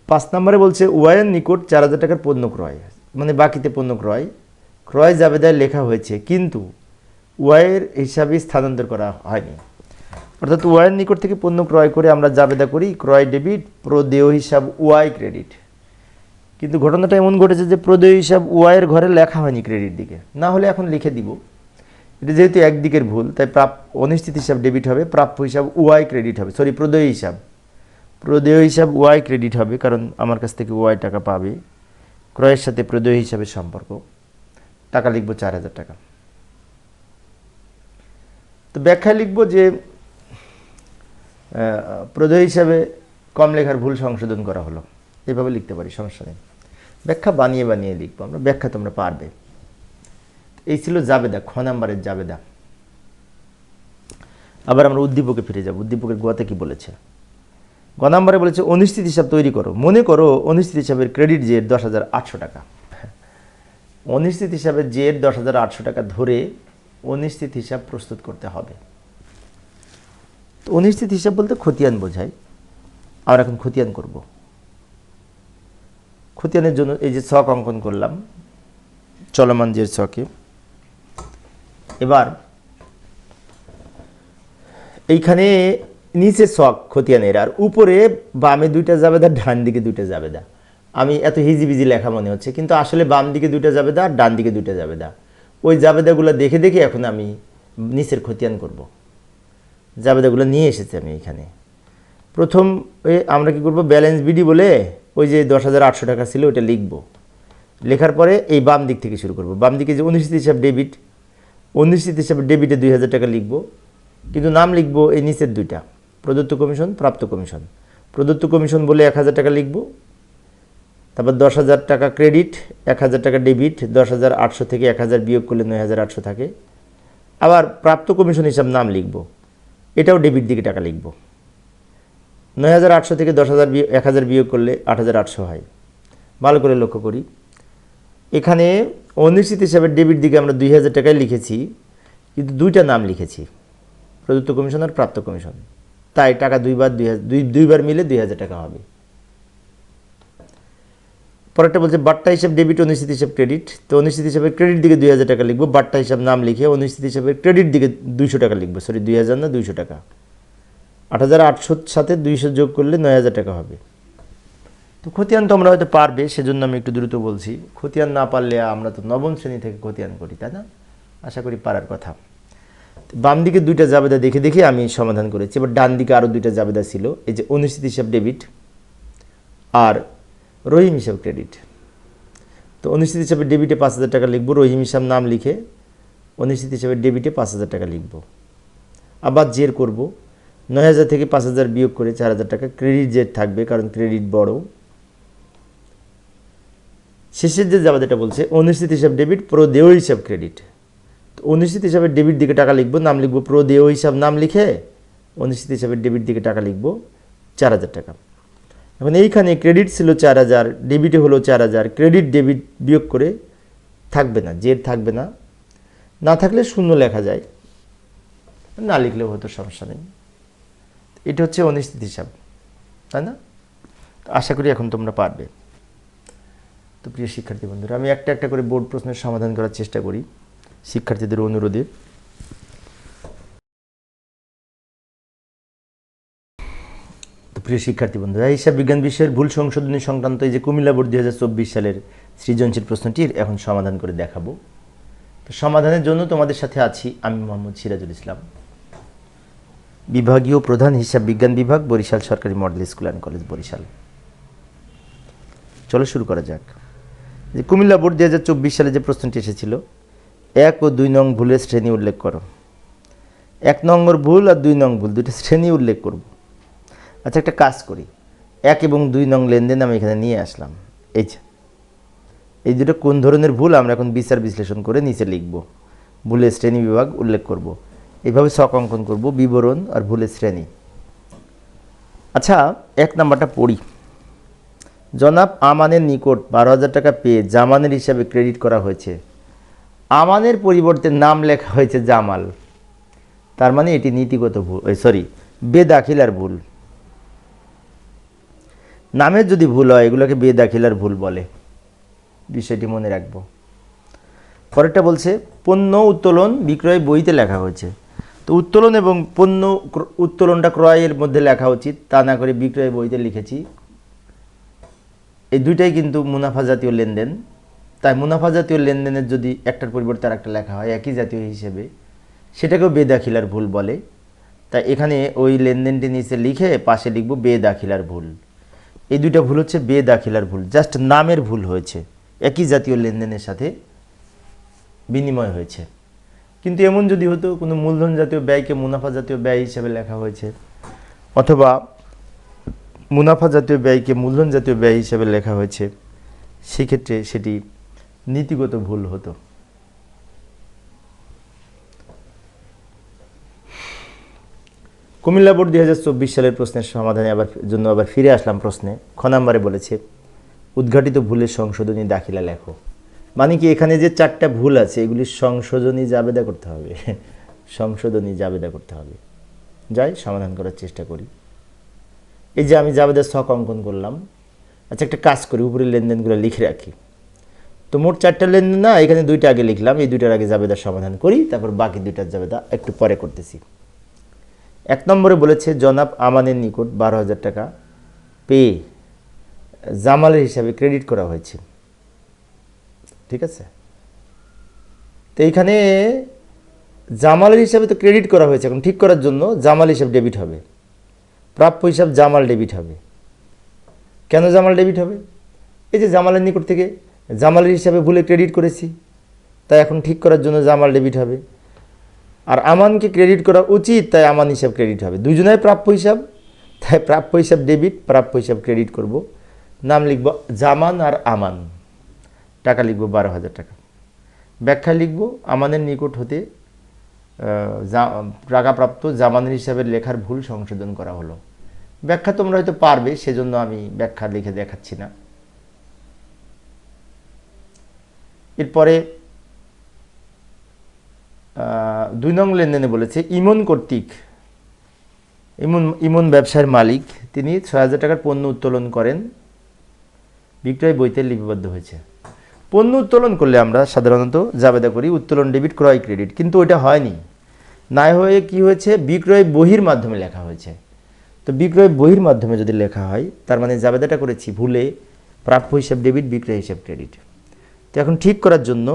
5 নম্বরে বলছে ওয়াইয়ের নিকট 4,000 টাকার পণ্য ক্রয়, মানে বাকিতে পণ্য ক্রয়, ক্রয় জাবেদায় লেখা হয়েছে, কিন্তু ওয়াইয়ের হিসাবে স্থানান্তর করা হয়নি। অর্থাৎ ওয়াইয়ের নিকট থেকে পণ্য ক্রয় করে আমরা জাবেদা করি ক্রয় ডেবিট, প্রদেয় হিসাব ওয়াই ক্রেডিট। কিন্তু ঘটনাটা এমন ঘটেছে যে প্রদেয় হিসাব ওয়াইয়ের ঘরে লেখা হয়নি ক্রেডিট দিকে, না হলে এখন লিখে দিব। এটা যেহেতু একদিকের ভুল, তাই অনিশ্চিত হিসাব ডেবিট হবে, প্রাপ্য হিসাব ওয়াই ক্রেডিট হবে, সরি প্রদেয় হিসাব, প্রদেয় হিসাব ওয়াই ক্রেডিট হবে, কারণ আমার কাছ থেকে ওয়াই টাকা পাবে। ক্রয়ের সাথে প্রদেয় হিসাবের সম্পর্ক, টাকা লিখব 4,000 টাকা। তো ব্যাখ্যায় লিখব যে প্রদেয় হিসাবে কম লেখার ভুল সংশোধন করা হলো, এভাবে লিখতে পারি, সমস্যা নেই। ব্যাখ্যা বানিয়ে বানিয়ে লিখবো আমরা, ব্যাখ্যা তোমরা পারবে। এই ছিল জাবেদা, খ নাম্বারের জাবেদা। আবার আমরা উদ্দীপকে ফিরে যাব। উদ্দীপকের গোয়াতে কি বলেছে? গ নাম্বারে বলেছে অনিশ্চিত হিসাব তৈরি করো। মনে করো অনিশ্চিত হিসাবের ক্রেডিট জেড 10,800 টাকা। অনিশ্চিত হিসাবের জেড 10,800 টাকা ধরে অনিশ্চিত হিসাব প্রস্তুত করতে হবে। তো অনিশ্চিত হিসাব বলতে খতিয়ান বোঝায়। আমরা এখন খতিয়ান করব। খতিয়ানের জন্য এই যে ছক অঙ্কন করলাম চলমান যে ছকে, এবার এইখানে নিচে ছক খতিয়ানের, আর উপরে বামে 2টা জাবেদা, ডান দিকে 2টা জাবেদা। আমি এত হিজিবিজি লেখা মনে হচ্ছে, কিন্তু আসলে বাম দিকে 2টা জাবেদা আর ডান দিকে 2টা জাবেদা। ওই জাবেদাগুলো দেখে দেখে এখন আমি নিচের খতিয়ান করব। জাবেদাগুলো নিয়ে এসেছি আমি এখানে। প্রথম আমরা কি করব, ব্যালেন্স বিডি বলে ওই যে 10,800 টাকা ছিল ওইটা লিখব। লেখার পরে এই বাম দিক থেকে শুরু করব। বাম দিকে যে অনিশ্চিত হিসাব ডেবিট, অনিশ্চিত হিসাবে ডেবিটে 2,000 টাকা লিখব, কিন্তু নাম লিখব এই নিচের 2টা, প্রদত্ত কমিশন, প্রাপ্ত কমিশন। প্রদত্ত কমিশন বলে 1,000 টাকা লিখব, তারপর 10,000 টাকা ক্রেডিট, 1,000 টাকা ডেবিট, 10,800 থেকে 1,000 বিয়োগ করলে 9,800 থাকে। আবার প্রাপ্ত কমিশন হিসাব নাম লিখব, এটাও ডেবিট দিকে টাকা লিখব। 9,800 থেকে 1,000 বিয়োগ করলে 8,800 হয়। ভালো করে লক্ষ্য করি, এখানে অনিশ্চিত হিসাবের ডেবিট দিকে আমরা 2,000 টাকায় লিখেছি, কিন্তু 2টা নাম লিখেছি, প্রদত্ত কমিশন আর প্রাপ্ত কমিশন, তাই টাকা দুইবার মিলে 2,000 টাকা হবে। পরেরটা বলছে বাট্টা হিসাব ডেবিট, অনুচিত হিসাব ক্রেডিট। তো অনুচিত হিসাবের ক্রেডিট দিকে 2000 টাকা লিখবো, বাট্টা হিসাব নাম লিখে অনুচিত হিসাবের ক্রেডিট দিকে 200 টাকা লিখবো, সরি 2000 না 200 টাকা। 8800 সাথে 200 যোগ করলে 9000 টাকা হবে। তো খতিয়ান তোমরা হয়তো পারবে, সেজন্য আমি একটু দ্রুত বলছি। খতিয়ান না পারলে আমরা তো নবম শ্রেণী থেকে খতিয়ান করি, তাই না? আশা করি পারার কথা। বাম দিকে 2টা জাবেদা দেখে দেখে আমি সমাধান করেছি। এবার ডান দিকে আরও 2টা জাবেদা ছিল, এই যে অনুচিত হিসাব ডেবিট আর রহিম হিসাব ক্রেডিট। তো অনুচিত হিসাবে ডেবিটে 5000 টাকা লিখবো, রহিম হিসাব নাম লিখে অনুচিত হিসাবে ডেবিটে 5000 টাকা লিখবো। আবার জের করব, 9000 থেকে 5000 বিয়োগ করে 4000 টাকা। ক্রেডিট জের থাকবে কারণ ক্রেডিট বড়। শেষের যে জাবেদাটা বলছে অনুচিত হিসাব ডেবিট, প্রদেয় হিসাব ক্রেডিট। তো অনুচিত হিসাবে ডেবিট দিকে টাকা লিখবো, নাম লিখবো প্রদেয় হিসাব নাম লিখে অনুচিত হিসাবে ডেবিট দিকে টাকা লিখবো 4000 টাকা। এখন এইখানে ক্রেডিট ছিল 4000, ডেবিটে হলো 4000, ক্রেডিট ডেবিট বিয়োগ করে থাকবে না, জের থাকবে না, না থাকলে শূন্য লেখা যায়, না লিখলেও হয়তো সমস্যা নেই। এটা হচ্ছে অনিশ্চিত হিসাব, তাই না? আশা করি এখন তোমরা পারবে। তো প্রিয় শিক্ষার্থী বন্ধুরা, আমি একটা একটা করে বোর্ড প্রশ্নের সমাধান করার চেষ্টা করি শিক্ষার্থীদের অনুরোধে। তো প্রিয় শিক্ষার্থী বন্ধুরা, হিসাব বিজ্ঞান বিষয়ের ভুল সংশোধনী সংক্রান্ত এই যে কুমিল্লা বোর্ড 2024 সালের সৃজনশীল প্রশ্নটির এখন সমাধান করে দেখাবো। তো সমাধানের জন্য তোমাদের সাথে আছি আমি মোহাম্মদ সিরাজুল ইসলাম, বিভাগীয় প্রধান হিসাব বিজ্ঞান বিভাগ, বরিশাল সরকারি model school and college, Barishal. চলো শুরু করা যাক। যে কুমিল্লা বোর্ড 2024 সালে যে প্রশ্নটি এসেছিল, 1 ও 2 নং ভুলের শ্রেণী উল্লেখ করো। 1 নম্বর ভুল আর 2 নং ভুল, দুটো শ্রেণী উল্লেখ করব। আচ্ছা, একটা কাজ করি, 1 এবং 2 নং লেনদেন আমি এখানে নিয়ে আসলাম। এই দুটো কোন ধরনের ভুল আমরা এখন বিচার বিশ্লেষণ করে নিচে লিখব, ভুলের শ্রেণী বিভাগ উল্লেখ করব। এইভাবে ছক অঙ্কন করব, বিবরণ আর ভুলের শ্রেণী। আচ্ছা, 1 নাম্বারটা পড়ি। জনাব আমানের নিকট 12,000 টাকা পেয়ে জামানের হিসাবে ক্রেডিট করা হয়েছে। আমানের পরিবর্তে নাম লেখা হয়েছে জামাল, তার মানে এটি নীতিগত ভুল, বেদাখিলার ভুল। নামের যদি ভুল হয় এগুলোকে বেদাখিলার ভুল বলে, বিষয়টি মনে রাখবো। পরেরটা বলছে পণ্য উত্তোলন বিক্রয় বইতে লেখা হয়েছে। তো উত্তোলন এবং পণ্য উত্তোলনটা ক্রয়ের মধ্যে লেখা উচিত, তা না করে বিক্রয় বইতে লিখেছি। এই দুইটাই কিন্তু মুনাফা জাতীয় লেনদেন, তাই মুনাফা জাতীয় লেনদেনের যদি একটার পরিবর্তে আর একটা লেখা হয় একই জাতীয় হিসেবে, সেটাকেও বেদাখিলার ভুল বলে। তাই এখানে ওই লেনদেনটি নিচে লিখে পাশে লিখব বেদাখিলার ভুল। এই দুইটা ভুল হচ্ছে বেদাখিলার ভুল, জাস্ট নামের ভুল হয়েছে, একই জাতীয় লেনদেনের সাথে বিনিময় হয়েছে। কিন্তু এমন যদি হতো কোনো মূলধন জাতীয় ব্যয়কে মুনাফা জাতীয় ব্যয় হিসেবে লেখা হয়েছে, অথবা মুনাফা জাতীয় ব্যয়কে মূলধন জাতীয় ব্যয় হিসেবে লেখা হয়েছে, সেক্ষেত্রে সেটি নীতিগত ভুল হতো। কুমিল্লা বোর্ড 2024 সালের প্রশ্নের সমাধানে আবার ফিরে আসলাম প্রশ্নে। খ নম্বরে বলেছে উদ্ঘাটিত ভুলের সংশোধনী দাখিলা লেখো। মানে কি, এখানে যে 4টা ভুল আছে এগুলির সংশোধনী জাবেদা করতে হবে, সংশোধনী জাবেদা করতে হবে। যাই সমাধান করার চেষ্টা করি। এই যে আমি জাবেদার ছক অঙ্কন করলাম। আচ্ছা, একটা কাজ করি, উপরের লেনদেনগুলো লিখে রাখি। তো মোট 4টা লেনদেন না, এখানে 2টা আগে লিখলাম, এই 2টার আগে জাবেদার সমাধান করি, তারপর বাকি 2টার জাবেদা একটু পরে করতেছি। 1 নম্বরে বলেছে জনাব আমানের নিকট 12,000 টাকা পেয়ে জামালের হিসাবে ক্রেডিট করা হয়েছে। ঠিক আছে, তো এইখানে জামালের হিসাবে তো ক্রেডিট করা হয়েছে, এখন ঠিক করার জন্য জামাল হিসাব ডেবিট হবে, প্রাপ্য হিসাব জামাল ডেবিট হবে। কেন জামাল ডেবিট হবে? এই যে জামালের নিকট থেকে জামালের হিসাবে ভুলে ক্রেডিট করেছি, তাই এখন ঠিক করার জন্য জামাল ডেবিট হবে। আর আমানকে ক্রেডিট করা উচিত, তাই আমান হিসাব ক্রেডিট হবে। দুজনাই প্রাপ্য হিসাব, তাই প্রাপ্য হিসাব ডেবিট, প্রাপ্য হিসাব ক্রেডিট করব। নাম লিখব জামান আর আমান, টাকা লিখব 12,000 টাকা। ব্যাখ্যা লিখব আমানের নিকট হতে টাকা প্রাপ্ত জামানের হিসাবে লেখার ভুল সংশোধন করা হলো। ব্যাখ্যা তোমরা হয়তো পারবে, সেজন্য আমি ব্যাখ্যা লিখে দেখাচ্ছি না। এরপরে 2 নং লেনদেনে বলেছে ইমন কর্তৃক, ইমন ব্যবসায়ের মালিক, তিনি 6,000 টাকার পণ্য উত্তোলন করেন। বিক্রয় বইতে লিপিবদ্ধ হয়েছে। পণ্য উত্তোলন করলে আমরা সাধারণত জাবেদা করি উত্তোলন ডেবিট ক্রয় ক্রেডিট, কিন্তু ওইটা হয়নি। না হয়ে কি হয়েছে, বিক্রয় বহির মাধ্যমে লেখা হয়েছে। তো বিক্রয় বহির মাধ্যমে যদি লেখা হয় তার মানে জাবেদাটা করেছি ভুলে প্রাপ্য হিসাব ডেবিট বিক্রয় হিসাব ক্রেডিট। তো এখন ঠিক করার জন্য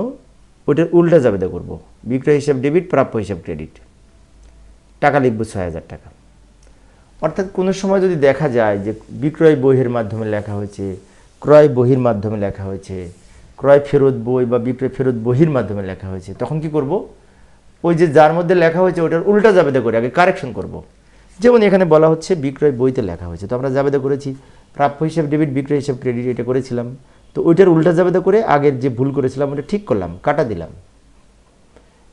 ওইটার উল্টা জাবেদা করব, বিক্রয় হিসাব ডেবিট প্রাপ্য হিসাব ক্রেডিট, টাকা লিখব ৬০০০ টাকা। অর্থাৎ কোনো সময় যদি দেখা যায় যে বিক্রয় বহির মাধ্যমে লেখা হয়েছে, ক্রয় বহির মাধ্যমে লেখা হয়েছে, ক্রয় ফেরত বই বা বিক্রয় ফেরত বহির মাধ্যমে লেখা হয়েছে, তখন কি করব, ওই যে যার মধ্যে লেখা হয়েছে ওটার উল্টা জাবেদা করে আগে কারেকশন করব। যেমন এখানে বলা হচ্ছে বিক্রয় বইতে লেখা হয়েছে, তো আমরা জাবেদা করেছি প্রাপ্য হিসাব ডেবিট বিক্রয় হিসাব ক্রেডিট, এটা করেছিলাম। তো ওইটার উল্টা জাবেদা করে আগের যে ভুল করেছিলাম ওটা ঠিক করলাম, কাটা দিলাম।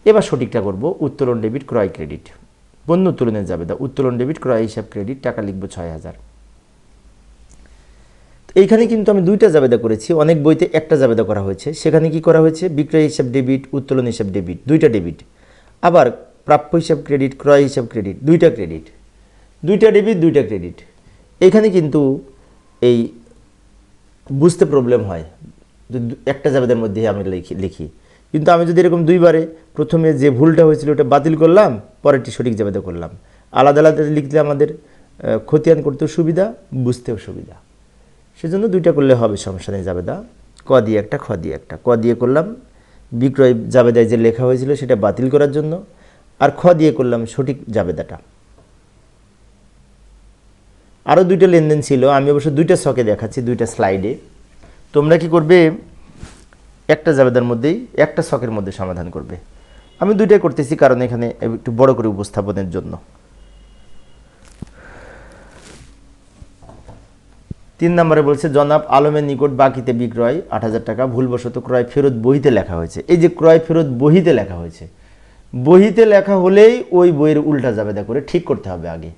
এবার সঠিকটা করব উত্তোলন ডেবিট ক্রয় ক্রেডিট, পণ্য উত্তোলনের জাবেদা উত্তোলন ডেবিট ক্রয় হিসাব ক্রেডিট, টাকা লিখব ৬০০০। এইখানে কিন্তু আমি দুইটা জাবেদা করেছি, অনেক বইতে একটা জাবেদা করা হয়েছে। সেখানে কি করা হয়েছে, বিক্রয় হিসাব ডেবিট উত্তোলন হিসাব ডেবিট, দুইটা ডেবিট। আবার প্রাপ্য হিসাব ক্রেডিট ক্রয় হিসাব ক্রেডিট, দুইটা ক্রেডিট, দুইটা ডেবিট দুইটা ক্রেডিট। এখানে কিন্তু এই বুঝতে প্রবলেম হয়, একটা জাবেদার মধ্যে আমি লিখি। কিন্তু আমি যদি এরকম দুইবারে প্রথমে যে ভুলটা হয়েছিল ওটা বাতিল করলাম, পরেরটি সঠিক জাবেদা করলাম, আলাদা আলাদা লিখলে আমাদের খতিয়ান করতেও সুবিধা, বুঝতেও সুবিধা। সেজন্য দুইটা করলে হবে, সমস্যা নেই। জাবেদা ক দিয়ে একটা খ দিয়ে একটা, ক দিয়ে করলাম বিক্রয় জাবেদায় যে লেখা হয়েছিল সেটা বাতিল করার জন্য, আর খ দিয়ে করলাম সঠিক জাবেদাটা। আরও দুইটা লেনদেন ছিল, আমি অবশ্য দুইটা ছকে দেখাচ্ছি, দুইটা স্লাইডে। তোমরা কি করবে, একটা জাবেদার মধ্যেই একটা ছকের মধ্যে সমাধান করবে। আমি দুইটাই করতেছি কারণ এখানে একটু বড় করে উপস্থাপনের জন্য। ৩ নম্বরে বলছে জনাব আলমের নিকট বাকিতে বিক্রয় ৮০০০ টাকা ভুলবশত ক্রয় ফেরত বহিতে লেখা হয়েছে। এই যে ক্রয় ফেরত বহিতে লেখা হয়েছে, বহিতে লেখা হলেই ওই বইয়ের উল্টা জাবেদা করে ঠিক করতে হবে আগে।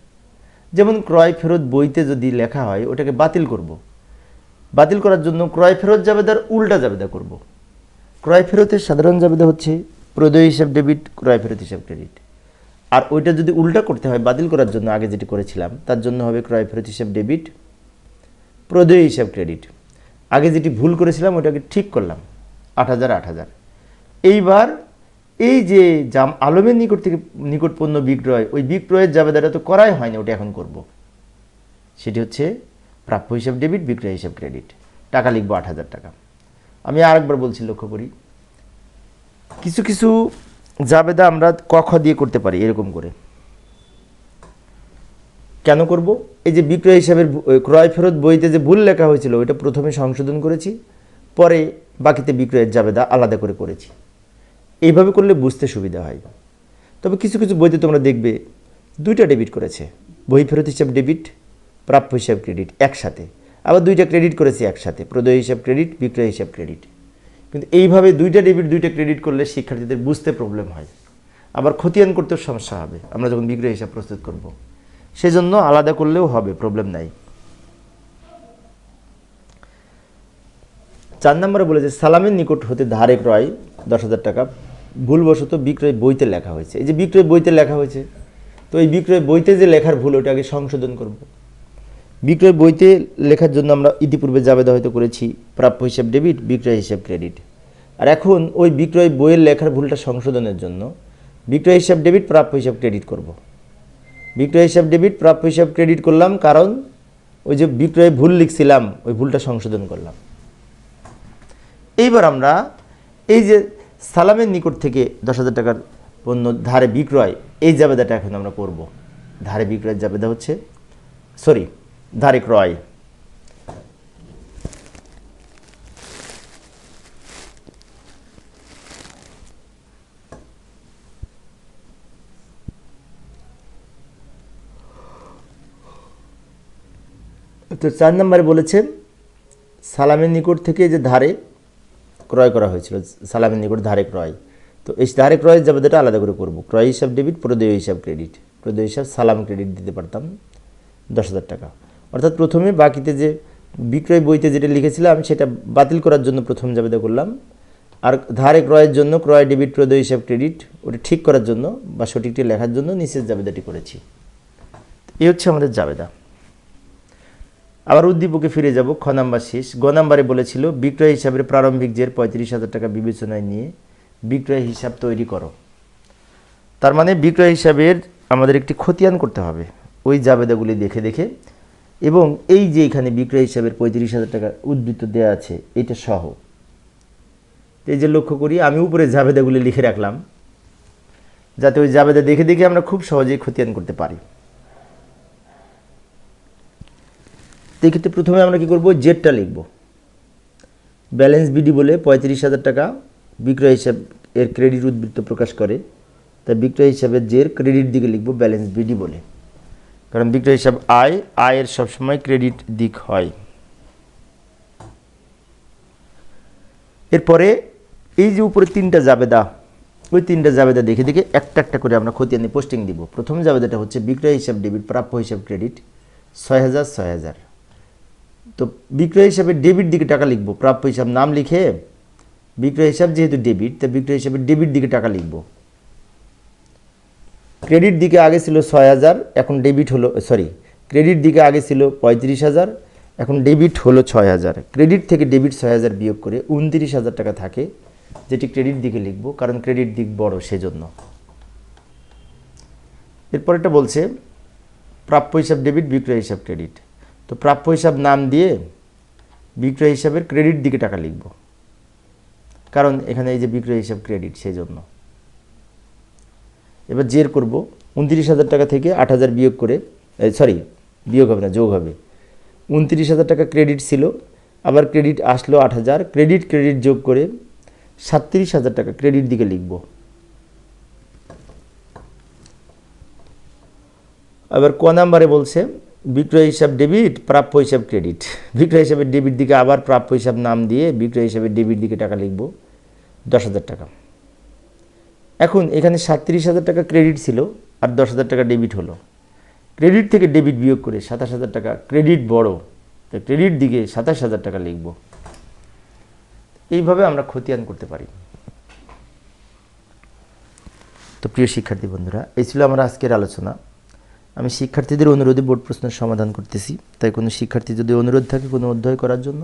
যেমন ক্রয় ফেরত বইতে যদি লেখা হয় ওটাকে বাতিল করব, বাতিল করার জন্য ক্রয় ফেরত জাবেদার উল্টা জাবেদা করব। ক্রয় ফেরতের সাধারণ জাবেদা হচ্ছে প্রদেয় হিসাব ডেবিট ক্রয় ফেরত হিসাব ক্রেডিট, আর ওইটা যদি উল্টা করতে হয় বাতিল করার জন্য আগে যেটি করেছিলাম তার জন্য হবে ক্রয় ফেরত হিসাব ডেবিট প্রদেয় হিসাব ক্রেডিট। আগে যেটি ভুল করেছিলাম ওটাকে ঠিক করলাম, ৮০০০ ৮০০০। এইবার এই যে আলমের নিকট থেকে নিকট পণ্য বিক্রয়, ওই বিক্রয়ের জাবেদাটা তো করাই হয়নি, ওটা এখন করব। সেটি হচ্ছে প্রাপ্য হিসাব ডেবিট বিক্রয় হিসাব ক্রেডিট, টাকা লিখব ৮০০০ টাকা। আমি আরেকবার বলছি, লক্ষ্য করি কিছু কিছু জাবেদা আমরা ক খ দিয়ে করতে পারি এরকম করে। কেন করব, এই যে বিক্রয় হিসাবের ক্রয় ফেরত বইতে যে ভুল লেখা হয়েছিল ওইটা প্রথমে সংশোধন করেছি, পরে বাকিতে বিক্রয়ের জাবেদা আলাদা করে করেছি। এইভাবে করলে বুঝতে সুবিধা হয়। তবে কিছু কিছু বইতে তোমরা দেখবে দুইটা ডেবিট করেছে, বই ফেরত হিসাব ডেবিট প্রাপ্য হিসাব ক্রেডিট একসাথে, আবার দুইটা ক্রেডিট করেছে একসাথে, প্রদেয় হিসাব ক্রেডিট বিক্রয় হিসাব ক্রেডিট। কিন্তু এইভাবে দুইটা ডেবিট দুইটা ক্রেডিট করলে শিক্ষার্থীদের বুঝতে প্রবলেম হয়, আবার খতিয়ান করতেও সমস্যা হবে আমরা যখন বিক্রয় হিসাব প্রস্তুত করব। সেজন্য আলাদা করলেও হবে, প্রবলেম নাই। ৪ নম্বরে বলেছে সালামের নিকট হতে ধারে ক্রয় ১০,০০০ টাকা ভুলবশত বিক্রয় বইতে লেখা হয়েছে। এই যে বিক্রয় বইতে লেখা হয়েছে, তো এই বিক্রয় বইতে যে লেখার ভুল ওটা আগে সংশোধন করব। বিক্রয় বইতে লেখার জন্য আমরা ইতিপূর্বে জাবেদা হয়তো করেছি প্রাপ্য হিসাব ডেবিট বিক্রয় হিসাব ক্রেডিট, আর এখন ওই বিক্রয় বইয়ের লেখার ভুলটা সংশোধনের জন্য বিক্রয় হিসাব ডেবিট প্রাপ্য হিসাব ক্রেডিট করব। বিক্রয় হিসাব ডেবিট প্রাপ্য হিসাব ক্রেডিট করলাম, কারণ ওই যে বিক্রয়ে ভুল লিখছিলাম ওই ভুলটা সংশোধন করলাম। এইবার আমরা এই যে সালামের নিকট থেকে ১০,০০০ টাকার পণ্য ধারে বিক্রয়, এই জাবেদাটা এখন আমরা করব। ধারে বিক্রয়ের জাবেদা হচ্ছে ধারে ক্রয়। তো ৪ নম্বরে বলেছে সালামের নিকট থেকে যে ধারে ক্রয় করা হয়েছিল, সালামের নিকট ধারে ক্রয়, তো এই ধারে ক্রয়ের জাবেদাটা আলাদা করে করব। ক্রয় হিসাব ডেবিট প্রদেয় হিসাব ক্রেডিট, প্রদেয় হিসাব সালাম ক্রেডিট দিতে পারতাম ১০,০০০ টাকা। অর্থাৎ প্রথমে বাকিতে যে বিক্রয় বইতে যেটা লিখেছিলাম সেটা বাতিল করার জন্য প্রথম জাবেদা করলাম, আর ধারে ক্রয়ের জন্য ক্রয় ডেবিট প্রদেয় হিসাব ক্রেডিট ওটা ঠিক করার জন্য বা সঠিকটি লেখার জন্য নিচের জাবেদাটি করেছি। এই হচ্ছে আমাদের জাবেদা। আবার উদ্দীপকে ফিরে যাব, খ নাম্বার শেষ। গ নাম্বারে বলেছিল বিক্রয় হিসাবের প্রারম্ভিক জের 35,000 টাকা বিবেচনায় নিয়ে বিক্রয় হিসাব তৈরি করো। তার মানে বিক্রয় হিসাবের আমাদের একটি খতিয়ান করতে হবে ওই জাবেদাগুলি দেখে দেখে, এবং এই যে এখানে বিক্রয় হিসাবের 35,000 টাকা উদ্ধৃত দেওয়া আছে এটা সহ। এই যে লক্ষ্য করি আমি উপরে জাবেদাগুলি লিখে রাখলাম যাতে ওই জাবেদা দেখে দেখে আমরা খুব সহজেই খতিয়ান করতে পারি। এক্ষেত্রে প্রথমে আমরা কি করব, জেডটা লিখব। ব্যালেন্স বিডি বলে 35,000 টাকা বিক্রয় হিসাব এর ক্রেডিট উদ্বৃত্ত প্রকাশ করে, তাই বিক্রয় হিসাবের জের ক্রেডিট দিকে লিখব ব্যালেন্স বিডি বলে, কারণ বিক্রয় হিসাব আয়ের সবসময় ক্রেডিট দিক হয়। এরপরে এই যে উপরে তিনটা জাবেদা, ওই তিনটা জাবেদা দেখে দেখে একটা একটা করে আমরা খতিয়ানে পোস্টিং দিব। প্রথম জাবেদাটা হচ্ছে বিক্রয় হিসাব ডেবিট, প্রাপ্য হিসাব ক্রেডিট 6,000 6,000। তো বিক্রয় হিসাবে ডেবিট দিকে টাকা লিখব, প্রাপ্য হিসাব নাম লিখে বিক্রয় হিসাব যেহেতু ডেবিট তাই বিক্রয় হিসাবে ডেবিট দিকে টাকা লিখব। ক্রেডিট দিকে আগে ছিল 6,000, এখন ডেবিট হলো, ক্রেডিট দিকে আগে ছিল 35,000, এখন ডেবিট হলো 6,000। ক্রেডিট থেকে ডেবিট 6,000 বিয়োগ করে 29,000 টাকা থাকে, যেটি ক্রেডিট দিকে লিখব কারণ ক্রেডিট দিক বড় সেজন্য। এরপরেটা বলছে প্রাপ্য হিসাব ডেবিট, বিক্রয় হিসাব ক্রেডিট। তো প্রাপ্য হিসাব নাম দিয়ে বিক্রয় হিসাবের ক্রেডিট দিকে টাকা লিখব, কারণ এখানে এই যে বিক্রয় হিসাব ক্রেডিট সেই জন্য। এবার জের করব, 29,000 টাকা থেকে 8,000 বিয়োগ করে, বিয়োগ হবে না, যোগ হবে। 29,000 টাকা ক্রেডিট ছিল, আবার ক্রেডিট আসলো 8,000, ক্রেডিট যোগ করে 37,000 টাকা ক্রেডিট দিকে লিখব। আবার ক নাম্বারে বলছে বিক্রয় হিসাব ডেবিট, প্রাপ্য হিসাব ক্রেডিট। বিক্রয় হিসাবের ডেবিট দিকে আবার প্রাপ্য হিসাব নাম দিয়ে বিক্রয় হিসাবের ডেবিট দিকে টাকা লিখব 10,000 টাকা। এখন এখানে 37,000 টাকা ক্রেডিট ছিল আর 10,000 টাকা ডেবিট হলো, ক্রেডিট থেকে ডেবিট বিয়োগ করে 27,000 টাকা, ক্রেডিট বড় তাই ক্রেডিট দিকে 27,000 টাকা লিখব। এইভাবে আমরা খতিয়ান করতে পারি। তো প্রিয় শিক্ষার্থী বন্ধুরা, এই ছিল আমার আজকের আলোচনা। আমি শিক্ষার্থীদের অনুরোধে বোর্ড প্রশ্নের সমাধান করতেছি, তাই কোনো শিক্ষার্থী যদি অনুরোধ থাকে কোনো অধ্যায় করার জন্য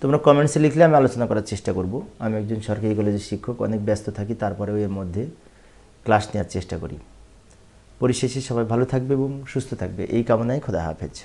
তোমরা কমেন্টসে লিখলে আমি আলোচনা করার চেষ্টা করব। আমি একজন সরকারি কলেজের শিক্ষক, অনেক ব্যস্ত থাকি, তারপরেও এর মধ্যে ক্লাস নেওয়ার চেষ্টা করি। পরিশেষে সবাই ভালো থাকবে এবং সুস্থ থাকবে এই কামনায় খোদা হাফেজ।